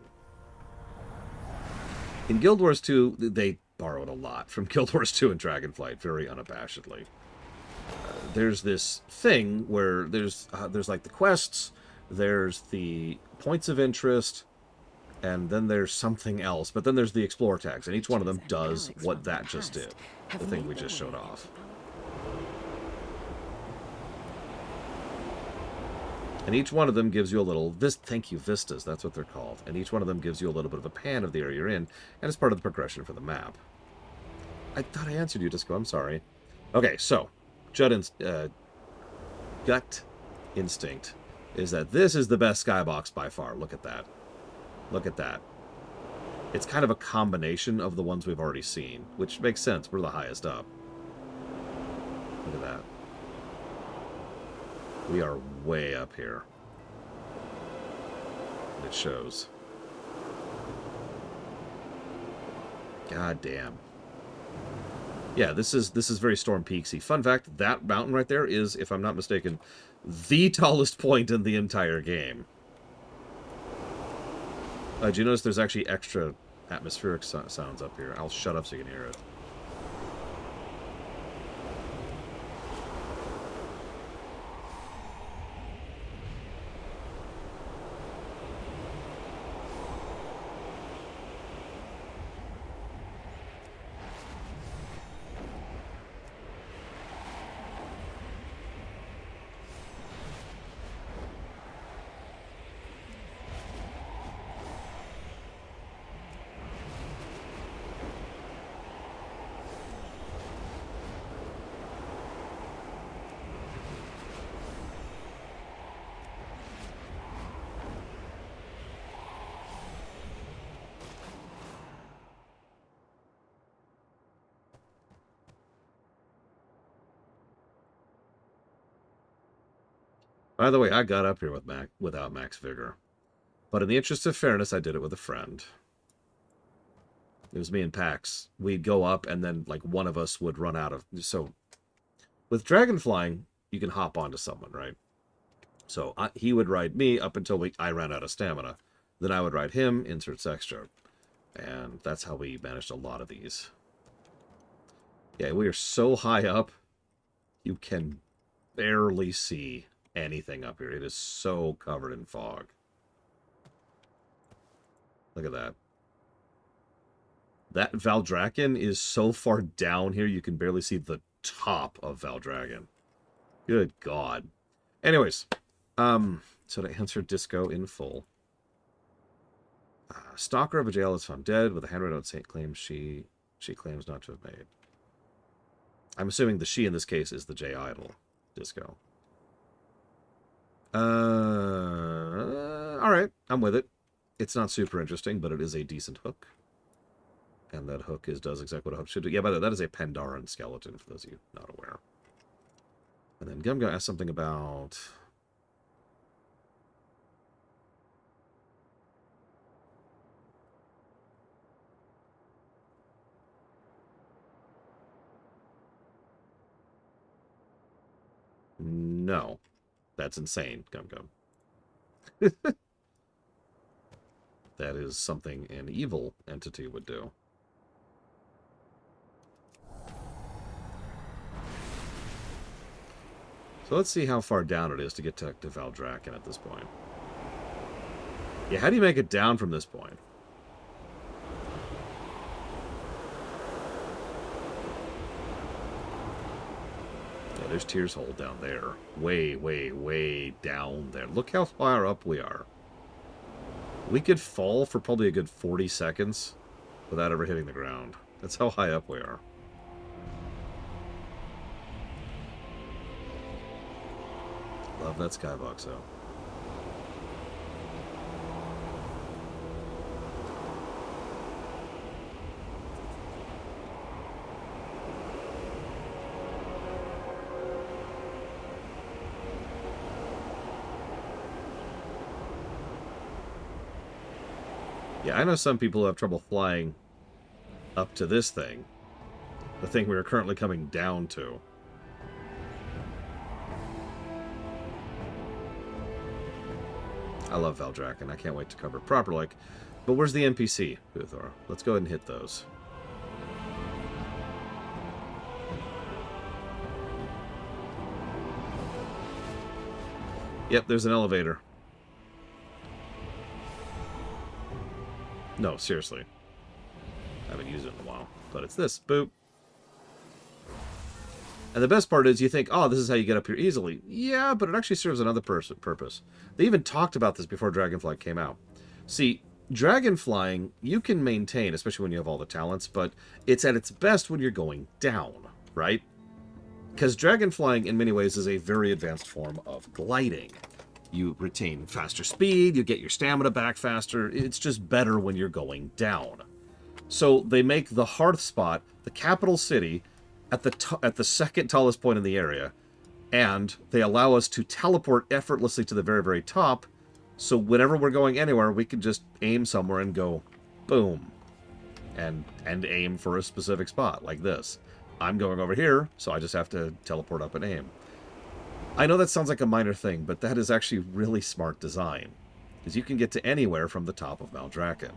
In Guild Wars 2, they borrowed a lot from Guild Wars 2 and Dragonflight, very unabashedly. There's this thing where there's like the quests, there's the points of interest, and then there's something else. But then there's the Explore tags, and each one of them does what that just did, the thing we just showed off. And each one of them gives you a little, thank you, vistas, that's what they're called. And each one of them gives you a little bit of a pan of the area you're in, and it's part of the progression for the map. I thought I answered you, Disco, I'm sorry. Okay, so, gut instinct is that this is the best skybox by far. Look at that. Look at that. It's kind of a combination of the ones we've already seen, which makes sense. We're the highest up. Look at that. We are way up here. And it shows. God damn. Yeah, this is very Storm Peaksy. Fun fact, that mountain right there is, if I'm not mistaken, the tallest point in the entire game. Do you notice there's actually extra atmospheric sounds up here? I'll shut up so you can hear it. By the way, I got up here without max vigor. But in the interest of fairness, I did it with a friend. It was me and Pax. We'd go up, and then, like, one of us would run out of... So, with dragon flying, you can hop onto someone, right? So, he would ride me up until I ran out of stamina. Then I would ride him, insert extra. And that's how we managed a lot of these. Yeah, we are so high up, you can barely see anything up here. It is so covered in fog. Look at that. That Valdrakken is so far down here you can barely see the top of Valdrakken. Good God. Anyways, so to answer Disco in full. Stalker of a jail is found dead with a handwritten note Saint claims she claims not to have made. I'm assuming the she in this case is the J idol, Disco. Alright, I'm with it. It's not super interesting, but it is a decent hook. And that hook does exactly what a hook should do. Yeah, by the way, that is a Pandaren skeleton, for those of you not aware. And then Gumgo asked something about... No. That's insane, Gum. That is something an evil entity would do. So let's see how far down it is to get to Valdrakken at this point. Yeah, how do you make it down from this point? Yeah, there's Tyr's Hole down there. Way, way, way down there. Look how far up we are. We could fall for probably a good 40 seconds without ever hitting the ground. That's how high up we are. Love that skybox, though. Yeah, I know some people who have trouble flying up to this thing. The thing we are currently coming down to. I love Valdrakken. I can't wait to cover it proper like. But where's the NPC, Uthor? Let's go ahead and hit those. Yep, there's an elevator. No, seriously. I haven't used it in a while. But it's this. Boop. And the best part is you think, oh, this is how you get up here easily. Yeah, but it actually serves another purpose. They even talked about this before Dragonflight came out. See, dragon flying, you can maintain, especially when you have all the talents, but it's at its best when you're going down, right? Because dragon flying, in many ways, is a very advanced form of gliding. You retain faster speed, you get your stamina back faster. It's just better when you're going down. So they make the Hearth spot, the capital city, at the second tallest point in the area, and they allow us to teleport effortlessly to the very, very top, so whenever we're going anywhere, we can just aim somewhere and go, boom, and aim for a specific spot, like this. I'm going over here, so I just have to teleport up and aim. I know that sounds like a minor thing, but that is actually really smart design, because you can get to anywhere from the top of Valdrakken.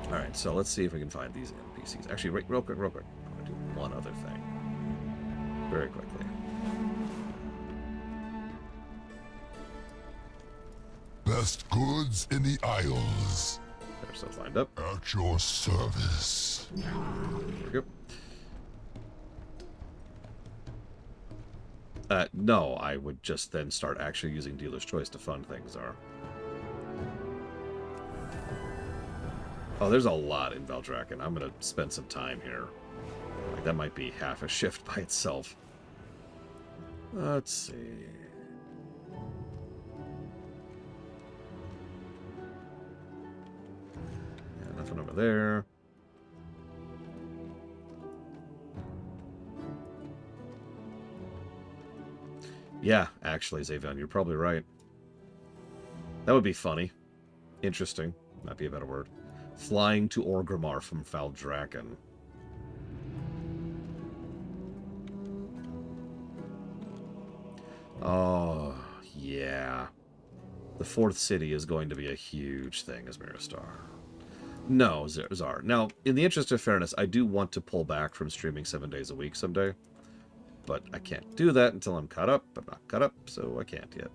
Alright, so let's see if we can find these NPCs. Actually, real quick. I'm going to do one other thing. Very quickly. Best goods in the Isles. There's stuff lined up. At your service. There we go. No, I would just then start actually using Dealer's Choice to fund things, are. Oh, there's a lot in Valdrakken. I'm going to spend some time here. Like, that might be half a shift by itself. Let's see. Yeah, nothing over there. Yeah, actually, Zavion, you're probably right. That would be funny. Interesting. Might be a better word. Flying to Orgrimmar from Valdrakken. Oh, yeah. The fourth city is going to be a huge thing as Miristar. No, Zar. Now, in the interest of fairness, I do want to pull back from streaming 7 days a week someday. But I can't do that until I'm caught up. I'm not caught up, so I can't yet.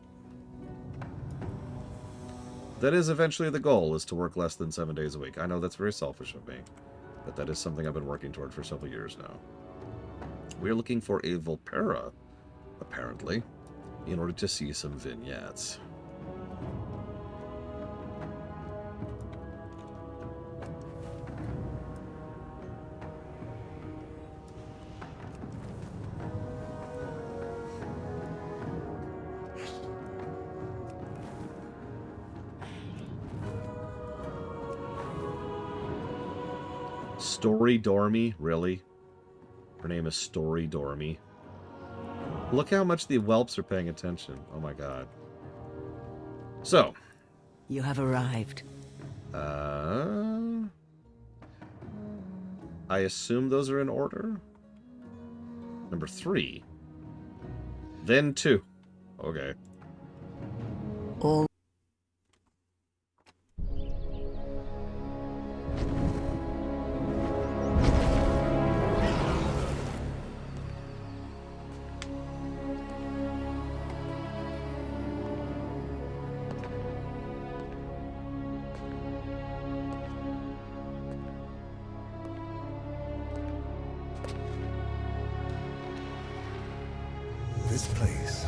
That is eventually the goal, is to work less than 7 days a week. I know that's very selfish of me, but that is something I've been working toward for several years now. We're looking for a Volpera, apparently, in order to see some vignettes. Story Dormy? Really? Her name is Story Dormy. Look how much the whelps are paying attention. Oh my god. So. You have arrived. I assume those are in order? Number 3. Then 2. Okay. All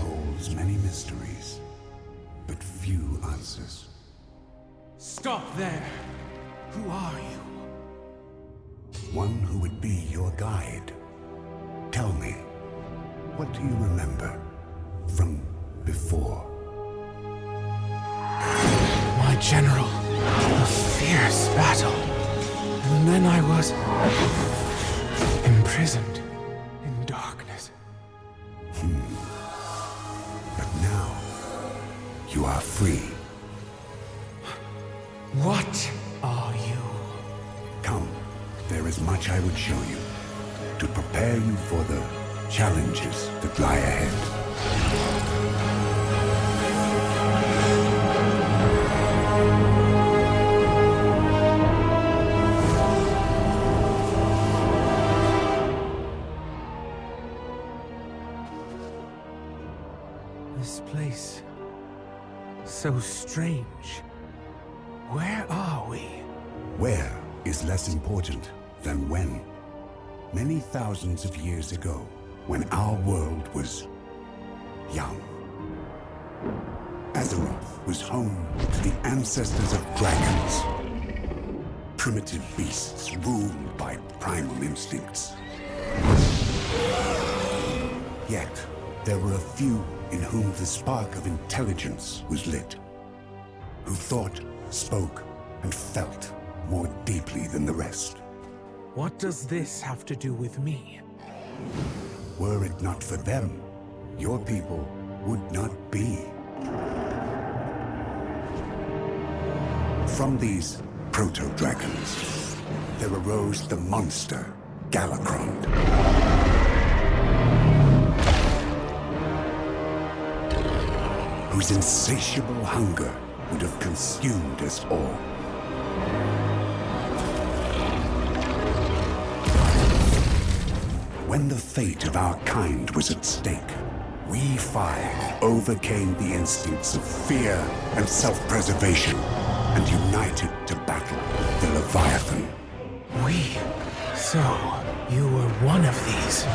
holds many mysteries, but few answers. Stop there! Who are you? One who would be your guide. Tell me, what do you remember from before? My general, a fierce battle. And then I was imprisoned in darkness. But now, you are free. What are you? Come, there is much I would show you to prepare you for the challenges that lie ahead. This place, so strange. Where are we? Where is less important than when. Many thousands of years ago, when our world was young, Azeroth was home to the ancestors of dragons. Primitive beasts ruled by primal instincts. Yet, there were a few in whom the spark of intelligence was lit, who thought, spoke, and felt more deeply than the rest. What does this have to do with me? Were it not for them, your people would not be. From these proto-dragons, there arose the monster, Galakrond. Whose insatiable hunger would have consumed us all. When the fate of our kind was at stake, we five overcame the instincts of fear and self-preservation and united to battle the Leviathan. We? So, you were one of these?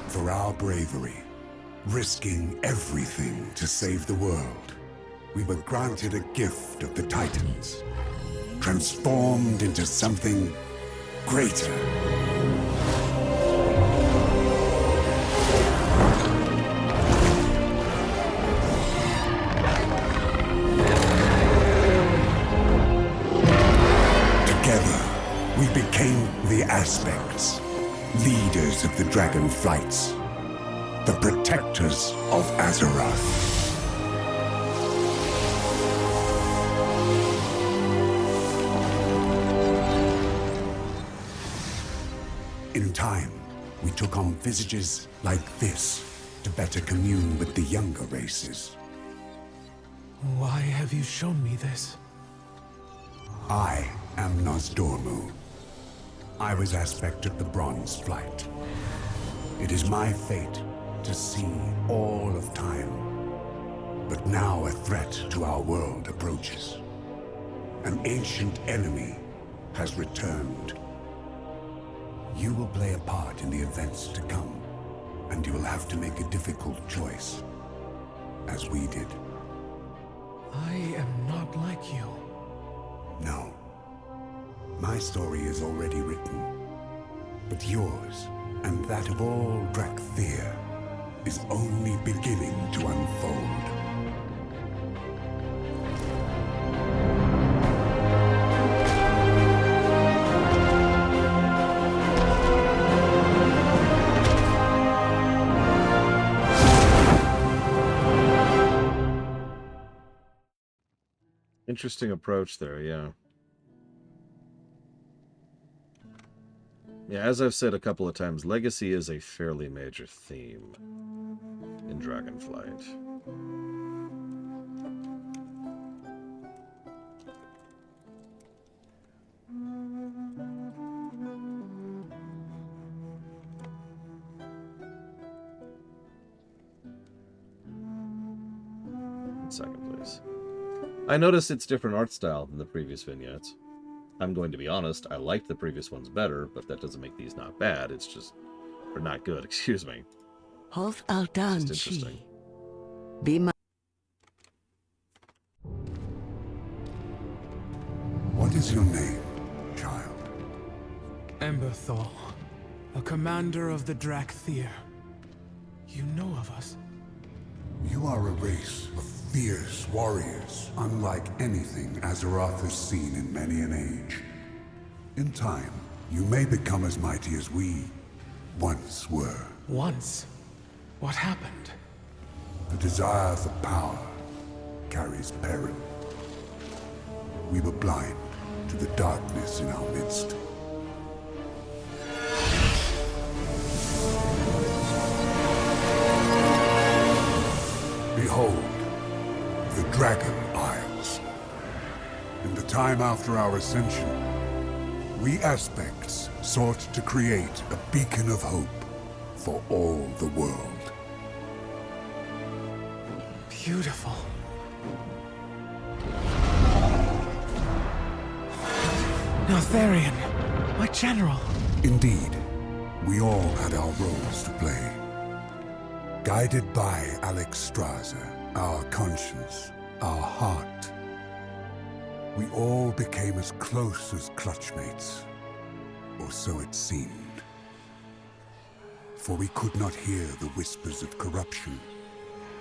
For our bravery, risking everything to save the world, we were granted a gift of the Titans, transformed into something greater. Together, we became the Aspects, leaders of the Dragonflights, the protectors of Azeroth. In time, we took on visages like this to better commune with the younger races. Why have you shown me this? I am Nosdormu. I was aspect of the Bronze Flight. It is my fate to see all of time. But now a threat to our world approaches. An ancient enemy has returned. You will play a part in the events to come, and you will have to make a difficult choice, as we did. I am not like you. No. My story is already written, but yours, and that of all Drakthir, is only beginning to unfold. Interesting approach there, yeah. Yeah, as I've said a couple of times, legacy is a fairly major theme in Dragonflight. second, please. I noticed it's different art style than the previous vignettes. I'm going to be honest, I liked the previous ones better, but that doesn't make these not bad, it's just... or not good, excuse me. Hoth Aldan Just interesting. Be my... What is your name, child? Emberthal, a commander of the Drakthir. You know of us? You are a race of fierce warriors, unlike anything Azeroth has seen in many an age. In time, you may become as mighty as we once were. Once? What happened? The desire for power carries peril. We were blind to the darkness in our midst. Behold, the Dragon Isles. In the time after our ascension, we Aspects sought to create a beacon of hope for all the world. Beautiful. Neltharion, my general. Indeed, we all had our roles to play. Guided by Alexstrasza, our conscience, our heart, we all became as close as clutchmates, or so it seemed. For we could not hear the whispers of corruption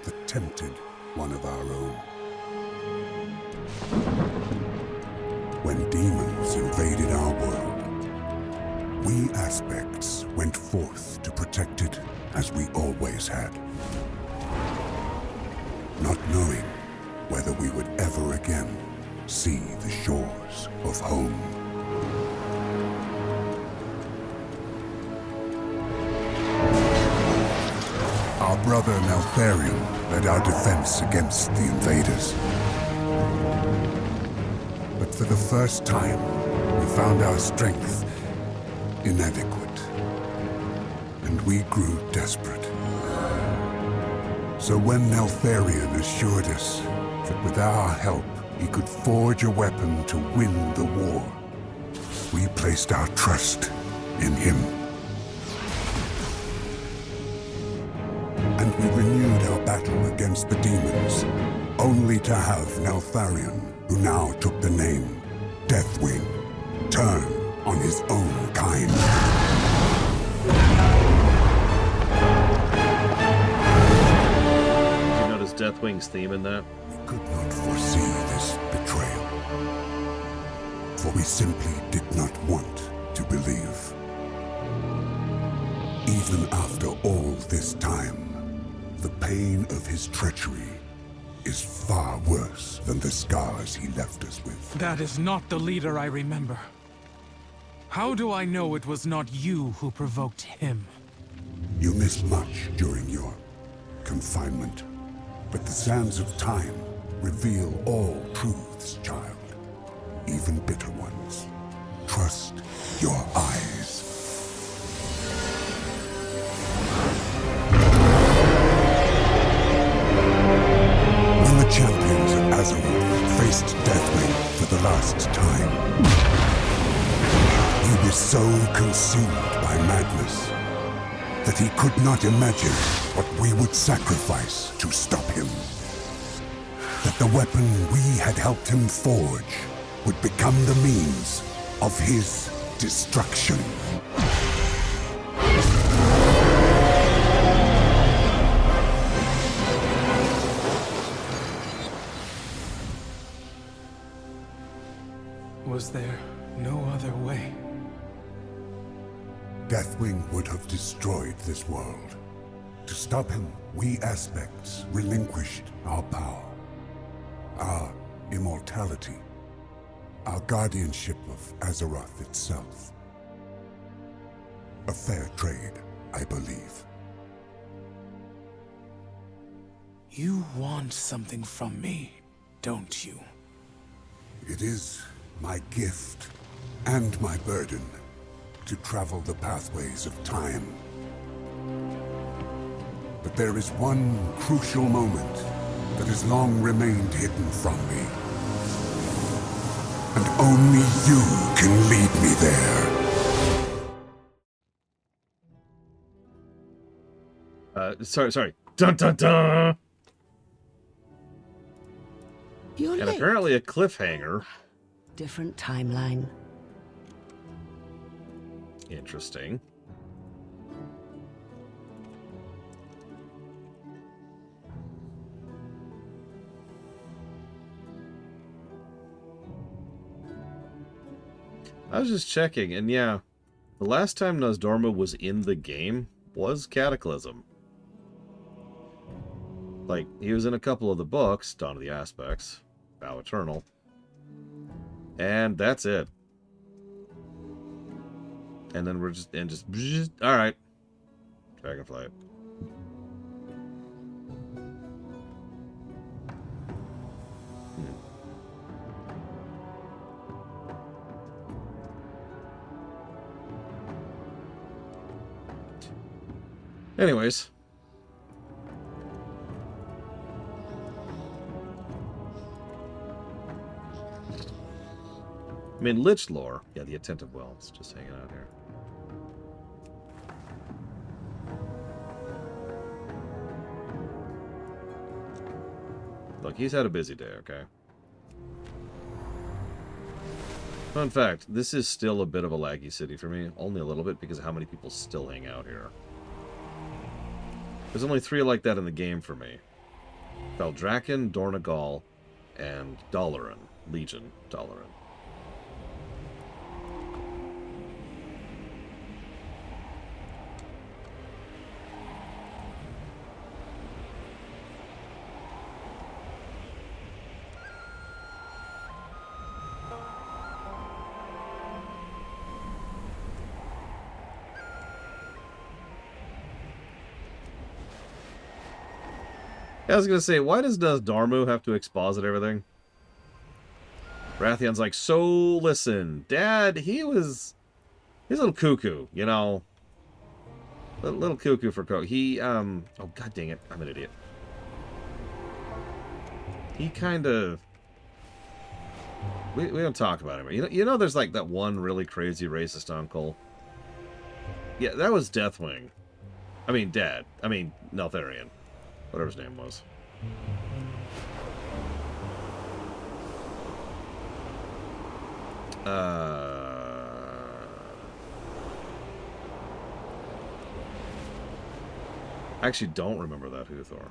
that tempted one of our own. When demons invaded our world, we Aspects went forth to protect it as we always had. Not knowing whether we would ever again see the shores of home. Our brother Neltharion led our defense against the invaders. But for the first time, we found our strength inadequate. And we grew desperate. So when Neltharion assured us that with our help, he could forge a weapon to win the war, we placed our trust in him. And we renewed our battle against the demons, only to have Neltharion, who now took the name Deathwing, turn on his own kind. Did you notice Deathwing's theme in that? We could not foresee this betrayal, for we simply did not want to believe. Even after all this time, the pain of his treachery is far worse than the scars he left us with. That is not the leader I remember. How do I know it was not you who provoked him? You missed much during your confinement, but the sands of time reveal all truths, child, even bitter ones. Trust your eyes. When the champions of Azeroth faced Deathwing for the last time, he was so consumed by madness that he could not imagine what we would sacrifice to stop him. That the weapon we had helped him forge would become the means of his destruction. Was there no other way? Deathwing would have destroyed this world. To stop him, we Aspects relinquished our power, our immortality, our guardianship of Azeroth itself. A fair trade, I believe. You want something from me, don't you? It is my gift and my burden to travel the pathways of time. But there is one crucial moment that has long remained hidden from me. And only you can lead me there. Sorry. Dun dun dun! You're And late. apparently a cliffhanger. Different timeline. Interesting. I was just checking, and yeah, the last time Nozdormu was in the game was Cataclysm. Like, he was in a couple of the books, Dawn of the Aspects, Vow Eternal, and that's it. And then we're just, alright. Dragonflight. Anyways. I mean, Lich lore. Yeah, the Attentive Wells just hanging out here. Look, he's had a busy day, okay? Fun fact, this is still a bit of a laggy city for me. Only a little bit because of how many people still hang out here. There's only 3 like that in the game for me. Valdrakken, Dornagal, and Dalaran. Legion Dalaran. I was gonna say, why does Darmu have to exposit everything? Rathion's like, so listen, Dad, he's a little cuckoo, you know. Little cuckoo for Coke. Oh god dang it, I'm an idiot. He kinda we don't talk about him. You know there's like that one really crazy racist uncle. Yeah, that was Deathwing. I mean Dad. I mean Neltharion. Whatever his name was. I actually don't remember that Huthor.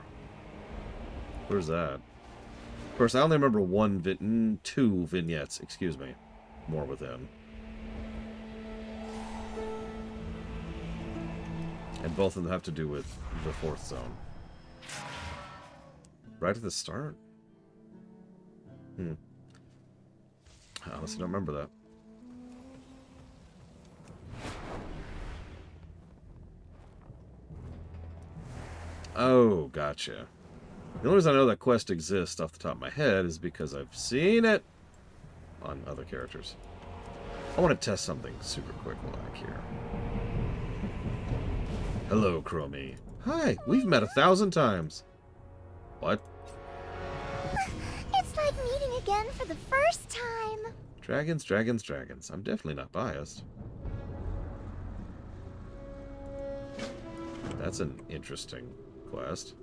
Where's that? Of course, I only remember 2 vignettes, excuse me. More within. And both of them have to do with the 4th zone. Right at the start? I honestly don't remember that. Oh, gotcha. The only reason I know that quest exists off the top of my head is because I've seen it on other characters. I want to test something super quick back here. Hello, Chromie. Hi, we've met 1,000 times. What? It's like meeting again for the first time. Dragons, dragons, dragons. I'm definitely not biased. That's an interesting quest.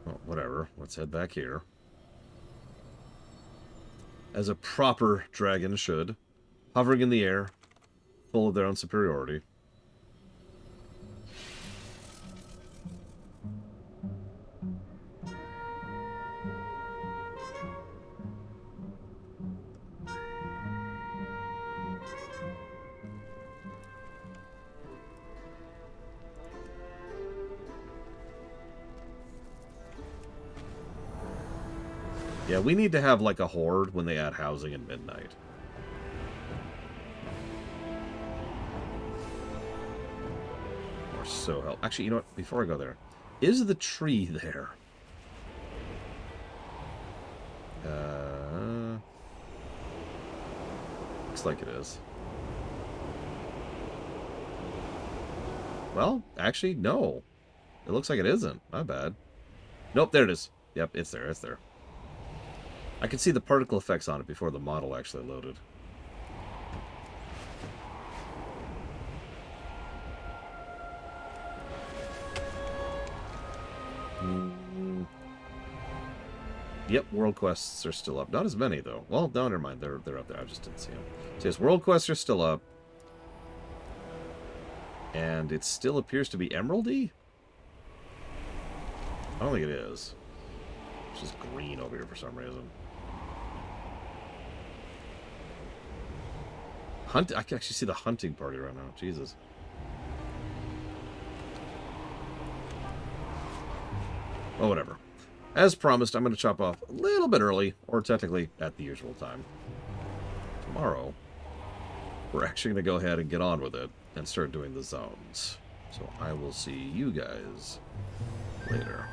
Well, whatever. Let's head back here. As a proper dragon should. Hovering in the air. Full of their own superiority. Yeah, we need to have like a horde when they add housing at midnight. Or so help. Actually, you know what? Before I go there, is the tree there? Looks like it is. Well, actually, no. It looks like it isn't. My bad. Nope, there it is. Yep, it's there. It's there. I could see the particle effects on it before the model actually loaded. Yep, world quests are still up. Not as many, though. Well, no, never mind. They're up there. I just didn't see them. So yes, world quests are still up. And it still appears to be emeraldy? I don't think it is. It's just green over here for some reason. I can actually see the hunting party right now. Jesus. Well, whatever. As promised, I'm going to chop off a little bit early, or technically at the usual time. Tomorrow, we're actually going to go ahead and get on with it and start doing the zones. So I will see you guys later.